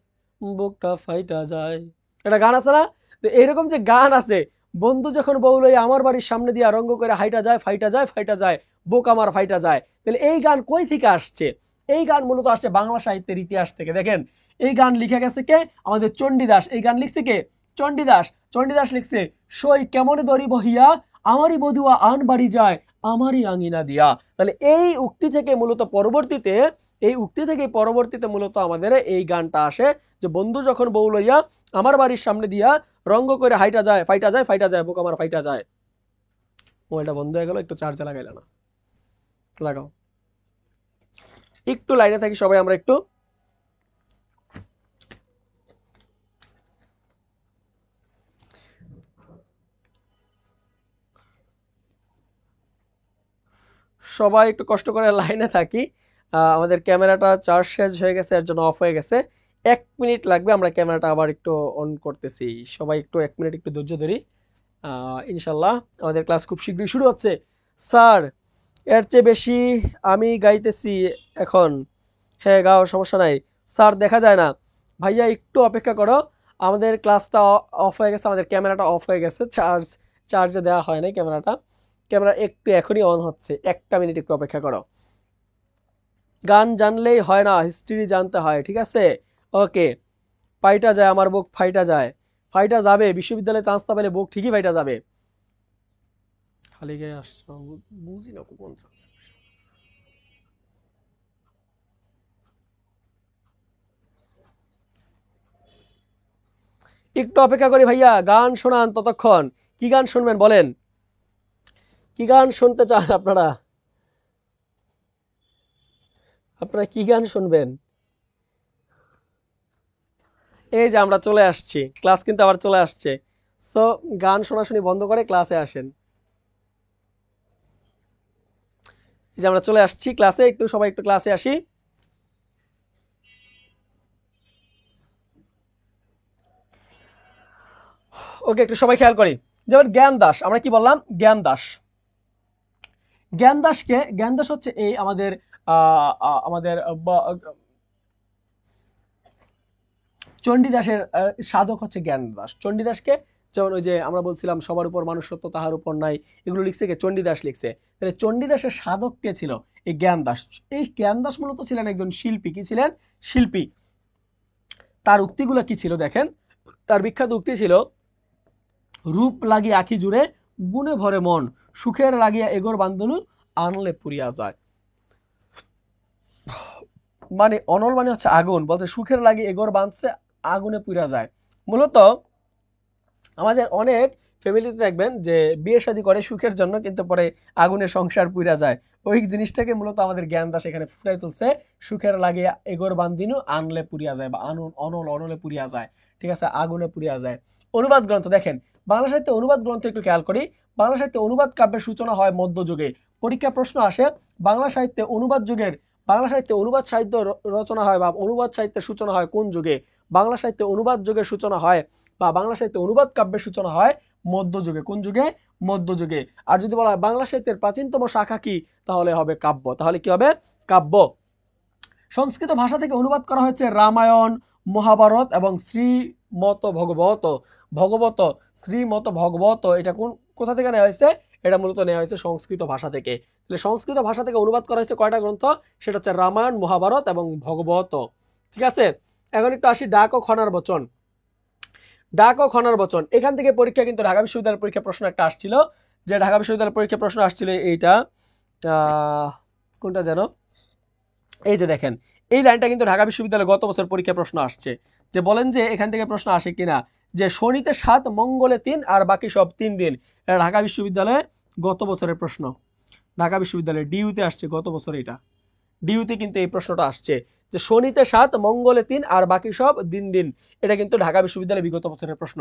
বুকটা ফাইটা যায়। এটা গান আছে না? তো এইরকম যে গান আছে, বন্ধু যখন বউ লইয়া আমার বাড়ির সামনে দিয়া রঙ্গ করে হাইটা যায়, ফাইটা যায়, ফাইটা যায়, বুক আমার ফাইটা যায়। তাহলে এই গান কই থেকে আসছে? এই গান মূলত আসছে বাংলা সাহিত্যের ইতিহাস থেকে। দেখেন এই গান লিখে গেছে কে? আমাদের চণ্ডীদাস। এই গান লিখছে কে? চণ্ডীদাস। চণ্ডীদাস লিখছে সই কেমনে দরি বহিয়া আমারই বধুয়া আন বাড়ি যায় আমারই আঙিনা দিয়া। তাহলে এই উক্তি থেকে মূলত পরবর্তীতে মূলত আমাদের এই গানটা আসে, যে বন্ধু যখন বউ লইয়া আমার বাড়ির সামনে দিয়া রঙ্গ করে হাইটা যায়, ফাইটা যায়, ফাইটা যায়, বুক আমার ফাইটা যায়। মোবাইলটা বন্ধ হয়ে গেল, একটু চার্জে লাগাইলে না, লাগাও। একটু লাইনে থাকি সবাই, আমরা একটু সবাই একটু কষ্ট করে লাইনে থাকি। আমাদের ক্যামেরাটা চার্জ শেষ হয়ে গেছে, এর জন্য অফ হয়ে গেছে। 1 মিনিট লাগবে, আমরা ক্যামেরাটা আবার একটু অন করতেছি। সবাই একটু 1 মিনিট একটু ধৈর্য ধরি। ইনশাল্লাহ আমাদের ক্লাস খুব শীঘ্রই শুরু হচ্ছে। স্যার এর চেয়ে বেশি আমি গাইতেছি এখন। হ্যাঁ গাও, সমস্যা নাই। স্যার দেখা যায় না। ভাইয়া একটু অপেক্ষা করো, আমাদের ক্লাসটা অফ হয়ে গেছে, আমাদের ক্যামেরাটা অফ হয়ে গেছে, চার্জে দেওয়া হয় নাই ক্যামেরাটা। ক্যামেরা একটু এখনই অন হচ্ছে, 1টা মিনিট একটু অপেক্ষা করো। গান জানলেই হয় না, হিস্ট্রি জানতে হয়, ঠিক আছে? ওকে, ফাইটা যায় আমার বুক ফাইটা যায়, ফাইটা যাবে, বিশ্ববিদ্যালয়ে চান্স না পেলে বুক ঠিকই ফাইটা যাবে। খালি গায়ে আসছো, বুঝি না কোন চান্স। একটু অপেক্ষা করি ভাইয়া, গান শোনান ততক্ষণ। কি গান শুনবেন বলেন? কি গান শুনতে চান আপনারা? আপনারা কি গান শুনবেন? এই যে আমরা চলে আসছি, ক্লাস কিন্তু আবার চলে আসছে। সো গান শোনাশুনি বন্ধ করে ক্লাসে আসেন। এই যে আমরা চলে আসছি ক্লাসে, একটু সবাই একটু ক্লাসে আসি। ওকে, একটু সবাই খেয়াল করি। যেমন জ্ঞান দাস, আমরা কি বললাম? জ্ঞান দাস। জ্ঞান দাস হচ্ছে এই আমাদের আমাদের চণ্ডীদাসের সাধক হচ্ছে জ্ঞান দাস। চণ্ডীদাসকে যেমন ওই যে আমরা বলছিলাম সবার উপর মানুষত্ব তাহার উপর নাই, এগুলো লিখছে কে? চণ্ডীদাস লিখছে। তাহলে চণ্ডীদাসের সাধক কে ছিল? এই জ্ঞান দাস। এই জ্ঞান দাস মূলত ছিলেন একজন শিল্পী। কি ছিলেন? শিল্পী। তার উক্তিগুলো কি ছিল দেখেন, তার বিখ্যাত উক্তি ছিল, রূপ লাগিয়া আখি জুড়ে গুণে ভরে মন, সুখের লাগিয়া এগোর বান্ধনু আনলে পুরিয়া যায়। মানে অনল মানে হচ্ছে আগুন, বলছে সুখের লাগে এগোর বাঁধছে আগুনে পুড়া যায়। মূলত আমাদের অনেক ফ্যামিলিতে দেখবেন যে বিয়ে শাদী করে সুখের জন্য, কিন্তু পরে আগুনে সংসার পুড়া যায়। ওই জিনিসটাকে মূলত আমাদের জ্ঞান দাস এখানে ফুটাই তুলছে, সুখের লাগে এগোর বান্ধিনু আনলে পুড়িয়া যায়, বা অনল অনলে পুড়িয়া যায়, ঠিক আছে, আগুনে পুড়িয়া যায়। অনুবাদ গ্রন্থ দেখেন, বাংলা সাহিত্যে অনুবাদ গ্রন্থ একটু খেয়াল করি। বাংলা সাহিত্যে অনুবাদ কাব্যের সূচনা হয় মধ্যযুগে। পরীক্ষা প্রশ্ন আসে, বাংলা সাহিত্যে অনুবাদ যুগের, বাংলা সাহিত্যে অনুবাদ সাহিত্য রচনা হয় বা অনুবাদ সাহিত্যের সূচনা হয় কোন যুগে? বাংলা সাহিত্যে অনুবাদ যুগের সূচনা হয় বা বাংলা সাহিত্যে অনুবাদ কাব্যের সূচনা হয় মধ্যযুগে। কোন যুগে? মধ্যযুগে। আর যদি বলা হয় বাংলা সাহিত্যের প্রাচীনতম শাখা কি, তাহলে হবে কাব্য। তাহলে কি হবে? কাব্য। সংস্কৃত ভাষা থেকে অনুবাদ করা হয়েছে রামায়ণ, মহাভারত এবং শ্রীমত ভগবত। ভগবত, শ্রীমত ভগবত, এটা কোথা থেকে নেওয়া হয়েছে? এটা মূলত নেওয়া হয়েছে সংস্কৃত ভাষা থেকে। তাহলে সংস্কৃত ভাষা থেকে অনুবাদ করা হয়েছে কয়টা গ্রন্থ? সেটা হচ্ছে রামায়ণ, মহাভারত এবং ভগবত। ঠিক আছে, এখন একটু আসি ডাক ও খনার বচন। ডাক ও খনার বচন, এখান থেকে পরীক্ষা কিন্তু ঢাকা বিশ্ববিদ্যালয়ের পরীক্ষা প্রশ্ন একটা আসছিল, যে ঢাকা বিশ্ববিদ্যালয়ের পরীক্ষা প্রশ্ন আসছিল এইটা, কোনটা যেন, এই যে দেখেন, এই লাইনটা কিন্তু ঢাকা বিশ্ববিদ্যালয়ে গত বছর পরীক্ষা প্রশ্ন আসছে। যে বলেন যে এখান থেকে প্রশ্ন আসে কিনা, যে শনিতে 7, মঙ্গলে 3 আর বাকি সব 3 দিন। এটা ঢাকা বিশ্ববিদ্যালয়ে গত বছরের প্রশ্ন। ঢাকা বিশ্ববিদ্যালয়ে ডিইউতে আসছে গত বছর, এটা ডিইউতে কিন্তু এই প্রশ্নটা আসছে, যে শনিতে 7, মঙ্গলে 3 আর বাকি সব দিন দিন। এটা কিন্তু ঢাকা বিশ্ববিদ্যালয়ে বিগত বছরের প্রশ্ন।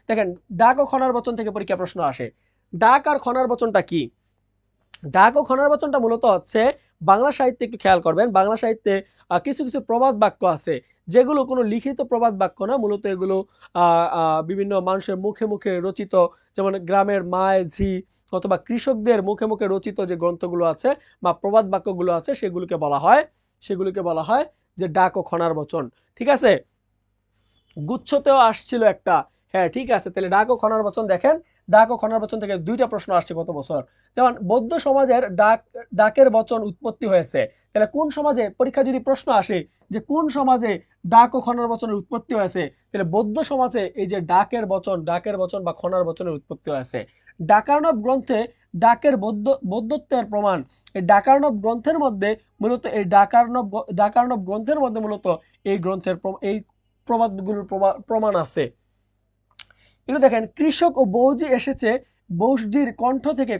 দেখেন, ডাক ও খনার বচন থেকে পরীক্ষা প্রশ্ন আসে। ডাক আর খনার বচনটা কি? ডাক ও খনার বচনটা মূলত হচ্ছে বাংলা সাহিত্যে, একটু খেয়াল করবেন, বাংলা সাহিত্যে কিছু কিছু প্রবাদ বাক্য আছে, যেগুলো কোনো লিখিত প্রবাদ বাক্য না, মূলত এগুলো বিভিন্ন মানুষের মুখে মুখে রচিত, যেমন গ্রামের মায় ঝি অথবা কৃষকদের মুখে মুখে রচিত যে গ্রন্থগুলো আছে বা প্রবাদ বাক্যগুলো আছে, সেগুলোকে বলা হয় যে ডাক ও খনার বচন। ঠিক আছে, গুচ্ছতেও আসছিল একটা। হ্যাঁ ঠিক আছে, তাহলে ডাক ও খনার বচন দেখেন, ডাক ও খনার বচন থেকে 2টা প্রশ্ন আসছে গত বছর। যেমন বৌদ্ধ সমাজের ডাকের বচন উৎপত্তি হয়েছে, তাহলে কোন সমাজে, পরীক্ষা যদি প্রশ্ন আসে যে কোন সমাজে ডাক ও খনার বচনের উৎপত্তি হয়েছে, তাহলে বৌদ্ধ সমাজে এই যে ডাকের বচন বা খনার বচনের উৎপত্তি হয়েছে। ডাকার্ণব গ্রন্থে ডাকের বৌদ্ধত্বের প্রমাণ, এই ডাকার্ণব গ্রন্থের মধ্যে মূলত এই ডাকার্ণব গ্রন্থের মধ্যে মূলত এই গ্রন্থের এই প্রবাদগুলোর প্রমাণ আছে। এগুলো দেখেন, কৃষক ও বৌজি এসেছে বৌসডির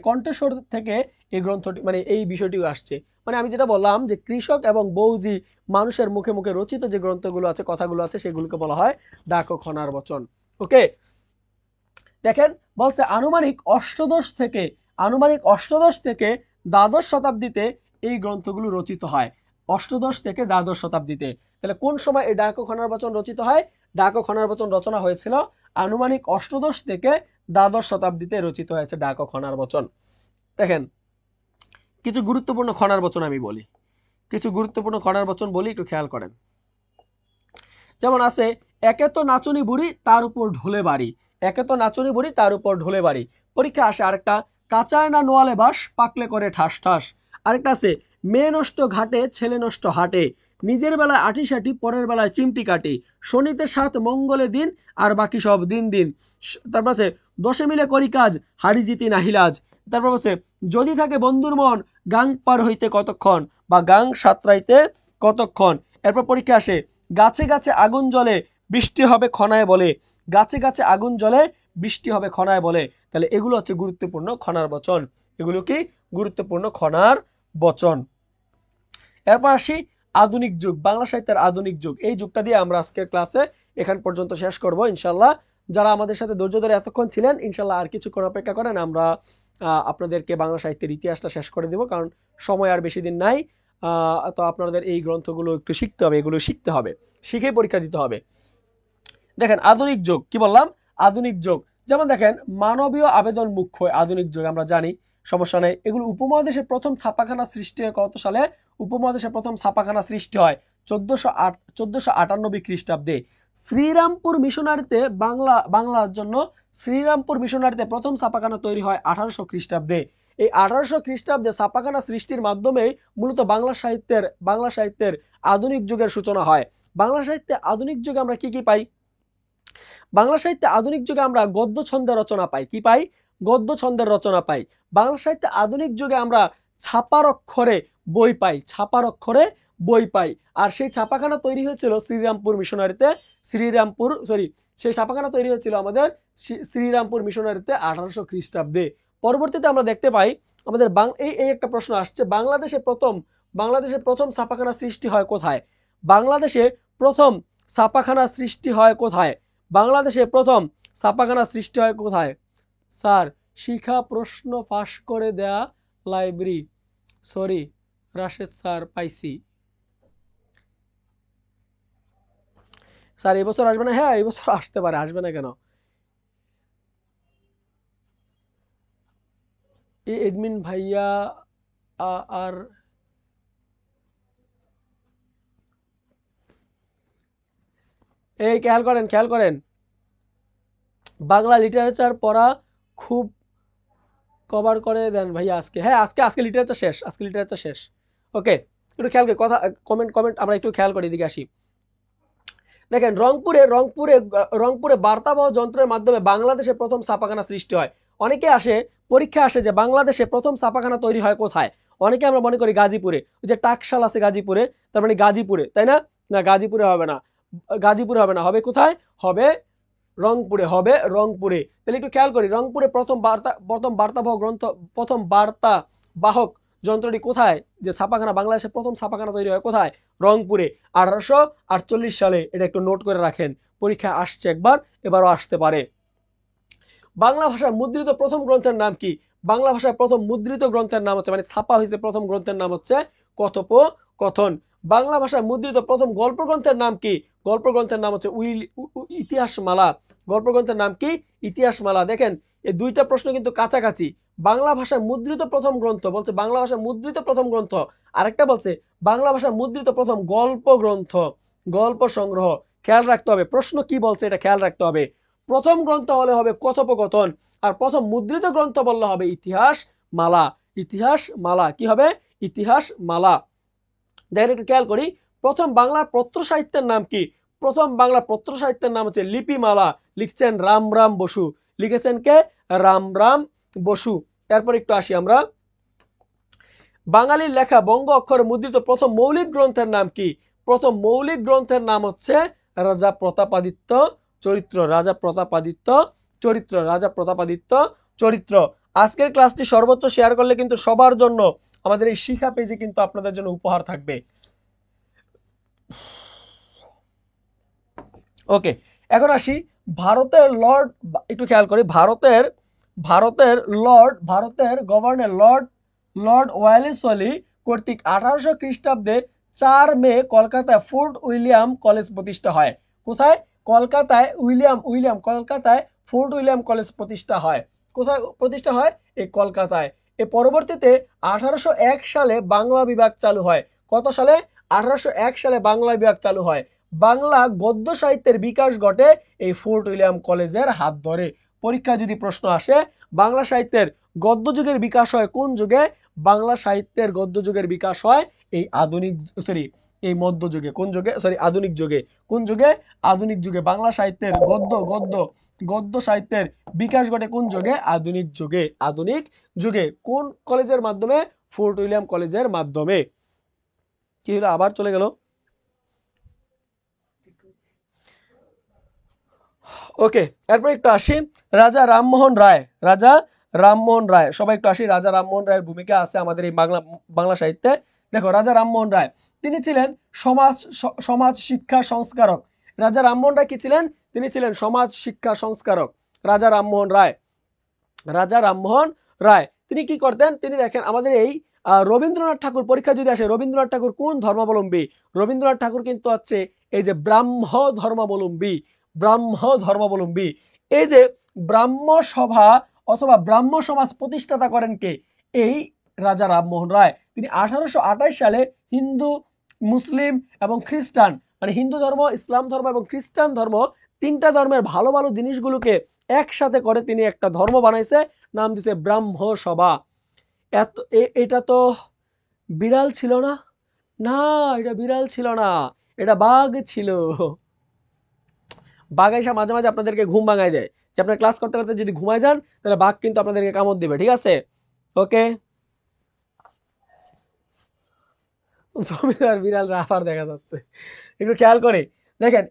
কণ্ঠস্বর থেকে এই গ্রন্থটি, মানে এই বিষয়টি আসছে। মানে আমি যেটা বললাম যে কৃষক এবং বৌজি মানুষের মুখে মুখে রচিত যে গ্রন্থগুলো আছে, কথাগুলো আছে, সেগুলোকে বলা হয় ডাক ও খনার বচন। ওকে, দেখেন বলছে আনুমানিক অষ্টাদশ থেকে দ্বাদশ শতাব্দীতে এই গ্রন্থগুলো রচিত হয়। অষ্টাদশ থেকে দ্বাদশ শতাব্দীতে। তাহলে কোন সময় এই ডাক ও খনার বচন রচিত হয়? ডাক ও খনার বচন রচনা হয়েছিল আনুমানিক অষ্টাদশ থেকে দ্বাদশ শতাব্দীতে রচিত হয়েছে ডাক ও খনার বচন। দেখেন, কিছু গুরুত্বপূর্ণ খনার বচন আমি বলি, একটু খেয়াল করেন। যেমন আছে, একে তো নাচনি বুড়ি তার উপর ঢোলে বাড়ি। পরীক্ষা আসে আরেকটা, কাঁচায় না নোয়ালে বাস পাকলে করে ঠাস ঠাস। আরেকটা আছে, মেয়ে নষ্ট ঘাটে ছেলে নষ্ট হাটে, নিজের বেলায় আটিসাটি পরের বেলায় চিমটি কাটি, শনিতে 7, মঙ্গলে দিন আর বাকি সব দিন দিন। তারপর আছে, দশে মিলে করি কাজ হারি জিতি নাহিলাজ। তারপর আছে, যদি থাকে বন্ধুর মন গাং পার হইতে কতক্ষণ বা গাং সাঁতরাইতে কতক্ষণ। এরপর পরীক্ষা আসে, গাছে গাছে আগুন জ্বলে বৃষ্টি হবে খনায় বলে। তাহলে এগুলো হচ্ছে গুরুত্বপূর্ণ খনার বচন। এগুলো কি গুরুত্বপূর্ণ খনার বচন। এরপর আসি আধুনিক যুগ, বাংলা সাহিত্যের আধুনিক যুগ। এই যুগটা দিয়ে আমরা আজকের ক্লাসে এখান পর্যন্ত শেষ করব ইনশাল্লাহ। যারা আমাদের সাথে ধৈর্য ধরে এতক্ষণ ছিলেন, ইনশাল্লাহ আর কিছুক্ষণ অপেক্ষা করেন, আমরা আপনাদেরকে বাংলা সাহিত্যের ইতিহাসটা শেষ করে দেব, কারণ সময় আর বেশি দিন নাই। তো আপনাদের এই গ্রন্থগুলো একটু শিখতে হবে, এগুলো শিখতে হবে, শিখে পরীক্ষা দিতে হবে। দেখেন আধুনিক যুগ, কি বললাম? আধুনিক যুগ। যেমন দেখেন মানবীয় আবেদন মুখ্য আধুনিক যুগ, আমরা জানি, সমস্যা নেই। এগুলো উপমহাদেশের প্রথম ছাপাখানা সৃষ্টি হয় কত সালে? উপমহাদেশের প্রথম ছাপাখানা সৃষ্টি হয় 1498 খ্রিস্টাব্দে। শ্রীরামপুর মিশনারিতে বাংলার জন্য শ্রীরামপুর মিশনারিতে প্রথম ছাপাখানা তৈরি হয় 1800 খ্রিস্টাব্দে। এই 1800 খ্রিস্টাব্দে ছাপাখানা সৃষ্টির মাধ্যমেই মূলত বাংলা সাহিত্যের আধুনিক যুগের সূচনা হয়। বাংলা সাহিত্যে আধুনিক যুগে আমরা কি কি পাই? বাংলা সাহিত্যে আধুনিক যুগে আমরা গদ্য ছন্দের রচনা পাই। কি পাই? গদ্য ছন্দের রচনা পাই। বাংলা সাহিত্যে আধুনিক যুগে আমরা ছাপার অক্ষরে বই পাই, ছাপার অক্ষরে বই পাই। আর সেই ছাপাখানা তৈরি হয়েছিল শ্রীরামপুর মিশনারিতে, সেই ছাপাখানা তৈরি হয়েছিল আমাদের শ্রীরামপুর মিশনারিতে 1800 খ্রিস্টাব্দে। পরবর্তীতে আমরা দেখতে পাই আমাদের এই একটা প্রশ্ন আসছে, বাংলাদেশে প্রথম ছাপাখানা সৃষ্টি হয় কোথায়? বাংলাদেশে প্রথম ছাপাখানা সৃষ্টি হয় কোথায়? বাংলাদেশে প্রথম ছাপাখানা সৃষ্টি হয় কোথায়? স্যার, শিখা প্রশ্ন ফাঁস করে দেয়া লাইব্রেরি। সরি রাশেদ স্যার, পাইছি। স্যার এবছর আসবে না? হ্যাঁ এবছর আসতে পারে, আসবে না কেন? এই এডমিন ভাইয়া আর এই খেয়াল করেন, বাংলা লিটারেচার পড়া খুব কভার করে দেন ভাইয়া আজকে। হ্যাঁ আজকে লিটারেচার শেষ, ওকে। একটু খেয়াল করি কথা, কমেন্ট আমরা একটু খেয়াল করি, দিকে আসি। দেখেন রংপুরে বার্তাবহ যন্ত্রের মাধ্যমে বাংলাদেশে প্রথম ছাপাখানা সৃষ্টি হয়। অনেকে পরীক্ষা আসে যে বাংলাদেশে প্রথম ছাপাখানা তৈরি হয় কোথায়? অনেকে আমরা মনে করি গাজীপুরে, ওই যে টাকশাল আছে গাজীপুরে, তার মানে গাজীপুরে, তাই না? না, গাজীপুরে হবে না, হবে কোথায়? হবে রংপুরে। তাহলে একটু খেয়াল করি, রংপুরে প্রথম বার্তা বাহক যন্ত্রটি কোথায়? যে ছাপাখানা, বাংলাদেশের প্রথম ছাপাখানা তৈরি হয় কোথায়? রংপুরে 1848 সালে। এটা একটু নোট করে রাখেন, পরীক্ষা আসছে একবার, এবারও আসতে পারে। বাংলা ভাষায় মুদ্রিত প্রথম গ্রন্থের নাম কি? বাংলা ভাষায় প্রথম মুদ্রিত গ্রন্থের নাম হচ্ছে, মানে ছাপা হয়েছে প্রথম গ্রন্থের নাম হচ্ছে কথোপকথন। বাংলা ভাষায় মুদ্রিত প্রথম গল্প গ্রন্থের নাম কি? গল্প গ্রন্থের নাম হচ্ছে ইতিহাসমালা। গল্প গ্রন্থের নাম কি? ইতিহাসমালা। দেখেন এই দুইটা প্রশ্ন কিন্তু কাছাকাছি। বাংলা ভাষায় মুদ্রিত প্রথম গ্রন্থ বলছে, বাংলা ভাষায় মুদ্রিত প্রথম গ্রন্থ, আরেকটা বলছে বাংলা ভাষায় মুদ্রিত প্রথম গল্প গ্রন্থ, গল্প সংগ্রহ। খেয়াল রাখতে হবে প্রশ্ন কি বলছে, এটা খেয়াল রাখতে হবে। প্রথম গ্রন্থ হলে হবে কথোপকথন, আর প্রথম মুদ্রিত গ্রন্থ বললে হবে ইতিহাসমালা। কি হবে? ইতিহাসমালা। দেখেন একটু খেয়াল করি, প্রথম বাংলা পত্র সাহিত্যের নাম কি? প্রথম বাংলা পত্র সাহিত্যের নাম হচ্ছে লিপিমালা। লিখছেন রামরাম বসু। লিখেছেন কে? রামরাম বসু। এরপর একটু আসি আমরা, বাঙালির লেখা বঙ্গ অক্ষরে মুদ্রিত প্রথম মৌলিক গ্রন্থের নাম কি? প্রথম মৌলিক গ্রন্থের নাম হচ্ছে রাজা প্রতাপাদিত্য চরিত্র। আজকের ক্লাসটি সর্বোচ্চ শেয়ার করলে কিন্তু সবার জন্য আমাদের এই শিখা পেজে কিন্তু আপনাদের জন্য উপহার থাকবে। ওকে, এখন আসি ভারতের লর্ড, একটু খেয়াল করি, ভারতের গভর্নর লর্ড ওয়েলেসলি কর্তৃক 1800 খ্রিস্টাব্দে 4 মে কলকাতায় ফোর্ট উইলিয়াম কলেজ প্রতিষ্ঠা হয়। কোথায়? কলকাতায় কলকাতায় ফোর্ট উইলিয়াম কলেজ প্রতিষ্ঠা হয়। কোথায় প্রতিষ্ঠা হয়? এই কলকাতায়। এর পরবর্তীতে 1801 সালে বাংলা বিভাগ চালু হয়। কত সালে? 1801 সালে বাংলা বিভাগ চালু হয়। বাংলা গদ্য সাহিত্যের বিকাশ ঘটে এই ফোর্ট উইলিয়াম কলেজের হাত ধরে। পরীক্ষায় যদি প্রশ্ন আসে বাংলা সাহিত্যের গদ্য যুগের বিকাশ হয় কোন যুগে? বাংলা সাহিত্যের গদ্য যুগের বিকাশ হয় এই মধ্যযুগে। কোন যুগে? আধুনিক যুগে। কোন যুগে? আধুনিক যুগে। বাংলা সাহিত্যের গদ্য সাহিত্যের বিকাশ ঘটে কোন যুগে? আধুনিক যুগে। কোন কলেজের মাধ্যমে? ফোর্ট উইলিয়াম কলেজের মাধ্যমে। কি হলো, আবার চলে গেল? ওকে, এরপর একটু আসি রাজা রামমোহন রায়। সবাই একটু আসি, রাজা রামমোহন রায়ের ভূমিকা আছে আমাদের এই বাংলা সাহিত্যে। দেখো রাজা রামমোহন রায়, তিনি ছিলেন সমাজ শিক্ষা সংস্কারক রাজা রামমোহন রায় কি ছিলেন? তিনি ছিলেন সমাজ শিক্ষা সংস্কারক। রাজা রামমোহন রায়, রাজা রামমোহন রায় তিনি কি করতেন? তিনি দেখেন আমাদের এই রবীন্দ্রনাথ ঠাকুর পরীক্ষা যদি আসে, রবীন্দ্রনাথ ঠাকুর কোন ধর্মাবলম্বী? রবীন্দ্রনাথ ঠাকুর কিন্তু হচ্ছে এই যে ব্রাহ্ম ধর্মাবলম্বী, ব্রাহ্ম ধর্মাবলম্বী। এই যে ব্রাহ্ম সভা অথবা ব্রাহ্ম সমাজ প্রতিষ্ঠাতা করেন কে? এই রাজা রামমোহন রায়। তিনি 1828 সালে হিন্দু, মুসলিম এবং খ্রিস্টান, মানে হিন্দু ধর্ম, ইসলাম ধর্ম এবং খ্রিস্টান ধর্ম, তিনটা ধর্মের ভালো ভালো জিনিসগুলোকে একসাথে করে তিনি একটা ধর্ম বানাইছে, নাম দিছে ব্রাহ্ম সভা। এটা তো বিড়াল ছিল না? না, এটা বিড়াল ছিল না, এটা বাঘ ছিল। বাঘ এসে মাঝে মাঝে আপনাদেরকে ঘুম ভাঙায় দেয়, যে আপনার ক্লাস করতে করতে যদি ঘুমায় যান তাহলে বাঘ কিন্তু আপনাদেরকে কামড় দিবে, ঠিক আছে? ওকে, জমিদার বিড়াল রাফার দেখা যাচ্ছে, একটু খেয়াল করে দেখেন।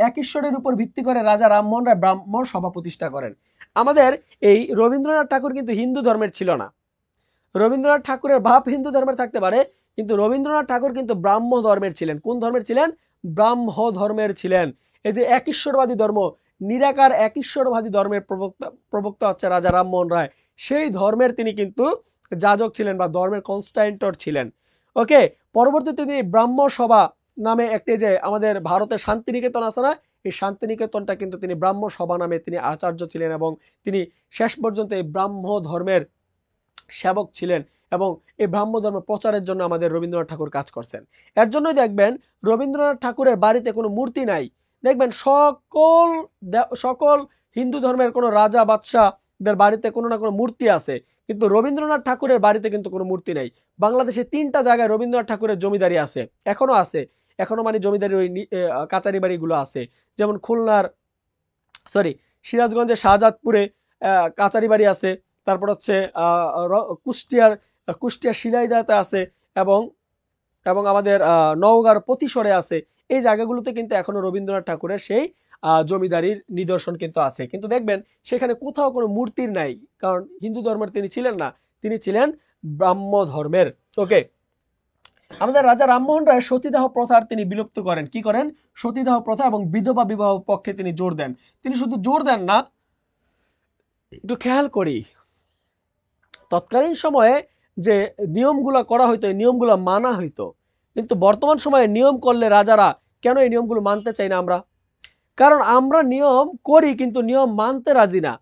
এক ঈশ্বরের উপর ভিত্তি করে রাজা রামমোহন রায় ব্রাহ্ম সভা প্রতিষ্ঠা করেন। আমাদের এই রবীন্দ্রনাথ ঠাকুর কিন্তু হিন্দু ধর্মের ছিল না। রবীন্দ্রনাথ ঠাকুরের ভাব হিন্দু ধর্মের থাকতে পারে, কিন্তু রবীন্দ্রনাথ ঠাকুর কিন্তু ব্রাহ্ম ধর্মের ছিলেন। কোন ধর্মের ছিলেন? ব্রাহ্ম ধর্মের ছিলেন। এই যে এক ঈশ্বরবাদী ধর্ম, নিরাকার এক ঈশ্বরবাদী ধর্মের প্রবক্তা হচ্ছে রাজা রামমোহন রায়। সেই ধর্মের তিনি কিন্তু যাজক ছিলেন বা ধর্মের কনস্টান্টর ছিলেন। ওকে, পরবর্তীতে তিনি ব্রাহ্ম সভা নামে একটি, যে আমাদের ভারতের শান্তিনিকেতন আছে না, এই শান্তিনিকেতনটা কিন্তু তিনি ব্রাহ্ম সভা নামে তিনি আচার্য ছিলেন, এবং তিনি শেষ পর্যন্ত এই ব্রাহ্ম ধর্মের সেবক ছিলেন, এবং এই ব্রাহ্ম ধর্ম প্রচারের জন্য আমাদের রবীন্দ্রনাথ ঠাকুর কাজ করছেন। এর জন্যই দেখবেন রবীন্দ্রনাথ ঠাকুরের বাড়িতে কোনো মূর্তি নাই। দেখবেন সকল হিন্দু ধর্মের কোনো রাজা বাদশাহদের বাড়িতে কোনো না কোনো মূর্তি আছে, কিন্তু রবীন্দ্রনাথ ঠাকুরের বাড়িতে কিন্তু কোনো মূর্তি নাই। বাংলাদেশে 3টা জায়গায় রবীন্দ্রনাথ ঠাকুরের জমিদারি আছে, এখনো আছে, এখনো মানে জমিদারি ওই কাচারি বাড়িগুলো আছে। যেমন খুলনার, সরি, সিরাজগঞ্জের শাহজাদপুরে কাচারি বাড়ি আছে, তারপর হচ্ছে কুষ্টিয়ার শিলাইদাতে আছে, এবং এবং আমাদের নওগাঁর প্রতিশরে আছে। এই জায়গাগুলোতে কিন্তু এখনো রবীন্দ্রনাথ ঠাকুরের সেই জমিদারির নিদর্শন কিন্তু আছে, কিন্তু দেখবেন সেখানে কোথাও কোনো মূর্তির নাই, কারণ হিন্দু ধর্মের তিনি ছিলেন না, তিনি ছিলেন ব্রাহ্ম ধর্মের। ওকে, আমাদের রাজা রামমোহন রায় সতীদাহ প্রথার তিনি বিলুপ্ত করেন। কি করেন? সতীদাহ প্রথা এবং বিধবা বিবাহ পক্ষে তিনি জোর দেন। তিনি শুধু জোর দেন না, একটু খেয়াল করি, তৎকালীন সময়ে যে নিয়মগুলো করা হইতো, এই নিয়মগুলো মানা হইতো, কিন্তু বর্তমান সময়ে নিয়ম করলে রাজারা কেন এই নিয়মগুলো মানতে চাই না আমরা? কারণ আমরা নিয়ম করি কিন্তু নিয়ম মানতে রাজি না।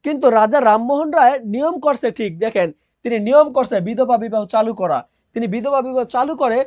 কিন্তু রাজা রামমোহন রায় নিয়ম করছে ঠিক, দেখেন তিনি নিয়ম করছে বিধবা বিবাহ চালু করা। তিনি বিধবা বিবাহ চালু করে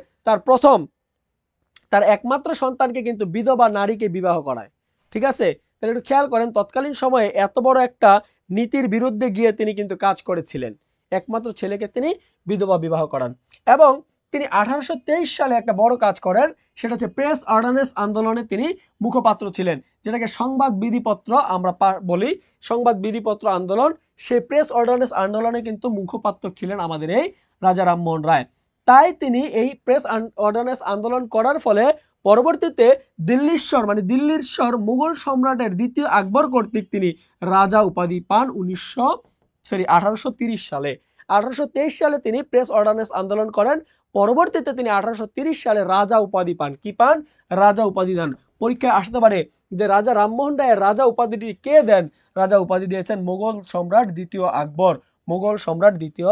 তার একমাত্র সন্তানকে কিন্তু বিধবা নারীকে বিবাহ করায়, ঠিক আছে? তাহলে একটু খেয়াল করেন, তৎকালীন সময়ে এত বড় একটা নীতির বিরুদ্ধে গিয়ে তিনি কিন্তু কাজ করেছিলেন। একমাত্র ছেলেকে তিনি বিধবা বিবাহ করান, এবং তিনি 1823 সালে একটা বড় কাজ করেন, সেটা হচ্ছে প্রেস অর্ডিন্যান্স আন্দোলনে তিনি মুখপাত্র ছিলেন, যেটাকে সংবাদ বিধিপত্র আমরা বলি, সংবাদ বিধিপত্র আন্দোলন। সেই প্রেস অর্ডিন্যান্স আন্দোলনে কিন্তু মুখপাত্র ছিলেন আমাদের এই রাজা রামমোহন রায়। তাই তিনি এই প্রেস অর্ডিন্যান্স আন্দোলন করার ফলে পরবর্তীতে দিল্লির মুঘল সম্রাটের দ্বিতীয় আকবর কর্তৃক তিনি রাজা উপাধি পান 1830 সালে। 1823 সালে তিনি প্রেস অর্ডিন্যান্স আন্দোলন করেন, পরবর্তীতে তিনি 1830 সালে রাজা উপাধি পান। কি পান? রাজা উপাধি দেন। পরীক্ষায় আসতে পারে যে রাজা রামমোহন রায়ের রাজা উপাধিটি কে দেন? রাজা উপাধি দিয়েছেন মোগল সম্রাট দ্বিতীয় আকবর, মোগল সম্রাট দ্বিতীয়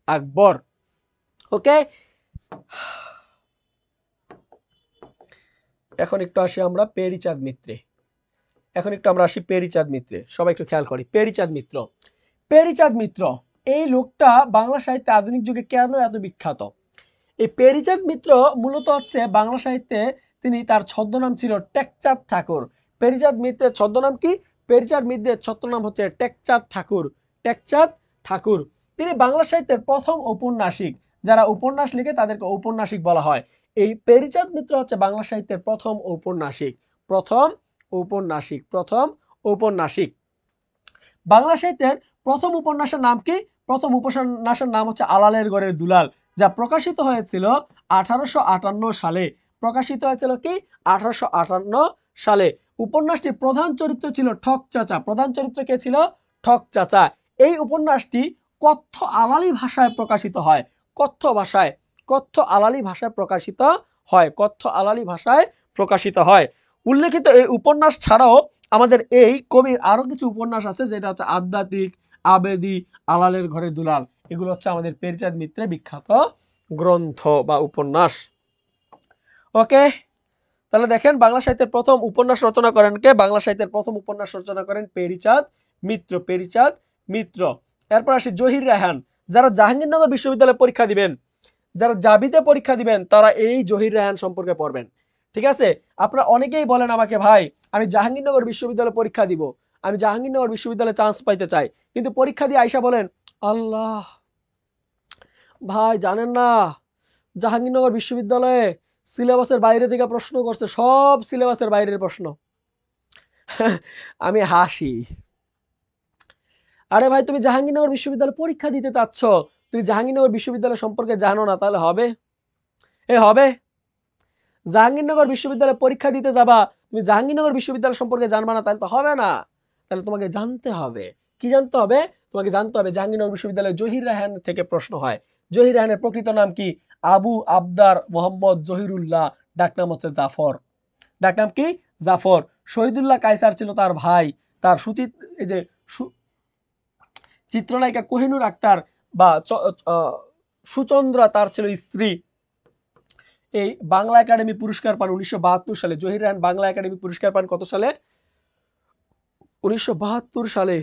আকবর। ওকে, এখন একটু আসি আমরা পেরিচাঁদ মিত্রে। সবাই একটু খেয়াল করি, পেরিচাঁদ মিত্র এই লোকটা বাংলা সাহিত্যে আধুনিক যুগে কেন এত বিখ্যাত? এই পেরিচাঁদ মিত্র মূলত হচ্ছে বাংলা সাহিত্যে, তার ছদ্মনাম ছিল টেকচাঁদ ঠাকুর। পেরিচাঁদ মিত্রের ছদ্মনাম কি? পেরিচাঁদ মিত্রের ছদ্মনাম হচ্ছে টেকচাঁদ ঠাকুর। তিনি বাংলা সাহিত্যের প্রথম ঔপন্যাসিক। যারা উপন্যাস লিখে তাদেরকে ঔপন্যাসিক বলা হয়। এই পেরিচাঁদ মিত্র হচ্ছে বাংলা সাহিত্যের প্রথম ঔপন্যাসিক। বাংলা সাহিত্যের প্রথম উপন্যাসের নাম কি? প্রথম উপন্যাসের নাম হচ্ছে আলালের ঘরের দুলাল, যা প্রকাশিত হয়েছিল 1858 সালে। উপন্যাসটির প্রধান চরিত্র ছিল ঠক চাচা। প্রধান চরিত্র কে ছিল? ঠক চাচা। এই উপন্যাসটি কথ্য আলালি ভাষায় প্রকাশিত হয়। কথ্য আলালি ভাষায় প্রকাশিত হয়। উল্লেখিত এই উপন্যাস ছাড়াও আমাদের এই কবির আরো কিছু উপন্যাস আছে, যেটা হচ্ছে আধ্যাত্মিক, আবেদী, আলালের ঘরে দুলাল, এগুলো হচ্ছে আমাদের পেরিচাঁদ মিত্রের বিখ্যাত গ্রন্থ বা উপন্যাস। ওকে, তাহলে দেখেন বাংলা সাহিত্যের প্রথম উপন্যাস রচনা করেন কে? বাংলা সাহিত্যের প্রথম উপন্যাস রচনা করেন পেরিচাঁদ মিত্র, পেরিচাঁদ মিত্র। এরপর আসি জহির রায়হান। যারা জাহাঙ্গীরনগর বিশ্ববিদ্যালয়ে পরীক্ষা দিবেন, যারা জাবিতে পরীক্ষা দিবেন, তারা এই জহির রায়হান সম্পর্কে পড়বেন। ঠিক আছে, আপনারা অনেকেই বলেন আমাকে, ভাই আমি জাহাঙ্গীরনগর বিশ্ববিদ্যালয়ে পরীক্ষা দিব, আমি জাহাঙ্গীরনগর বিশ্ববিদ্যালয়ে চান্স পাইতে চাই, কিন্তু পরীক্ষা দিয়ে আইসা বলেন, আল্লাহ ভাই জানেন না, জাহাঙ্গীরনগর বিশ্ববিদ্যালয়ে সিলেবাসের বাইরে থেকে প্রশ্ন করছে, সব সিলেবাসের বাইরের প্রশ্ন। আমি হাসি, আরে ভাই তুমি জাহাঙ্গীরনগর বিশ্ববিদ্যালয়ে পরীক্ষা দিতে চাচ্ছ, তুমি জাহাঙ্গীরনগর বিশ্ববিদ্যালয় সম্পর্কে জানো না, তাহলে হবে? হবে? জাহাঙ্গীরনগর বিশ্ববিদ্যালয়ে পরীক্ষা দিতে যাবা, তুমি জাহাঙ্গীরনগর বিশ্ববিদ্যালয় সম্পর্কে জানবা না, তাহলে তো হবে না। তাহলে তোমাকে জানতে হবে, কি জানতে হবে? তোমাকে জানতে হবে জাহাঙ্গীরনগর বিশ্ববিদ্যালয়ে জহির রায়হান থেকে প্রশ্ন হয়। জহির রায়হানের প্রকৃত নাম কি? আবু আবদার মোহাম্মদ জহিরুল্লাহ, ডাকনাম হচ্ছে জাফর। ডাকনাম কি? জাফর। শহীদুল্লাহ কায়সার ছিল তার ভাই। তার এই যে চিত্রনায়িকা কোহিনুর আক্তার বা সুচন্দ্রা তার ছিল স্ত্রী। এই বাংলা একাডেমি পুরস্কার পান 1972 সালে। জহির রায়হান বাংলা একাডেমি পুরস্কার পান কত সালে? 1972 সালে।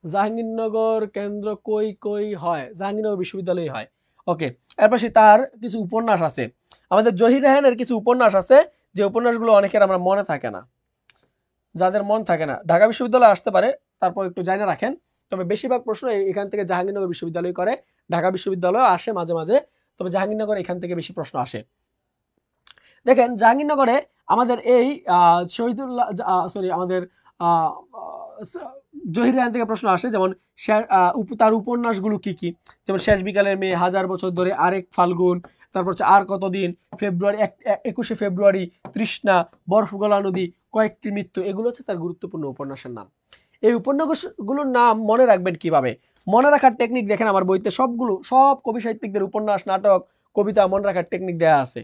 জাহাঙ্গীরনগর কেন্দ্র কই হয়? জাহাঙ্গীরনগর বিশ্ববিদ্যালয় হয়। ওকে, এরপর তার কিছু উপন্যাস আছে। আমাদের জহির রায়হানের কিছু উপন্যাস আছে, যে উপন্যাসগুলো অনেকের আমরা মনে থাকে না, যাদের মন থাকে না। ঢাকা বিশ্ববিদ্যালয়ে আসতে পারে, তারপর একটু জানা রাখেন। তবে বেশিরভাগ প্রশ্ন এখান থেকে জাহাঙ্গীরনগর বিশ্ববিদ্যালয় করে, ঢাকা বিশ্ববিদ্যালয় আসে মাঝে মাঝে, তবে জাহাঙ্গীরনগর এখান থেকে বেশি প্রশ্ন আসে। দেখেন জাহাঙ্গীরনগরে আমাদের এই শহীদুল্লাহ সরি আমাদের জহির রায়হান থেকে প্রশ্ন আসে, যেমন তার উপন্যাসগুলো কি কি, যেমন শেষ বিকালের মেয়ে, হাজার বছর ধরে, আরেক ফাল্গুন, তারপর হচ্ছে আর কতদিন, ফেব্রুয়ারি 21শে ফেব্রুয়ারি, তৃষ্ণা, বরফ গলা নদী, কয়েকটি মৃত্যু, এগুলো হচ্ছে তার গুরুত্বপূর্ণ উপন্যাসের নাম। এই উপন্যাসগুলোর নাম মনে রাখবেন কিভাবে? মনে রাখার টেকনিক দেখেন আমার বইতে সব কবি সাহিত্যিকদের উপন্যাস, নাটক, কবিতা মনে রাখার টেকনিক দেয়া আছে।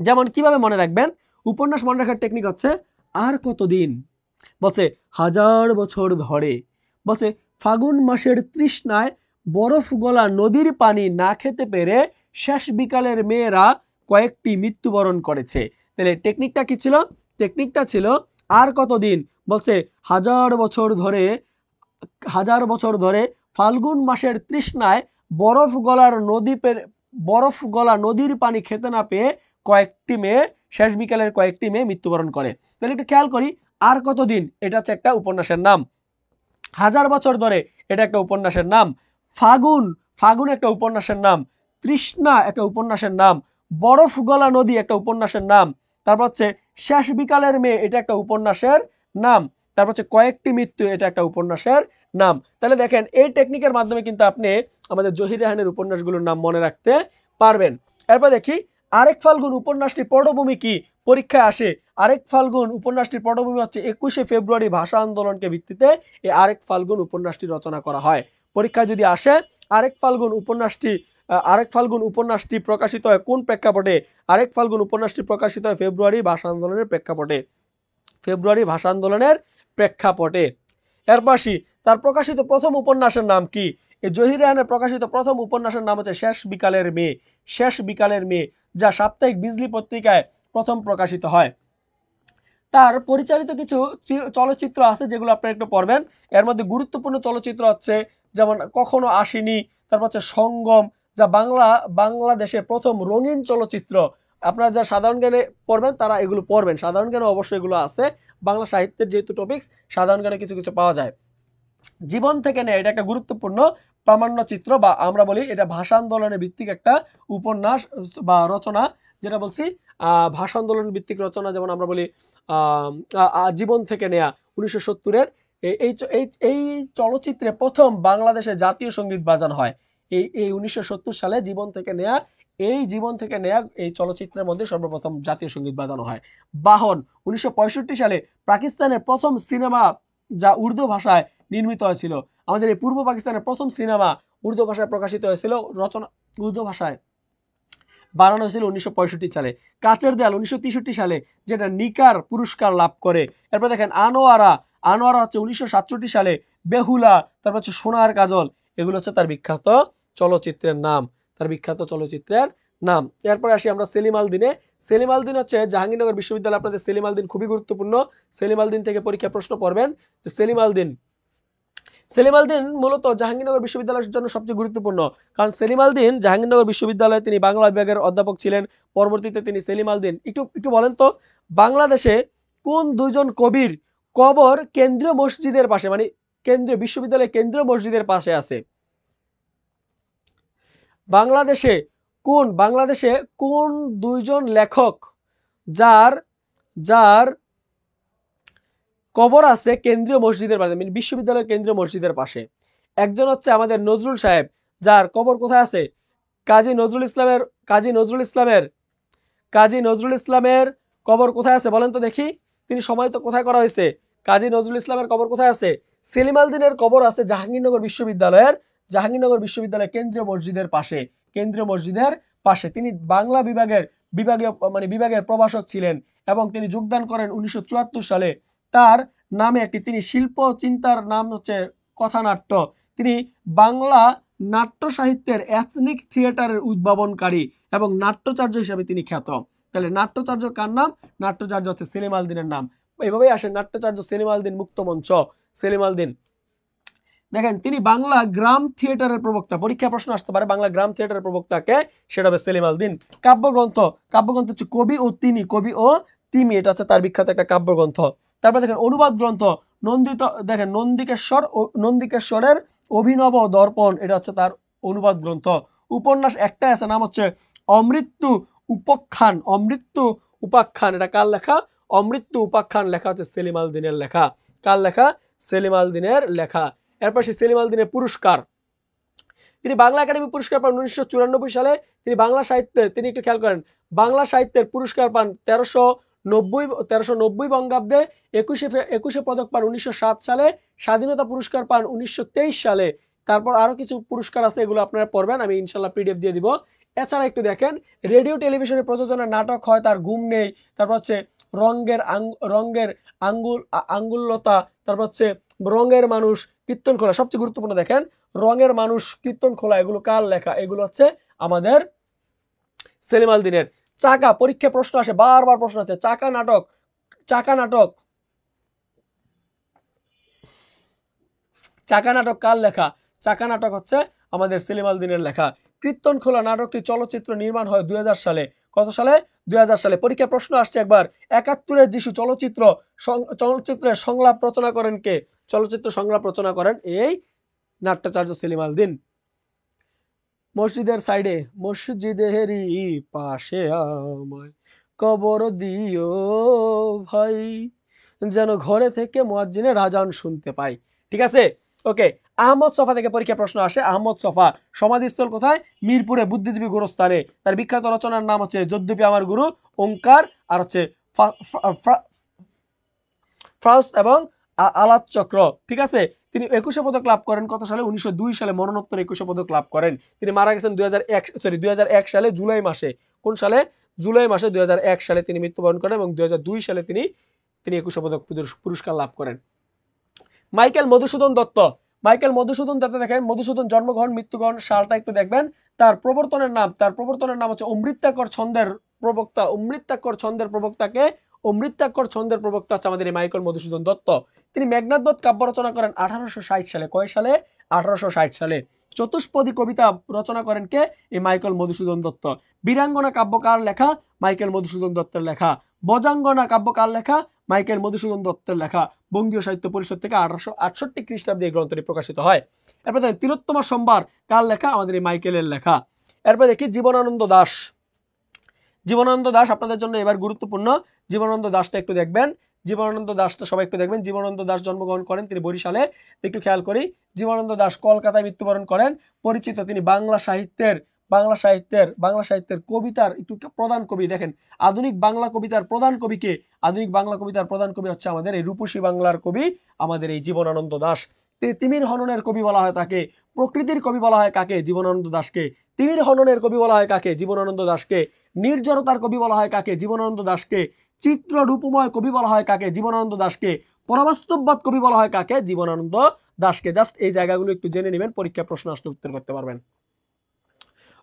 যেমন কিভাবে মনে রাখবেন? উপন্যাস মনে রাখার টেকনিক হচ্ছে, আর কতদিন বলছে হাজার বছর ধরে, বলছে ফাগুন মাসের তৃষ্ণায় বরফ গলা নদীর পানি না খেতে পেরে শেষ বিকালের মেয়েরা কয়েকটি মৃত্যুবরণ করেছে। তাহলে টেকনিকটা কি ছিল? টেকনিকটা ছিল আর কতদিন, বলছে হাজার বছর ধরে ফাল্গুন মাসের তৃষ্ণায় বরফ গলা নদীর পানি খেতে না পেয়ে শেষ বিকালের কয়েকটি মেয়ে মৃত্যুবরণ করে। তাহলে একটু খেয়াল করি, আর কতদিন এটা হচ্ছে একটা উপন্যাসের নাম, হাজার বছর ধরে এটা একটা উপন্যাসের নাম, ফাগুন একটা উপন্যাসের নাম, তৃষ্ণা একটা উপন্যাসের নাম, বরফ গলা নদী একটা উপন্যাসের নাম, তারপর হচ্ছে শেষ বিকালের মেয়ে এটা একটা উপন্যাসের নাম, তারপর হচ্ছে কয়েকটি মৃত্যু এটা একটা উপন্যাসের নাম। তাহলে দেখেন এই টেকনিকের মাধ্যমে কিন্তু আপনি আমাদের জহির রায়হানের উপন্যাসগুলোর নাম মনে রাখতে পারবেন। এরপর দেখি আরেক ফাল্গুন উপন্যাসটির পটভূমি কি? পরীক্ষায় আসে। আরেক ফাল্গুন উপন্যাসটির পটভূমি হচ্ছে 21শে ফেব্রুয়ারি ভাষা আন্দোলনকে ভিত্তিতে এই আরেক ফাল্গুন উপন্যাসটি রচনা করা হয়। পরীক্ষায় যদি আসে আরেক ফাল্গুন উপন্যাসটি প্রকাশিত হয় কোন প্রেক্ষাপটে? আরেক ফাল্গুন উপন্যাসটি প্রকাশিত হয় ফেব্রুয়ারি ভাষা আন্দোলনের প্রেক্ষাপটে। এরপর তার প্রকাশিত প্রথম উপন্যাসের নাম কি? এই জহির রায়হানের প্রকাশিত প্রথম উপন্যাসের নাম হচ্ছে শেষ বিকালের মেয়ে, যা সাপ্তাহিক বিজলি পত্রিকায় প্রথম প্রকাশিত হয়। তার পরিচালিত কিছু চলচ্চিত্র আছে যেগুলো আপনারা একটু পড়বেন। এর মধ্যে গুরুত্বপূর্ণ চলচ্চিত্র হচ্ছে যেমন কখনো আসেনি, তারপর হচ্ছে সঙ্গম, যা বাংলাদেশের প্রথম রঙিন চলচ্চিত্র। আপনারা যা সাধারণ জ্ঞানে পড়বেন তারা এগুলো পড়বেন, সাধারণ জ্ঞানে অবশ্যই এগুলো আছে, বাংলা সাহিত্যের যেহেতু টপিকস সাধারণ জ্ঞানে কিছু কিছু পাওয়া যায়। জীবন থেকে নেয়, এটা একটা গুরুত্বপূর্ণ প্রামাণ্যচিত্র, বা আমরা বলি এটা ভাষা আন্দোলনের ভিত্তিক একটা উপন্যাস বা রচনা, যেটা বলছি ভাষা আন্দোলন ভিত্তিক রচনা। যেমন আমরা বলি জীবন থেকে নেয়া 1970-এর এই চলচ্চিত্রে প্রথম বাংলাদেশে জাতীয় সঙ্গীত বাজানো হয়। এই 1970 সালে জীবন থেকে নেয়া এই চলচ্চিত্রের মধ্যে সর্বপ্রথম জাতীয় সঙ্গীত বাজানো হয়। বাহন 1965 সালে পাকিস্তানের প্রথম সিনেমা যা উর্দু ভাষায় নির্মিত হয়েছিল। আমাদের এই পূর্ব পাকিস্তানের প্রথম সিনেমা উর্দু ভাষায় প্রকাশিত হয়েছিল, রচনা উর্দু ভাষায়। বানানো হয়েছিল 1965 সালে। কাচের দেয়াল 1963 সালে, যেটা নিকার পুরস্কার লাভ করে। এরপর দেখেন আনোয়ারা, আনোয়ারা হচ্ছে 1967 সালে। বেহুলা, তারপর হচ্ছে সোনার কাজল, এগুলো হচ্ছে তার বিখ্যাত চলচ্চিত্রের নাম, তার বিখ্যাত চলচ্চিত্রের নাম। এরপরে আসি আমরা সেলিম আল দিনে। সেলিম আল দিন হচ্ছে জাহাঙ্গীরনগর বিশ্ববিদ্যালয়, আপনাদের সেলিম আল দিন খুবই গুরুত্বপূর্ণ। সেলিম আল দিন থেকে পরীক্ষা প্রশ্ন পড়বেন যে সেলিম আল দিন, সেলিম আল দিন মূলত জাহাঙ্গীরনগর বিশ্ববিদ্যালয়ের জন্য সবচেয়ে গুরুত্বপূর্ণ, কারণ সেলিম আল দিন জাহাঙ্গীরনগর বিশ্ববিদ্যালয়ে তিনি বাংলা বিভাগের অধ্যাপক ছিলেন। পরবর্তীতে তিনি সেলিম আল দিন, একটু একটু বলেন তো, বাংলাদেশে কোন দুইজন কবির কবর কেন্দ্রীয় মসজিদের পাশে, মানে কেন্দ্রীয় বিশ্ববিদ্যালয়ের কেন্দ্রীয় মসজিদের পাশে আছে? বাংলাদেশে কোন দুইজন লেখক যার যার কবর আছে কেন্দ্রীয় মসজিদের পাশে, মানে বিশ্ববিদ্যালয়ের কেন্দ্রীয় মসজিদের পাশে? একজন হচ্ছে আমাদের নজরুল সাহেব, যার কবর কোথায় আছে? কাজী নজরুল ইসলামের কাজী নজরুল ইসলামের কাজী নজরুল ইসলামের কবর কোথায় আছে বলেন তো দেখি? তিনি সমাহিত কোথায় করা হয়েছে? কাজী নজরুল ইসলামের কবর কোথায় আছে? সেলিম আল দিনের কবর আছে জাহাঙ্গীরনগর বিশ্ববিদ্যালয়ের কেন্দ্রীয় মসজিদের পাশে, কেন্দ্রীয় মসজিদের পাশে। তিনি বাংলা বিভাগের প্রভাষক ছিলেন এবং তিনি যোগদান করেন 1974 সালে। তার নামে একটি তিনি শিল্প চিন্তার নাম হচ্ছে কথানাট্য। তিনি বাংলা নাট্য সাহিত্যের এথনিক থিয়েটারের উদ্ভাবনকারী এবং নাট্যাচার্য হিসেবে তিনি খ্যাত। তাহলে নাট্যাচার্য কার নাম? নাট্যাচার্য হচ্ছে সেলিম আল দিনের নাম। এইভাবেই আসে নাট্যাচার্য সেলিম আল দিন, মুক্ত মঞ্চ সেলিম আল দিন। দেখেন তিনি বাংলা গ্রাম থিয়েটারের প্রবক্তা, পরীক্ষা প্রশ্ন আসতে পারে বাংলা গ্রাম থিয়েটারের প্রবক্তাকে, সেটা হবে সেলিম আল দিন। কাব্যগ্রন্থ হচ্ছে কবি ও তিমি, এটা হচ্ছে তার বিখ্যাত একটা কাব্যগ্রন্থ। তারপর দেখেন অনুবাদ গ্রন্থ দেখেন নন্দিকেশ্বরের অভিনব দর্পণ, এটা হচ্ছে তার অনুবাদ গ্রন্থ। উপন্যাস একটাই আছে, নাম হচ্ছে অমৃত্যু উপাখ্যান, এটা কার লেখা? অমৃত্যু উপাখ্যান লেখা হচ্ছে সেলিম আল দিনের লেখা। কার লেখা? সেলিম আল দিনের লেখা। এরপর সে সেলিম আল দিনের পুরস্কার, তিনি বাংলা একাডেমি পুরস্কার পান 1994 সালে। তিনি বাংলা সাহিত্যের, তিনি একটু খেয়াল করেন, বাংলা সাহিত্যের পুরস্কার পান 1390 বঙ্গাব্দে। 21শে পদক পান 1907 সালে। স্বাধীনতা পুরস্কার পান 1923 সালে। তারপর আরো কিছু পুরস্কার আছে, এগুলো আপনারা পড়বেন, আমি ইনশাল্লাহ পিডিএফ দিয়ে দিব। এছাড়া একটু দেখেন, রেডিও টেলিভিশনের প্রযোজনার নাটক হয় তার ঘুম নেই, তারপর হচ্ছে রঙের আঙ্গুললতা, তারপর হচ্ছে রঙের মানুষ, কীর্তন খোলা। সবচেয়ে গুরুত্বপূর্ণ দেখেন, রঙের মানুষ, কীর্তন খোলা, এগুলো কার লেখা? এগুলো হচ্ছে আমাদের সেলিম আল দিনের। চাকা, পরীক্ষা প্রশ্ন আসে, বারবার প্রশ্ন আছে। চাকা নাটক কার লেখা? চাকা নাটক হচ্ছে আমাদের সেলিম আল দিনের লেখা। কীর্তন খোলা নাটকটি চলচ্চিত্র নির্মাণ হয় 2000 সালে। কত সালে? 2000 সালে। পরীক্ষা প্রশ্ন আসছে একবার, 71-এর যিশু চলচ্চিত্রের সংলাপ রচনা করেন কে? চলচ্চিত্র সংলাপ রচনা করেন এই নাট্যাচার্য সেলিম আল দিন। মসজিদের পাশে আমায় কবর দিও ভাই, যেন ঘরে থেকে মুয়াজ্জিনের আযান শুনতে পাই। ঠিক আছে, ওকে। আহমদ ছফা থেকে পরীক্ষা প্রশ্ন আসে। আহমদ ছফা সমাধিস্থল কোথায়? মিরপুরে, বুদ্ধিজীবী গোরস্থানে। তার বিখ্যাত রচনার নাম হচ্ছে যদ্যপি আমার গুরু, ওঙ্কার, আর হচ্ছে ফাউস্ট এবং আলাত চক্র। ঠিক আছে, তিনি 21শে পদক লাভ করেন কত সালে? 1902 সালে মরণোত্তর 21শে পদক লাভ করেন। তিনি মারা গেছেন 2001 সালে জুলাই মাসে। কোন সালে? জুলাই মাসে 2001 সালে তিনি মৃত্যুবরণ করেন এবং 2002 সালে তিনি 21শে পদক পুরস্কার লাভ করেন। মাইকেল মধুসূদন দত্ত দেখেন, মধুসূদন জন্মগ্রহণ মৃত্যুগ্রহণ সালটা একটু দেখবেন। তার প্রবর্তনের নাম হচ্ছে অমৃতাক্ষর ছন্দের প্রবক্তা হচ্ছে আমাদের এই মাইকেল মধুসূদন দত্ত। তিনি মেঘনাদ বধ কাব্য রচনা করেন 1860 সালে। কয় সালে? 1860 সালে। চতুষ্পদী কবিতা রচনা করেন কে? এই মাইকেল মধুসূদন দত্ত। বীরাঙ্গনা কাব্য কার লেখা? মাইকেল মধুসূদন দত্তের লেখা। বজাঙ্গনা কাব্য কার লেখা? মাইকেল মধুসূদন দত্তের লেখা। বঙ্গীয় সাহিত্য পরিষদ থেকে 1868 খ্রিস্টাব্দে এই গ্রন্থটি প্রকাশিত হয়। এরপর দেখেন তিলোত্তমা সম্ভার কার লেখা? আমাদের এই মাইকেলের লেখা। এরপর দেখি জীবনানন্দ দাশ আপনাদের জন্য এবার গুরুত্বপূর্ণ। জীবনানন্দ দাশটা একটু দেখবেন। জীবনানন্দ দাশ জন্মগ্রহণ করেন তিনি বরিশালে। একটু খেয়াল করি, জীবনানন্দ দাশ কলকাতায় মৃত্যুবরণ করেন। পরিচিত, তিনি বাংলা বাংলা সাহিত্যের কবিতার একটু প্রধান কবি দেখেন, আধুনিক বাংলা কবিতার প্রধান কবি কে? আধুনিক বাংলা কবিতার প্রধান কবি হচ্ছে আমাদের এই রূপসী বাংলার কবি আমাদের এই জীবনানন্দ দাশ। তিমির হননের কবি বলা হয় তাকে। প্রকৃতির কবি বলা হয় কাকে? জীবনানন্দ দাশকে। তিমির হননের কবি বলা হয় কাকে? জীবনানন্দ দাশকে। নির্জরতার কবি বলা হয় কাকে? জীবনানন্দ দাশকে। চিত্র রূপময় কবি বলা হয় কাকে? জীবনানন্দ দাশকে। পরবাস্তববাদ কবি বলা হয় কাকে? জীবনানন্দ দাশকে। জাস্ট এই জায়গাগুলো একটু জেনে নেবেন, পরীক্ষা প্রশ্ন আসলে উত্তর করতে পারবেন।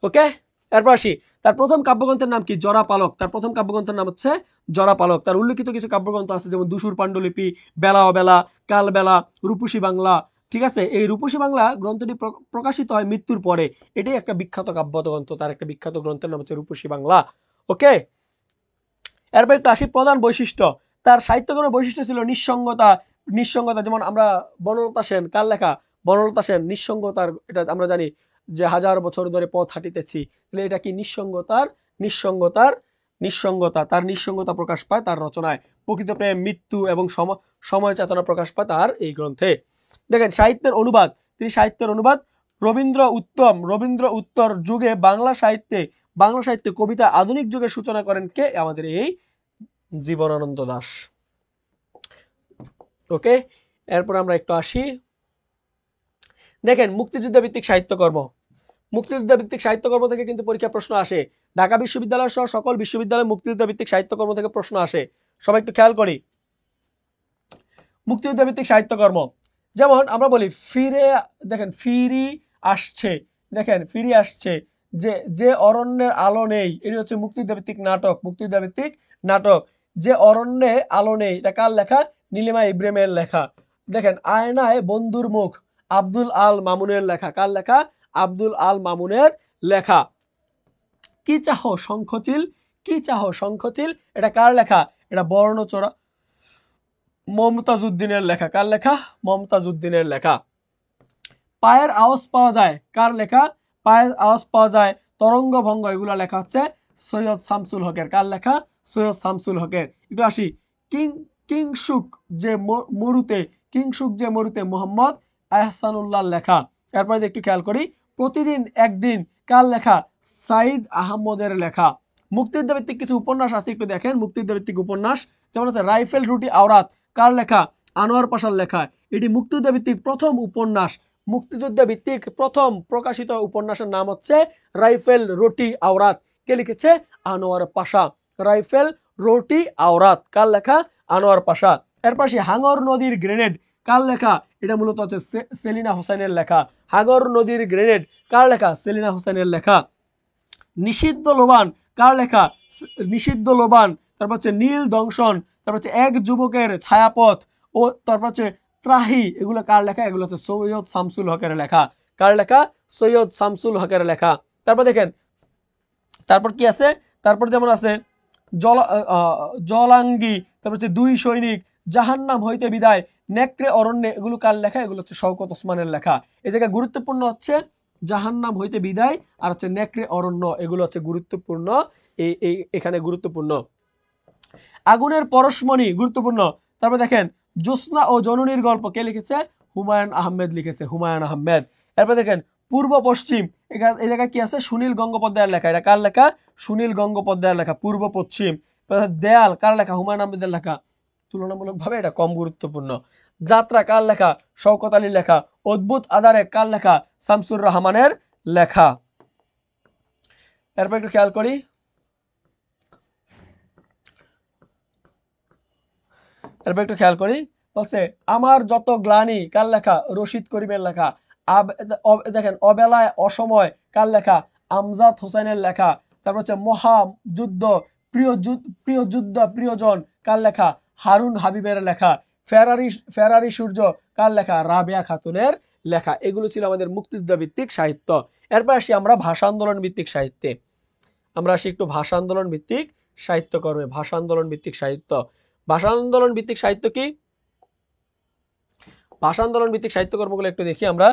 ওকে, এরপর আসি তার প্রথম কাব্যগ্রন্থের নাম কি? জরাপালক। তার প্রথম কাব্যগ্রন্থের নাম হচ্ছে জরাপালক। তার উল্লেখিত কিছু কাব্যগ্রন্থ আছে যেমন দুসুর পাণ্ডুলিপি, বেলা অবেলা, কালবেলা, রূপসী বাংলা। ঠিক আছে, এই রূপসী বাংলা গ্রন্থটি প্রকাশিত হয় মৃত্যুর পরে। এটাই একটা বিখ্যাত কাব্যগ্রন্থ, তার একটা বিখ্যাত গ্রন্থের নাম হচ্ছে রূপসী বাংলা। ওকে, এরপর একটু আসি প্রধান বৈশিষ্ট্য। তার সাহিত্যকর্মের বৈশিষ্ট্য ছিল নিঃসঙ্গতা। নিঃসঙ্গতা যেমন আমরা বনলতা সেন, কার লেখা? বনলতা সেন। নিঃসঙ্গতার, এটা আমরা জানি যে 1000 বছর ধরে পথ হাঁটিতেছি, তাহলে এটা কি? নিঃসঙ্গতা। তার নিঃসঙ্গতা প্রকাশ পায় তার রচনায়। প্রকৃত প্রেম, মৃত্যু এবং সময় চেতনা প্রকাশ পায় তার এই গ্রন্থে। দেখেন সাহিত্যের অনুবাদ, তিনি সাহিত্যের অনুবাদ রবীন্দ্র উত্তর যুগে বাংলা সাহিত্যে কবিতা আধুনিক যুগের সূচনা করেন কে? আমাদের এই জীবনানন্দ দাশ। ওকে, এরপর আমরা একটু আসি, দেখেন মুক্তিযুদ্ধ ভিত্তিক সাহিত্যকর্ম। মুক্তিযুদ্ধ ভিত্তিক সাহিত্যকর্ম থেকে কিন্তু পরীক্ষা প্রশ্ন আসে। ঢাকা বিশ্ববিদ্যালয় সহ সকল বিশ্ববিদ্যালয়ে মুক্তিযুদ্ধ ভিত্তিক সাহিত্যকর্ম থেকে প্রশ্ন আসে। সবাই একটু খেয়াল করি, মুক্তিযুদ্ধ ভিত্তিক সাহিত্যকর্ম যেমন আমরা বলি ফিরি আসছে। দেখেন ফিরি আসছে, যে অরণ্যের আলো নেই, এটি হচ্ছে মুক্তিযুদ্ধ ভিত্তিক নাটক। যে অরণ্যে আলো নেই, এটা কার লেখা? নীলিমা ইব্রাহিমের লেখা। দেখেন আয়নায় বন্ধুর মুখ, আব্দুল আল মামুনের লেখা। কার লেখা? আব্দুল আল মামুনের লেখা। কি চাহো শঙ্খচিল, এটা কার লেখা? এটা বর্ণচোরা মমতাজ উদ্দিনের লেখা। কার লেখা? মমতাজ উদ্দিনের লেখা। পায়ের আওয়াজ পাওয়া যায়, কার লেখা? পায়ের আওয়াজ পাওয়া যায়, তরঙ্গ ভঙ্গ, এগুলো লেখা হচ্ছে সৈয়দ শামসুল হকের। কার লেখা? সৈয়দ শামসুল হকের। একটু আসি, কিংসুক যে মরুতে মোহাম্মদ আহসানুল্লাহ লেখা। এরপরে একটু খেয়াল করি, প্রতিদিন একদিন, কার লেখা? সাইদ আহমদের লেখা। মুক্তিযুদ্ধ ভিত্তিক কিছু উপন্যাস আছে, একটু দেখেন মুক্তিযুদ্ধ ভিত্তিক উপন্যাস যেমন আছে রাইফেল রুটি আওরাত। কার লেখা? আনোয়ার পাশার লেখা। এটি মুক্তিযুদ্ধ ভিত্তিক প্রথম উপন্যাস। মুক্তিযুদ্ধ ভিত্তিক প্রথম প্রকাশিত উপন্যাসের নাম হচ্ছে রাইফেল রুটি আওরাত। কে লিখেছে? আনোয়ার পাশা। রাইফেল রুটি আওরাত, কার লেখা? আনোয়ার পাশা। এর পাশে হাঙ্গর নদীর গ্রেনেড, কার লেখা? এটা মূলত হচ্ছে সেলিনা হোসেনের লেখা। হাঙ্গর নদীর গ্রেনেড কার লেখা? সেলিনা হোসেনের লেখা। নিষিদ্ধ লোবান, কার লেখা? নিষিদ্ধ লোবান। তারপর হচ্ছে নীল দংশন, তারপর হচ্ছে এক যুবকের ছায়াপথ, ও তারপর হচ্ছে ত্রাহি, এগুলো কার লেখা? এগুলো হচ্ছে সৈয়দ শামসুল হকের লেখা। কার লেখা? সৈয়দ শামসুল হকের লেখা। তারপর দেখেন, তারপর কি আছে? তারপর যেমন আছে জলাঙ্গি, তারপর হচ্ছে দুই সৈনিক, জাহান্নাম হইতে বিদায়, নেকড়ে অরণ্যে, এগুলো কার লেখা? এগুলো হচ্ছে শওকত ওসমানের লেখা। এই জায়গায় গুরুত্বপূর্ণ হচ্ছে জাহান্নাম হইতে বিদায় আর হচ্ছে নেকড়ে অরণ্য, এগুলো হচ্ছে গুরুত্বপূর্ণ। এখানে গুরুত্বপূর্ণ। আগুনের পরশমণি গুরুত্বপূর্ণ। তারপর দেখেন জ্যোৎস্না ও জননীর গল্প, কে লিখেছে? হুমায়ুন আহমেদ লিখেছে, হুমায়ুন আহমেদ। এরপর দেখেন পূর্ব পশ্চিম, এই জায়গায় কি আছে? সুনীল গঙ্গোপাধ্যায়ের লেখা। এটা কার লেখা? সুনীল গঙ্গোপাধ্যায়ের লেখা, পূর্ব পশ্চিম। দেয়াল কার লেখা? হুমায়ুন আহমেদের লেখা। তুলনামূলকভাবে এটা কম গুরুত্বপূর্ণ। যাত্রা কার লেখা? শওকত আলীর লেখা। অদ্ভুত আধারে কার লেখা? শামসুর রহমানের লেখা। এরপর একটু খেয়াল করি, বলছে আমার যত গ্লানি, কার লেখা? রশিদ করিমের লেখা। দেখেন অবেলায় অসময়, কার লেখা? আমজাদ হোসেনের লেখা। তারপর হচ্ছে মহাযুদ্ধ, প্রিয়জন, কার লেখা? হারুন হাবিবের লেখা। ফেরারি সূর্য, কার লেখা? রাবেয়া খাতুনের লেখা। এগুলো ছিল আমাদের মুক্তিযুদ্ধ ভিত্তিক সাহিত্য। এরপর আসি আমরা ভাষা আন্দোলন ভিত্তিক সাহিত্যে। আমরা আসি একটু ভাষা আন্দোলন ভিত্তিক সাহিত্যকর্মে। ভাষা আন্দোলন ভিত্তিক সাহিত্য, ভাষা আন্দোলন ভিত্তিক সাহিত্য কি? ভাষা আন্দোলন ভিত্তিক সাহিত্যকর্মগুলো একটু দেখি আমরা।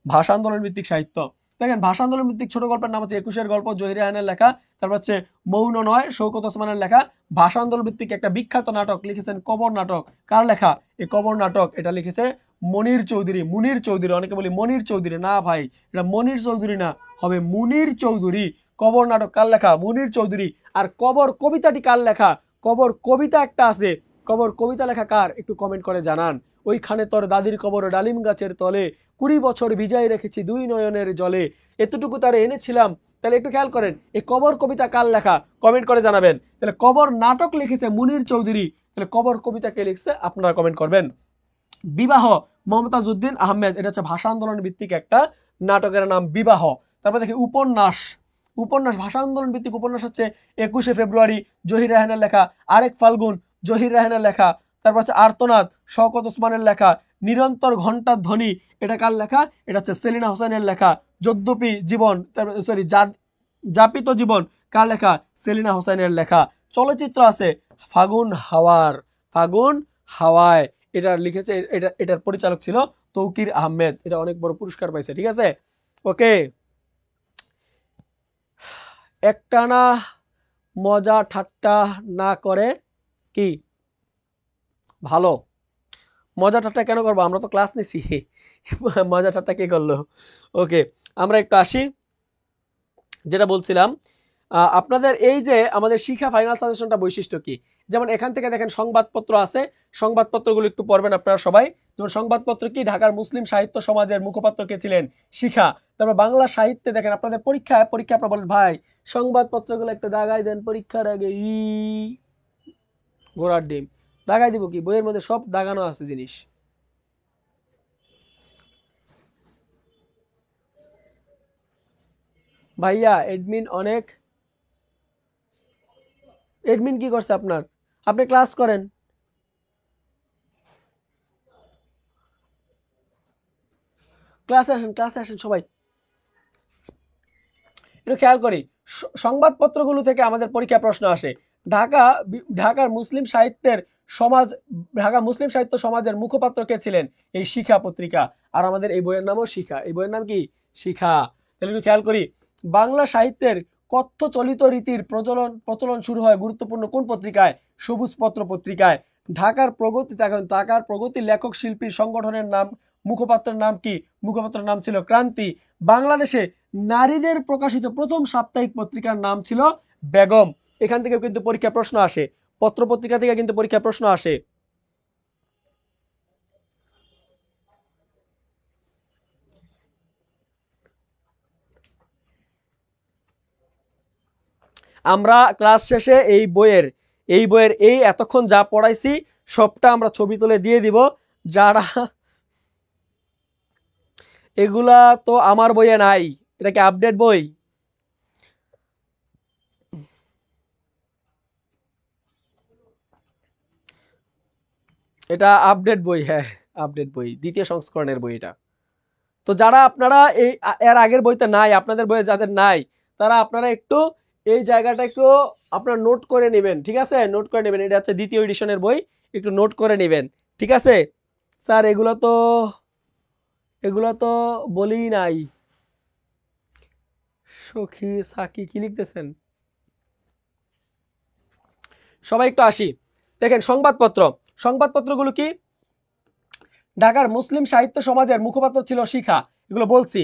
ভাষা আন্দোলন ভিত্তিক সাহিত্য, দেখেন ভাষা আন্দোলন ভিত্তিক ছোট গল্পের নাম হচ্ছে 21-এর গল্প, জহির রায়হানের লেখা। তারপর হচ্ছে মৌন নয়, শওকত ওসমানের লেখা। ভাষা আন্দোলন ভিত্তিক একটা বিখ্যাত নাটক লিখেছেন কবর নাটক, কার লেখা? এই কবর নাটক এটা লিখেছে মনির চৌধুরী, মুনির চৌধুরী, অনেকে বলি মনির চৌধুরী, না ভাই এটা মনির চৌধুরী না, হবে মুনির চৌধুরী। কবর নাটক কার লেখা? মুনির চৌধুরী। আর কবর কবিতাটি কার লেখা? কবর কবিতা একটা আছে, কবর কবিতা লেখা কার একটু কমেন্ট করে জানান। ওইখানে তোর দাদির কবর ডালিম গাছের তলে, 20 বছর ভিজাই রেখেছি 2 নয়নের জলে, এতটুকু তারে এনেছিলাম। তাহলে একটু খেয়াল করেন এই কবর কবিতা কার লেখা, কমেন্ট করে জানাবেন। তাহলে কবর নাটক লিখেছে মুনির চৌধুরী, তাহলে কবর কবিতা কে লিখছে আপনারা কমেন্ট করবেন। বিবাহ মমতাজ উদ্দিন আহমেদ, এটা হচ্ছে ভাষা আন্দোলন ভিত্তিক একটা নাটকের নাম বিবাহ। তারপর দেখি উপন্যাস, উপন্যাস ভাষা আন্দোলন ভিত্তিক উপন্যাস হচ্ছে 21শে ফেব্রুয়ারি জহির রায়হানের লেখা, আরেক ফাল্গুন জহির রায়হানের লেখা। তারপর হচ্ছে আর্তনাদ শওকত ওসমানের লেখা, নিরন্তর ঘণ্টার ধ্বনি এটা কার লেখা? এটা হচ্ছে সেলিনা হোসেনের লেখা। যদ্যপি জীবন, সরি যাপিত জীবন কার লেখা? সেলিনা হোসেনের লেখা। চলচ্চিত্র আছে ফাগুন হাওয়ার, ফাগুন হাওয়ায়, এটা লিখেছে, এটার পরিচালক ছিল তৌকির আহমেদ, এটা অনেক বড় পুরস্কার পাইছে। ঠিক আছে, ওকে। একটানা মজা ঠাট্টা না করে কি ভালো? মজা ঠাট্টা কেন করবো, আমরা তো ক্লাস নিছি। মজা ঠাট্টা কে করলো? ওকে, আমরা একটু আসি, যেটা বলছিলাম আপনাদের এই যে আমাদের শিক্ষা ফাইনাল সাজেশনটা বৈশিষ্ট্য কি? যেমন এখান থেকে দেখেন সংবাদপত্র আছে, সংবাদপত্রগুলো একটু পড়বেন আপনারা সবাই। যেমন সংবাদপত্র কি? ঢাকার মুসলিম সাহিত্য সমাজের মুখপাত্র কে ছিলেন? শিখা। তারপর বাংলা সাহিত্যে দেখেন আপনাদের পরীক্ষা আপনারা বলেন ভাই সংবাদপত্রগুলো একটু দাগাই দেন পরীক্ষার আগে, ঘোড়ার ডিম দাগাই দিব কি? বইয়ের মধ্যে সব দাগানো আছে জিনিস। ভাইয়া এডমিন অনেক, এডমিন কি করছে আপনার? আপনি ক্লাস করেন। ক্লাসে আসেন, ক্লাসে আসেন সবাই। একটু খেয়াল করি, সংবাদপত্রগুলো থেকে আমাদের পরীক্ষা প্রশ্ন আসে। ঢাকার মুসলিম সাহিত্যের সমাজ, ঢাকা মুসলিম সাহিত্য সমাজের মুখপাত্র কে ছিলেন? এই শিখা পত্রিকা। আর আমাদের এই বইয়ের নামও শিখা, এই বইয়ের নাম কি? শিখা। তাহলে একটু খেয়াল করি, বাংলা সাহিত্যের কথ্য চলিত রীতির প্রচলন শুরু হয় গুরুত্বপূর্ণ কোন পত্রিকায়? সবুজ পত্র পত্রিকায়। ঢাকার প্রগতি লেখক শিল্পী সংগঠনের নাম, মুখপাত্রের নাম কি? মুখপাত্রের নাম ছিল ক্রান্তি। বাংলাদেশে নারীদের প্রকাশিত প্রথম সাপ্তাহিক পত্রিকার নাম ছিল বেগম। এখান থেকে কিন্তু পরীক্ষা প্রশ্ন আসে, পত্র পত্রিকা থেকে কিন্তু পরীক্ষা প্রশ্ন আসে। আমরা ক্লাস শেষে এই বইয়ের এই এতক্ষণ যা পড়াইছি সবটা আমরা ছবি তুলে দিয়ে দিব। যারা এগুলা তো আমার বইয়ে নাই, এটা কি আপডেট বই? এটা আপডেট বই, হ্যাঁ আপডেট বই, দ্বিতীয় সংস্করণের বই এটা। তো যারা আপনারা এই এর আগের বইতে নাই, আপনাদের বইয়ে যাদের নাই, তারা আপনারা একটু এই জায়গাটা একটু আপনারা নোট করে নেবেন। ঠিক আছে, নোট করে নেবেন, এটা হচ্ছে দ্বিতীয় এডিশনের বই, একটু নোট করে নেবেন। ঠিক আছে স্যার, এগুলো তো বলেই নাই। সখী সাকি কি লিখতেছেন? সবাই একটু আসি, দেখেন সংবাদপত্রগুলো কি? ঢাকার মুসলিম সাহিত্য সমাজের মুখপাত্র ছিল শিখা, এগুলো বলছি।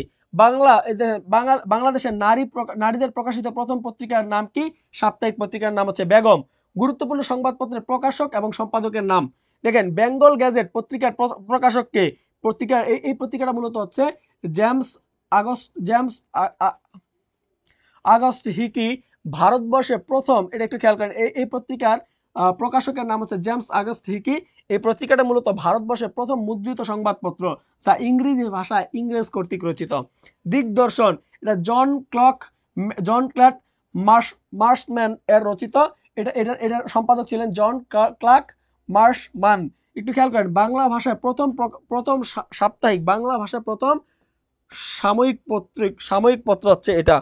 বাংলাদেশের নারীদের প্রকাশিত প্রথম পত্রিকার নাম কি? সাপ্তাহিক পত্রিকার নাম হচ্ছে বেগম। গুরুত্বপূর্ণ সংবাদপত্রের প্রকাশক এবং সম্পাদকের নাম, দেখেন বেঙ্গল গ্যাজেট পত্রিকার প্রকাশক কে? এই পত্রিকাটা মূলত হচ্ছে জেমস আগস্ট হিকি। ভারতবর্ষে প্রথম, এটা একটু খেয়াল করেন, এই পত্রিকার প্রকাশকের নাম হচ্ছে জেমস আগস্ট হিকি। এই পত্রিকাটা মূলত ভারতবর্ষের প্রথম মুদ্রিত সংবাদপত্র, যা ইংরেজি ভাষায় ইংরেজ কর্তৃক রচিত। দিগদর্শন, এটা জন ক্লার্ক মার্শম্যান এর রচিত। এটার সম্পাদক ছিলেন জন ক্লার্ক মার্শম্যান। একটু খেয়াল করেন, বাংলা ভাষায় প্রথম সাপ্তাহিক, বাংলা ভাষায় প্রথম সাময়িক পত্র হচ্ছে এটা।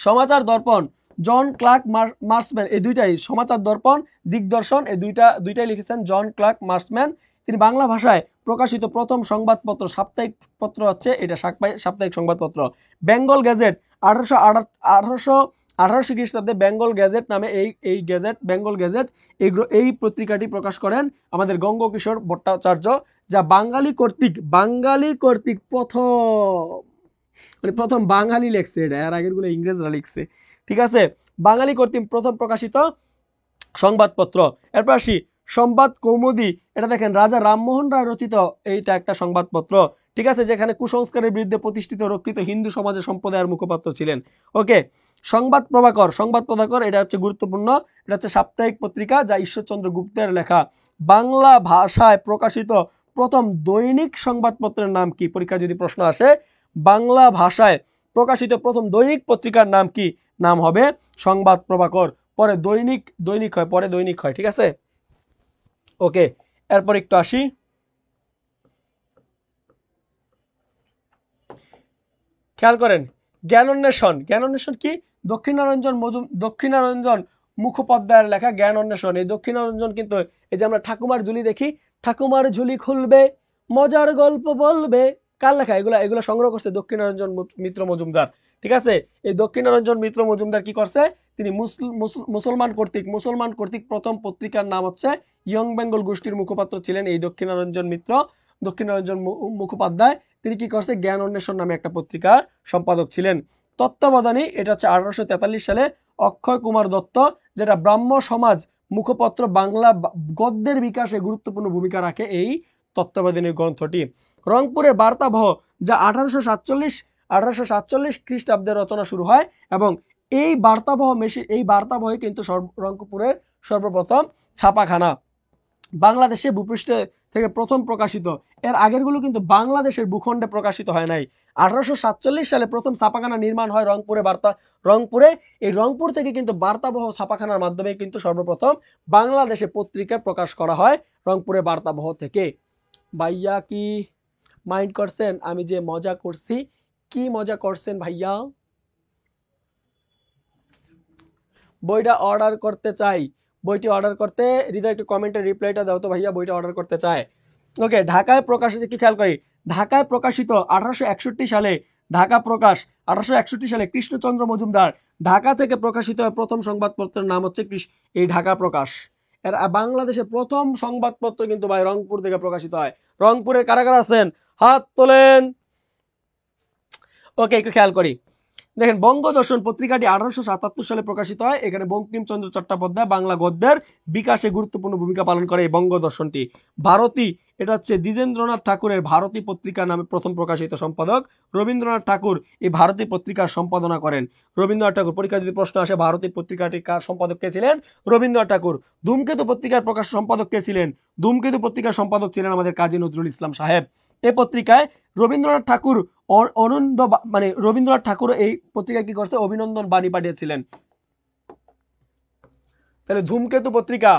সমাচার দর্পণ, জন ক্লার্ক মার্শম্যান, এই দুইটাই, সমাচার দর্পণ, দিগদর্শন, এই দুইটাই লিখেছেন জন ক্লার্ক মার্শম্যান। তিনি বাংলা ভাষায় প্রকাশিত প্রথম সংবাদপত্র সাপ্তাহিক পত্র হচ্ছে এটা, সাপ্তাহিক সংবাদপত্র। বেঙ্গল গ্যাজেট 1800 খ্রিস্টাব্দে বেঙ্গল গেজেট নামে এই গেজেট, বেঙ্গল গেজেট এই পত্রিকাটি প্রকাশ করেন আমাদের গঙ্গকিশোর ভট্টাচার্য, যা বাঙালি কর্তৃক প্রথম বাঙালি লেখছে, এটা আর আগের গুলো ইংরেজরা লিখছে, ঠিক আছে। বাঙালি কর্তৃক প্রথম প্রকাশিত সংবাদপত্র। এরপর আসি সংবাদ কৌমুদী, এটা দেখেন রাজা রামমোহন রায় রচিত এইটা একটা সংবাদপত্র, ঠিক আছে, যেখানে কুসংস্কারের বিরুদ্ধে প্রতিষ্ঠিত রক্ষিত হিন্দু সমাজের সম্প্রদায়ের মুখপাত্র ছিলেন। ওকে, সংবাদ প্রভাকর এটা হচ্ছে গুরুত্বপূর্ণ, এটা হচ্ছে সাপ্তাহিক পত্রিকা যা ঈশ্বরচন্দ্র গুপ্তের লেখা। বাংলা ভাষায় প্রকাশিত প্রথম দৈনিক সংবাদপত্রের নাম কি? পরীক্ষা যদি প্রশ্ন আসে বাংলা ভাষায় প্রকাশিত প্রথম দৈনিক পত্রিকার নাম কি? নাম হবে সংবাদ প্রভাকর। পরে দৈনিক হয়, ঠিক আছে। ওকে, এরপর একটু আসি খেয়াল করেন জ্ঞান অন্বেষণ কি? দক্ষিণারঞ্জন মুখোপাধ্যায়ের লেখা জ্ঞান অন্বেষণ। এই দক্ষিণারঞ্জন কিন্তু এই যে আমরা ঠাকুমার ঝুলি দেখি, ঠাকুমার ঝুলি খুলবে মজার গল্প বলবে, কার লেখা? এগুলা সংগ্রহ করছে দক্ষিণারঞ্জন মিত্র মজুমদার, ঠিক আছে। এই দক্ষিণারঞ্জন মিত্র মজুমদার কি করছে? তিনি মুসলমান কর্তৃক প্রথম পত্রিকার নাম হচ্ছে ইয়ং বেঙ্গল গোষ্ঠীর মুখপাত্র ছিলেন এই দক্ষিণারঞ্জন মুখোপাধ্যায়। তিনি কি করছে? জ্ঞান অন্বেষণ নামে একটা পত্রিকার সম্পাদক ছিলেন। তত্ত্বাবধানী, এটা হচ্ছে 1843 সালে অক্ষয় কুমার দত্ত, যেটা ব্রাহ্ম সমাজ মুখপত্র বাংলা গদ্যের বিকাশে গুরুত্বপূর্ণ ভূমিকা রাখে এই তত্ত্বাবধানী গ্রন্থটি। রংপুরের বার্তাবহ, যা 1847 খ্রিস্টাব্দে রচনা শুরু হয় এবং এই বার্তাবহে কিন্তু রংপুরের সর্বপ্রথম ছাপাখানা, বাংলাদেশে ভূপৃষ্ঠ থেকে প্রথম প্রকাশিত। এর আগেরগুলো কিন্তু বাংলাদেশের ভূখণ্ডে প্রকাশিত হয় নাই। 1847 সালে প্রথম ছাপাখানা নির্মাণ হয় রংপুরে। এই রংপুর থেকে কিন্তু বার্তাবহ ছাপাখানার মাধ্যমে কিন্তু সর্বপ্রথম বাংলাদেশে পত্রিকা প্রকাশ করা হয় রংপুরে বার্তাবহ থেকে। ভাইয়া কি মাইন্ড করছেন আমি যে মজা করছি? কি মজা করছেন ভাইয়া? বইটা অর্ডার করতে চাই, বইটি অর্ডার করতে হৃদয় একটু কমেন্টে রিপ্লাইটা দাও তো ভাইয়া, বইটা অর্ডার করতে চায়। ওকে, ঢাকায় প্রকাশিত, একটু খেয়াল করি, ঢাকায় প্রকাশিত 1861 সালে ঢাকা প্রকাশ, 1861 সালে কৃষ্ণচন্দ্র মজুমদার ঢাকা থেকে প্রকাশিত প্রথম সংবাদপত্রের নাম হচ্ছে এই ঢাকা প্রকাশ। এর বাংলাদেশের প্রথম সংবাদপত্র কিন্তু ভাই রংপুর থেকে প্রকাশিত হয়। রংপুরে কারা কারা আছেন হাত তোলেন। ওকে, একটু খেয়াল করি, দেখেন বঙ্গদর্শন পত্রিকাটি 1877 সালে প্রকাশিত হয়। এখানে বঙ্কিমচন্দ্র চট্টোপাধ্যায় বাংলা গদ্যের বিকাশে গুরুত্বপূর্ণ ভূমিকা পালন করে এই বঙ্গদর্শনটি। ভারতী, এটা হচ্ছে দ্বিজেন্দ্রনাথ ঠাকুরের ভারতী পত্রিকা নামে প্রথম প্রকাশিত সম্পাদক। রবীন্দ্রনাথ ঠাকুর এই ভারতী পত্রিকার সম্পাদনা করেন। রবীন্দ্রনাথ ঠাকুর, পরীক্ষা যদি প্রশ্ন আসে ভারতী পত্রিকাটি কার সম্পাদক কে ছিলেন? রবীন্দ্রনাথ ঠাকুর। ধূমকেতু পত্রিকার প্রকাশ সম্পাদক কে ছিলেন? ধূমকেতু পত্রিকার সম্পাদক ছিলেন আমাদের কাজী নজরুল ইসলাম সাহেব। এই পত্রিকায় রবীন্দ্রনাথ ঠাকুর এই পত্রিকা কি করছে? অভিনন্দন বাণী পাঠিয়েছিলেন। তাহলে ধূমকেতু পত্রিকা,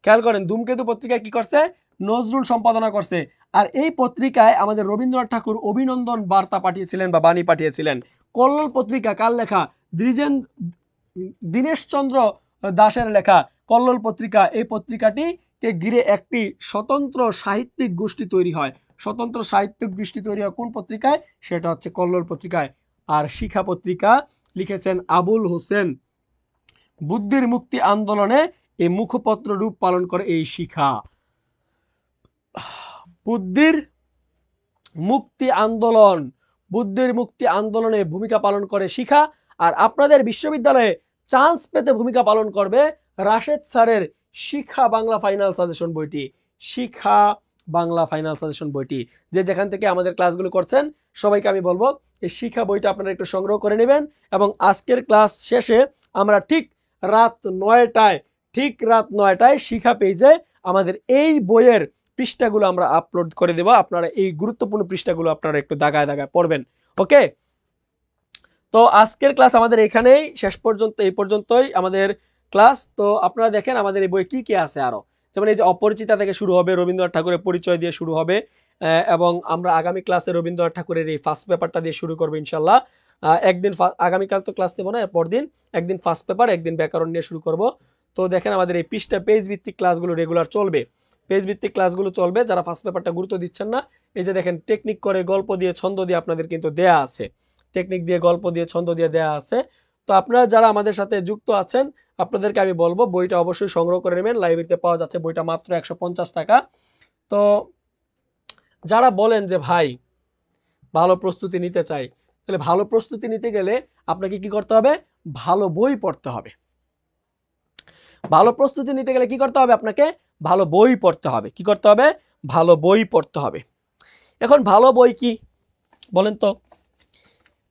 খেয়াল করেন, ধূমকেতু পত্রিকা কি করছে? নজরুল সম্পাদনা করছে। আর এই পত্রিকায় আমাদের রবীন্দ্রনাথ ঠাকুর অভিনন্দন বার্তা পাঠিয়েছিলেন বা বাণী পাঠিয়েছিলেন। কল্লোল পত্রিকা কার লেখা? দীনেশচন্দ্র দাশের লেখা কল্লোল পত্রিকা। এই পত্রিকাটিকে ঘিরে একটি স্বতন্ত্র সাহিত্যিক গোষ্ঠী তৈরি হয়। কোন পত্রিকায়? সেটা হচ্ছে কল্লোল পত্রিকায়। আর শিখা পত্রিকা লিখেছেন আবুল হোসেন। বুদ্ধির মুক্তি আন্দোলনে এই মুখপত্র রূপ পালন করে এই শিখা। বুদ্ধির মুক্তি আন্দোলনে ভূমিকা পালন করে শিখা। আর আপনাদের বিশ্ববিদ্যালয়ে চান্স পেতে ভূমিকা পালন করবে রাশেদ স্যারের শিখা বাংলা ফাইনাল সাজেশন বইটি। যে যেখান থেকে আমাদের ক্লাসগুলো করছেন সবাইকে আমি বলবো এই শিখা বইটা আপনারা একটু সংগ্রহ করে নেবেন। এবং আজকের ক্লাস শেষে আমরা ঠিক রাত 9টায় শিখা পেজে আমাদের এই বইয়ের পৃষ্ঠাগুলো আমরা আপলোড করে দেব। আপনারা এই গুরুত্বপূর্ণ পৃষ্ঠাগুলো আপনারা একটু দাগায় পড়বেন। ওকে, তো আজকের ক্লাস আমাদের এখানেই শেষ পর্যন্ত, এই পর্যন্তই আমাদের ক্লাস। তো আপনারা দেখেন আমাদের এই বই কি কি আছে আরো, যেমন এই যে অপরিচিতা থেকে শুরু হবে, রবীন্দ্রনাথ ঠাকুরের পরিচয় দিয়ে শুরু হবে, এবং আমরা আগামী ক্লাসে রবীন্দ্রনাথ ঠাকুরের এই ফার্স্ট পেপারটা দিয়ে শুরু করবো ইনশাল্লাহ। একদিন আগামীকাল তো ক্লাস নেবো না, পরদিন একদিন ফার্স্ট পেপার, একদিন ব্যাকরণ নিয়ে শুরু করব। তো দেখেন আমাদের এই পেজ ভিত্তিক ক্লাসগুলো রেগুলার চলবে, যারা ফার্স্ট পেপারটা গুরুত্ব দিচ্ছেন না, এই যে দেখেন টেকনিক করে গল্প দিয়ে ছন্দ দিয়ে আপনাদের কিন্তু দেয়া আছে, টেকনিক দিয়ে গল্প দিয়ে ছন্দ দিয়ে দেয়া আছে। তো তো আপনারা যারা আমাদের সাথে যুক্ত আছেন আপনাদেরকে আমি বলবো বইটা অবশ্যই সংগ্রহ করে নেবেন, লাইব্রেরিতে পাওয়া যাচ্ছে বইটা মাত্র 150 টাকা। তো যারা বলেন যে ভাই ভালো প্রস্তুতি নিতে চাই, তাহলে ভালো প্রস্তুতি নিতে গেলে আপনাকে কি করতে হবে? ভালো বই পড়তে হবে। ভালো প্রস্তুতি নিতে গেলে কি করতে হবে? আপনাকে ভালো বই পড়তে হবে। কি করতে হবে? ভালো বই পড়তে হবে। এখন ভালো বই কি বলেন তো?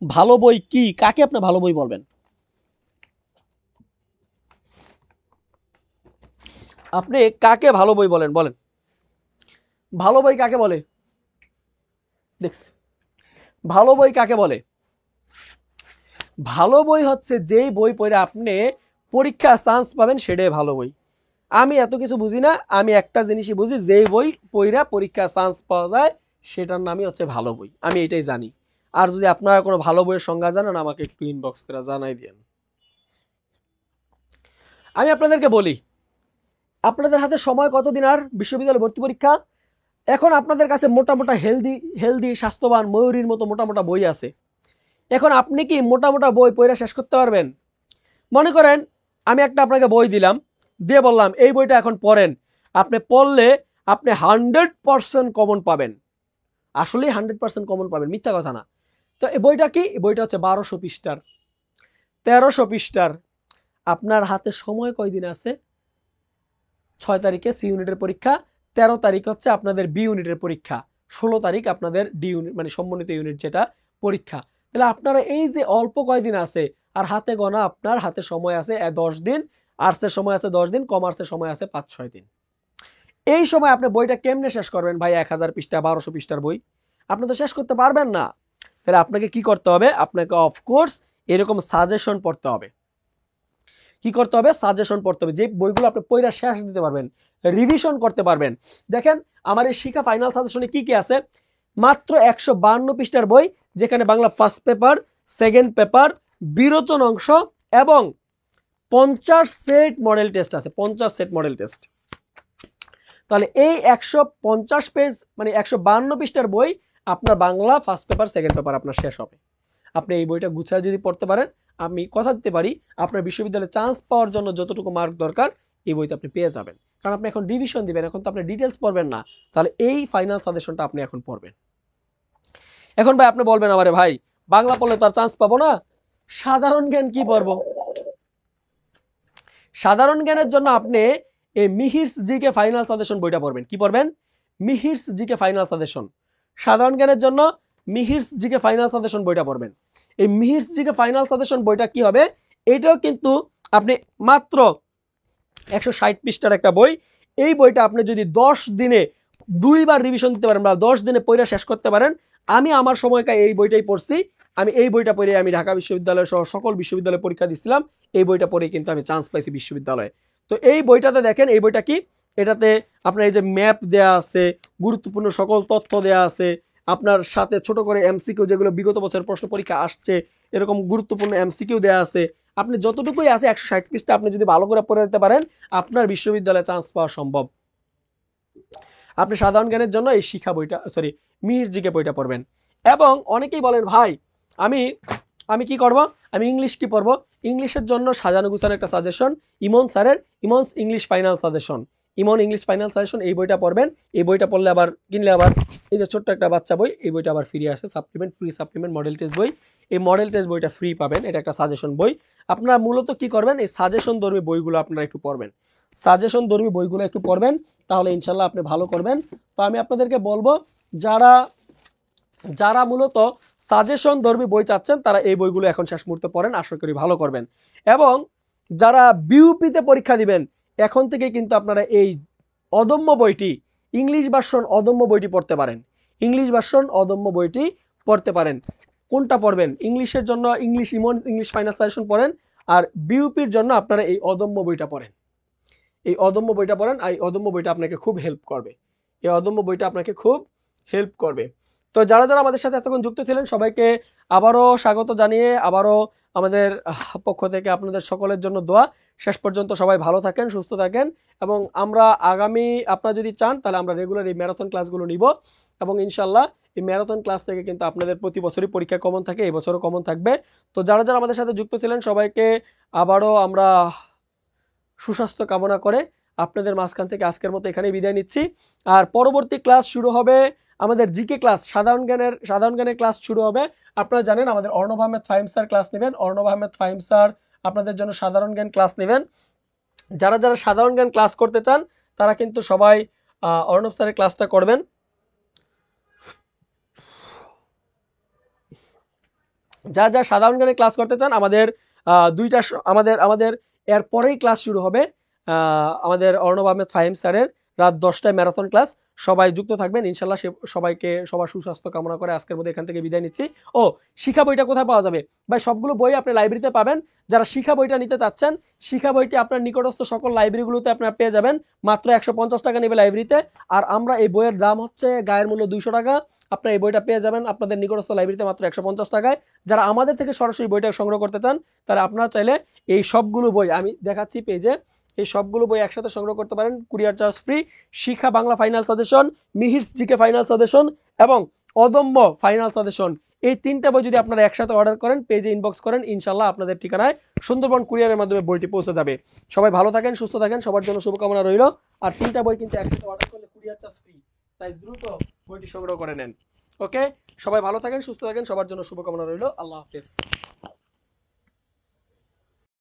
ভালো বই কি? কাকে আপনি ভালো বই বলবেন? আপনি কাকে ভালো বই বলেন? বলেন, ভালো বই কাকে বলে? দেখছি, ভালো বই কাকে বলে? ভালো বই হচ্ছে যেই বই পড়ে আপনি পরীক্ষা চান্স পাবেন, সেটাই ভালো বই। আমি এত কিছু বুঝি না, আমি একটা জিনিসই বুঝি, যেই বই পড়া পরীক্ষা চান্স পাওয়া যায় সেটার নামই হচ্ছে ভালো বই। আমি এটাই জানি। আর যদি আপনারা কোনো ভালো বইয়ের সংজ্ঞা জানেন আমাকে একটু ইনবক্স করে জানাই দিন। আমি আপনাদেরকে বলি, আপনাদের হাতে সময় কতদিন আর বিশ্ববিদ্যালয় ভর্তি পরীক্ষা? এখন আপনাদের কাছে মোটা মোটা হেলদি হেলদি স্বাস্থ্যবান ময়ূরীর মতো মোটা মোটা বই আছে। এখন আপনি কি মোটা মোটা বই পড়ে শেষ করতে পারবেন? মনে করেন আমি একটা আপনাকে বই দিলাম, দিয়ে বললাম এই বইটা এখন পড়েন, আপনি পড়লে আপনি 100% কমন পাবেন। আসলেই 100% কমন পাবেন, মিথ্যা কথা না। তো এই বইটা কি? এই বইটা হচ্ছে 1200 পৃষ্ঠার, 1300 পৃষ্ঠার। আপনার হাতে সময় কয়দিন আছে? 6 তারিখে সি ইউনিটের পরীক্ষা, 13 তারিখ হচ্ছে আপনাদের বি ইউনিটের পরীক্ষা, 16 তারিখ আপনাদের ডি ইউনিট মানে সম্মানিত ইউনিট যেটা পরীক্ষা। তাহলে আপনারা এই যে অল্প কয়দিন আছে, আর হাতে গোনা আপনার হাতে সময় আছে 10 দিন, আর্টসের সময় আছে 10 দিন, কমার্সের সময় আছে 5-6 দিন। এই সময় আপনি বইটা কেমনে শেষ করবেন ভাই? 1000 পৃষ্ঠা 1200 পৃষ্ঠার বই আপনি তো শেষ করতে পারবেন না। তাহলে আপনাকে কি করতে হবে? আপনাকে অফকোর্স এরকম সাজেশন পড়তে হবে। কি করতে হবে? সাজেশন পড়তে হবে, যে বইগুলো আপনি পড়া শেষ দিতে পারবেন, রিভিশন করতে পারবেন। দেখেন আমার এই শিক্ষা ফাইনাল সাজেশনে কি কি আছে? মাত্র 152 পৃষ্ঠার বই, যেখানে Bangla first paper, second paper, বিরোচন অংশ এবং 50 সেট মডেল টেস্ট আছে। 50 সেট মডেল টেস্ট। তাহলে এই 150 পেজ মানে 152 পৃষ্ঠার বই আপনার Bangla first paper second paper আপনার শেষ হবে। আপনি এই বইটা গুছায় যদি পড়তে পারেন, আমি কথা দিতে পারি আপনার বিশ্ববিদ্যালয়ে চান্স পাওয়ার জন্য যতটুকু মার্ক দরকার এই বইতে আপনি পেয়ে যাবেন। কারণ আপনি এখন রিভিশন দিবেন, এখন তো আপনি ডিটেলস পড়বেন না। তাহলে এই ফাইনাল সাজেশনটা আপনি এখন পড়বেন। এখন ভাই আপনি বলবেন আমারে ভাই বাংলা পড়লে তো আর চান্স পাবো না, সাধারণ জ্ঞান কি পড়বো? সাধারণ জ্ঞানের জন্য আপনি এই মিহিরস জিকে ফাইনাল সাজেশন বইটা পড়বেন। কি পড়বেন? মিহিরস জিকে ফাইনাল সাজেশন। সাধারণ জ্ঞানের জন্য মিহিরস জিকে ফাইনাল সাজেশন বইটা পড়বেন। এই মিহিরস জিকে ফাইনাল সাজেশন বইটা কি হবে? এটাও কিন্তু আপনি মাত্র 160 পৃষ্ঠার একটা বই। এই বইটা আপনি যদি 10 দিনে 2বার রিভিশন দিতে পারেন বা 10 দিনে পড়া শেষ করতে পারেন। আমি আমার সময়কার এই বইটাই পড়ছি। আমি এই বইটা পড়ে আমি ঢাকা বিশ্ববিদ্যালয় সহ সকল বিশ্ববিদ্যালয়ে পরীক্ষা দিছিলাম। এই বইটা পড়ে কিন্তু আমি চান্স পাইছি বিশ্ববিদ্যালয়ে। তো এই বইটাতে দেখেন, এই বইটা কি? এটাতে আপনার এই যে ম্যাপ দেয়া আছে, গুরুত্বপূর্ণ সকল তথ্য দেয়া আছে, আপনার সাথে ছোট করে এমসিকিউ যেগুলো বিগত বছরের প্রশ্ন পরীক্ষা আসছে এরকম গুরুত্বপূর্ণ এমসিকিউ দেয়া আছে। আপনি যতটুকুই আছে 160 পৃষ্ঠা আপনি যদি ভালো করে পড়ে দিতে পারেন আপনার বিশ্ববিদ্যালয়ে চান্স পাওয়া সম্ভব। আপনি সাধারণ জ্ঞানের জন্য এই শিক্ষা বইটা মিহির জিকে বইটা পড়বেন। এবং অনেকেই বলেন ভাই আমি আমি কি করব? আমি ইংলিশ কি পড়বো? ইংলিশের জন্য সাজানো গুছানো একটা সাজেশন ইমন স্যারের ইমনস ইংলিশ ফাইনাল সাজেশন, ইমন ইংলিশ ফাইনাল সাজেশন, এই বইটা পড়বেন। এই বইটা পড়লে আবার কিনলে আবার এই যে ছোট্ট একটা বাচ্চা বই, এই বইটা আবার ফ্রি আসে, supplement free supplement model test বই। এই মডেল টেস্ট বইটা ফ্রি পাবেন, এটা একটা সাজেশন বই। আপনারা মূলত কি করবেন? এই সাজেশন ধর্মী বইগুলো আপনারা একটু পড়বেন, সাজেশন ধর্মী বইগুলো একটু পড়বেন, তাহলে ইনশাল্লাহ আপনি ভালো করবেন। তো আমি আপনাদেরকে বলবো যারা যারা মূলত সাজেশন ধর্মী বই চাচ্ছেন তারা এই বইগুলো এখন শেষ মুহূর্তে পড়েন, আশা করি ভালো করবেন। এবং যারা বিউপিতে পরীক্ষা দিবেন এখন থেকে কিন্তু আপনারা এই অদম্য বইটি ইংলিশ ভার্সন অদম্য বইটি পড়তে পারেন। ইংলিশ ভার্সন অদম্য বইটি পড়তে পারেন। কোনটা পড়বেন? ইংলিশের জন্য ইংলিশ ইমন ইংলিশ ফাইনাল সাজেশন পড়েন, আর বিউপির জন্য আপনারা এই অদম্য বইটা পড়েন। এই অদম্য বইটা পড়েন, এই অদম্য বইটা আপনাকে খুব হেল্প করবে। এই অদম্য বইটা আপনাকে খুব হেল্প করবে। তো যারা যারা আমাদের সাথে এতক্ষণ যুক্ত ছিলেন সবাইকে আবারও স্বাগত জানিয়ে আবারও আমাদের পক্ষ থেকে আপনাদের সকলের জন্য দোয়া। শেষ পর্যন্ত সবাই ভালো থাকেন, সুস্থ থাকেন এবং আমরা আগামী আপনারা যদি চান তাহলে আমরা রেগুলার এই ম্যারাথন ক্লাসগুলো নিব এবং ইনশাল্লাহ এই ম্যারাথন ক্লাস থেকে কিন্তু আপনাদের প্রতি বছরই পরীক্ষা কমন থাকে, এই বছরও কমন থাকবে। তো যারা যারা আমাদের সাথে যুক্ত ছিলেন সবাইকে আবারও আমরা সুস্বাস্থ্য কামনা করে আপনাদের মাঝখান থেকে আজকের মতো এখানেই বিদায় নিচ্ছি। আর পরবর্তী ক্লাস শুরু হবে আমাদের জিকে ক্লাস, সাধারণ জ্ঞানের ক্লাস শুরু হবে। আপনারা জানেন আমাদের অর্ণব আহমেদ ফাহিম স্যার ক্লাস নেবেন। অর্ণব আহমেদ ফাহিম স্যার আপনাদের জন্য সাধারণ জ্ঞান ক্লাস নেবেন। যারা যারা সাধারণ জ্ঞান ক্লাস করতে চান তারা কিন্তু সবাই অর্ণব স্যারের ক্লাসটা করবেন। যারা যারা সাধারণ জ্ঞানের ক্লাস করতে চান আমাদের আমাদের এর পরেই ক্লাস শুরু হবে আমাদের অর্ণব আহমেদ ফাহিম স্যারের রাত 10টায় ম্যারাথন ক্লাস। সবাই যুক্ত থাকবেন ইনশাল্লাহ। সবাইকে সবার সুস্বাস্থ্য কামনা করে আজকের মধ্যে এখান থেকে বিদায় নিচ্ছি। ও শিক্ষা বইটা কোথায় পাওয়া যাবে ভাই? সবগুলো বই আপনি লাইব্রেরিতে পাবেন। যারা শিক্ষা বইটা নিতে চাচ্ছেন শিক্ষা বইটি আপনার নিকটস্থ সকল লাইব্রেরিগুলোতে আপনারা পেয়ে যাবেন। মাত্র 150 টাকা নেবে লাইব্রেরিতে। আর আমরা এই বইয়ের দাম হচ্ছে গায়ের মূল্য 200 টাকা। আপনারা এই বইটা পেয়ে যাবেন আপনাদের নিকটস্থ লাইব্রেরিতে মাত্র 150 টাকায়। যারা আমাদের থেকে সরাসরি বইটা সংগ্রহ করতে চান তারা আপনারা চাইলে এই সবগুলো বই আমি দেখাচ্ছি পেজে, এই সবগুলো বই একসাথে সংগ্রহ করতে পারেন, কুরিয়ার চার্জ ফ্রি। শিক্ষা Bangla final suggestion, Mihir's GK final suggestion এবং অদম্য ফাইনাল সাজেশন, এই 3টা বই যদি আপনারা একসাথে অর্ডার করেন পেজে ইনবক্স করেন ইনশাল্লাহ আপনাদের ঠিকানায় সুন্দরবন কুরিয়ারের মাধ্যমে বইটি পৌঁছে যাবে। সবাই ভালো থাকেন, সুস্থ থাকেন, সবার জন্য শুভকামনা রইল। আর 3টা বই কিন্তু একসাথে অর্ডার করলে কুরিয়ার চার্জ ফ্রি, তাই দ্রুত বইটি সংগ্রহ করে নেন। ওকে, সবাই ভালো থাকেন, সুস্থ থাকেন, সবার জন্য শুভকামনা রইল। আল্লাহ হাফেজ।